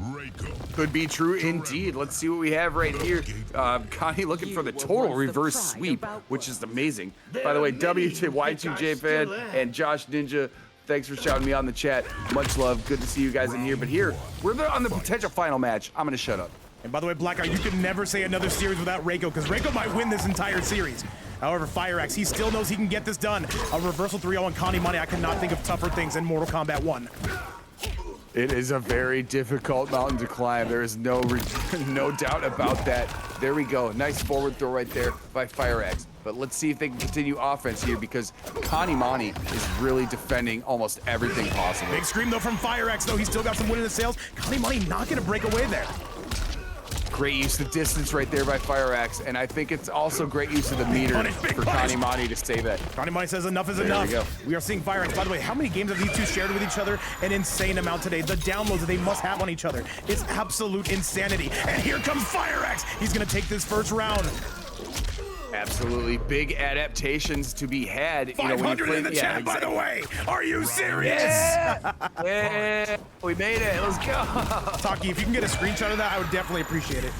Speaker 4: Reiko.
Speaker 2: Could be true indeed. Let's see what we have right here. Connie looking for the total reverse sweep, which is amazing. By the way, W to Y2J fan and JoshxNinja, thanks for shouting me on the chat. Much love. Good to see you guys in here. But here, we're on the potential final match. I'm going to shut up.
Speaker 1: And by the way, Blackout, you can never say another series without Reiko, because Reiko might win this entire series. However, FireAxe, he still knows he can get this done. A reversal 3-0 on Kanimani. I cannot think of tougher things than Mortal Kombat 1.
Speaker 2: It is a very difficult mountain to climb. There is no doubt about that. There we go. Nice forward throw right there by FireAxe. but let's see if they can continue offense here because Kanimani is really defending almost everything possible.
Speaker 1: Big scream though from FireAxe though. He's still got some win in the sails. Kanimani not gonna break away there.
Speaker 2: Great use of distance right there by FireAxe, and I think it's also great use of the meter for Kanimani to save that.
Speaker 1: Kanimani says enough is
Speaker 2: There
Speaker 1: enough.
Speaker 2: we go.
Speaker 1: We are seeing FireAxe. By the way, how many games have these two shared with each other? An insane amount today. The downloads that they must have on each other. It's absolute insanity. And here comes FireAxe. He's gonna take this first round.
Speaker 2: Absolutely, big adaptations to be had.
Speaker 1: 500 in the chat, by the way. Are you serious?
Speaker 2: Yeah, we made it. Let's go.
Speaker 1: Taki, if you can get a screenshot of that, I would definitely appreciate it.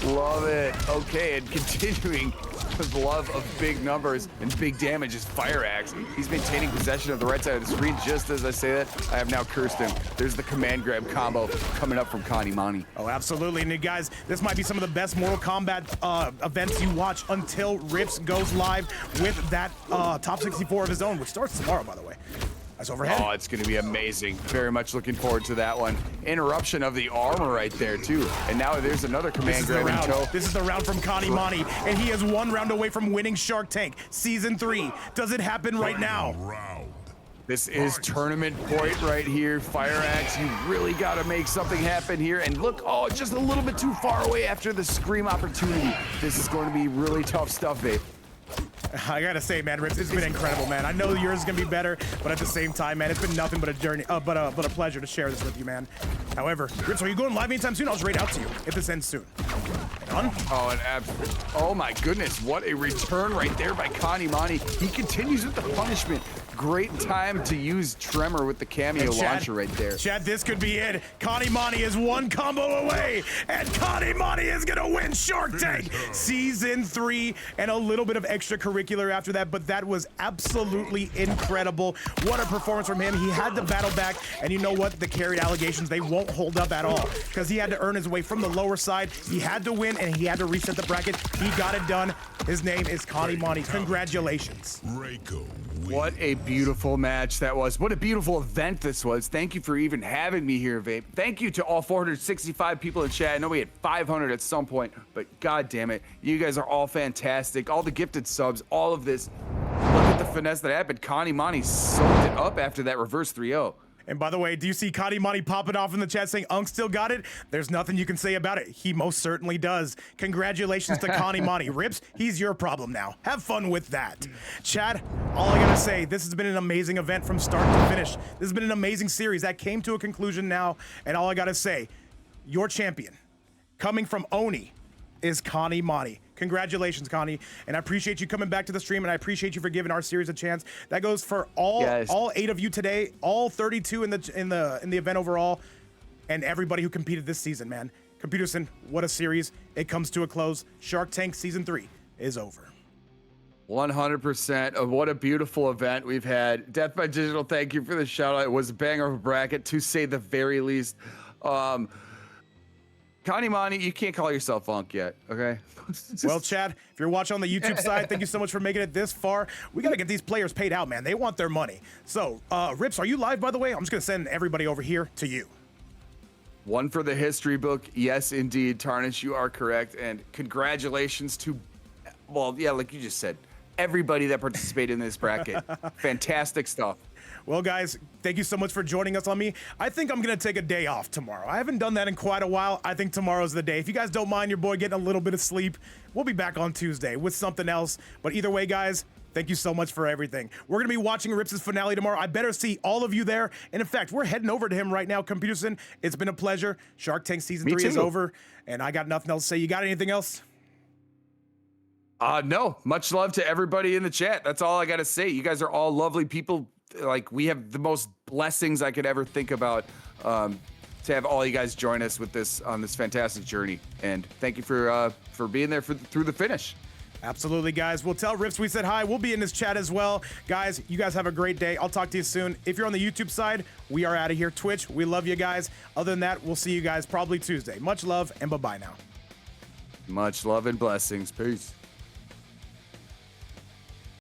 Speaker 2: Love it. Okay, and continuing with love of big numbers and big damage is FireAxe. He's maintaining possession of the right side of the screen. Just as I say that, I have now cursed him. There's the command grab combo coming up from Kanimani.
Speaker 1: Oh, absolutely. And guys, this might be some of the best Mortal Kombat events you watch until Rips goes live with that top 64 of his own, which starts tomorrow, by the way. That's overhead.
Speaker 2: Oh, it's going to be amazing. Very much looking forward to that one. Interruption of the armor right there, too. And now there's another command grab in tow.
Speaker 1: This is the round from Kanimani, and he is one round away from winning Shark Tank Season 3. Does it happen right now?
Speaker 4: Round.
Speaker 2: This is tournament point right here. FireAxe, you really got to make something happen here. And look, oh, just a little bit too far away after the scream opportunity. This is going to be really tough stuff, Vape.
Speaker 1: I gotta say, man, Rips, it's been incredible, man. I know yours is gonna be better, but at the same time, man, it's been nothing but a journey, but a pleasure to share this with you, man. However, Rips, are you going live anytime soon? I'll just raid out to you if this ends soon. Hang on.
Speaker 2: Oh my goodness, what a return right there by Kanimani. He continues with the punishment. Great time to use Tremor with the cameo launcher right there.
Speaker 1: Chad, this could be it. Kanimani is one combo away, and Kanimani is gonna win Shark Tank Season 3, and a little bit of extracurricular after that, but that was absolutely incredible. What a performance from him. He had to battle back, and you know what? The carried allegations, they won't hold up at all, because he had to earn his way from the lower side. He had to win, and he had to reset the bracket. He got it done. His name is Kanimani. Congratulations.
Speaker 4: Reiko.
Speaker 2: What a beautiful match that was. What a beautiful event this was. Thank you for even having me here, Vape. Thank you to all 465 people in chat. I know we had 500 at some point, but god damn it. You guys are all fantastic. All the gifted subs, all of this. Look at the finesse that happened. Kanimani soaked it up after that reverse 3-0.
Speaker 1: And by the way, do you see Kanimani popping off in the chat saying Unk still got it? There's nothing you can say about it. He most certainly does. Congratulations to Kanimani. Rips, he's your problem now. Have fun with that. Chad, all I gotta say, this has been an amazing event from start to finish. This has been an amazing series that came to a conclusion now. And all I gotta say, your champion, coming from Oni, is Kanimani. Congratulations, Connie, and I appreciate you coming back to the stream, and I appreciate you for giving our series a chance. That goes for all 8 of you today, all 32 in the event overall, and everybody who competed this season, man. Computerson, what a series! It comes to a close. Shark Tank Season 3 is over.
Speaker 2: 100%. What a beautiful event we've had. Death by Digital, thank you for the shout out. It was a banger of a bracket, to say the very least. Kanimani, you can't call yourself Unk yet, okay?
Speaker 1: Well, Chad, if you're watching on the YouTube side, thank you so much for making it this far. We got to get these players paid out, man. They want their money. So, Rips, are you live, by the way? I'm just going to send everybody over here to you.
Speaker 2: One for the history book. Yes, indeed. Tarnish, you are correct. And congratulations to, well, yeah, like you just said, everybody that participated in this bracket. Fantastic stuff.
Speaker 1: Well, guys, thank you so much for joining us on me. I think I'm going to take a day off tomorrow. I haven't done that in quite a while. I think tomorrow's the day. If you guys don't mind your boy getting a little bit of sleep, we'll be back on Tuesday with something else. But either way, guys, thank you so much for everything. We're going to be watching Rips' finale tomorrow. I better see all of you there. And in fact, we're heading over to him right now. Computerson, it's been a pleasure. Shark Tank Season 3 is over, and I got nothing else to say. You got anything else?
Speaker 2: No. Much love to everybody in the chat. That's all I got to say. You guys are all lovely people. Like, we have the most blessings I could ever think about to have all you guys join us with this on this fantastic journey. And thank you for being there through the finish.
Speaker 1: Absolutely, guys. We'll tell Rips we said hi. We'll be in this chat as well. Guys, you guys have a great day. I'll talk to you soon. If you're on the YouTube side, we are out of here. Twitch, we love you guys. Other than that, we'll see you guys probably Tuesday. Much love, and bye-bye now.
Speaker 2: Much love and blessings. Peace.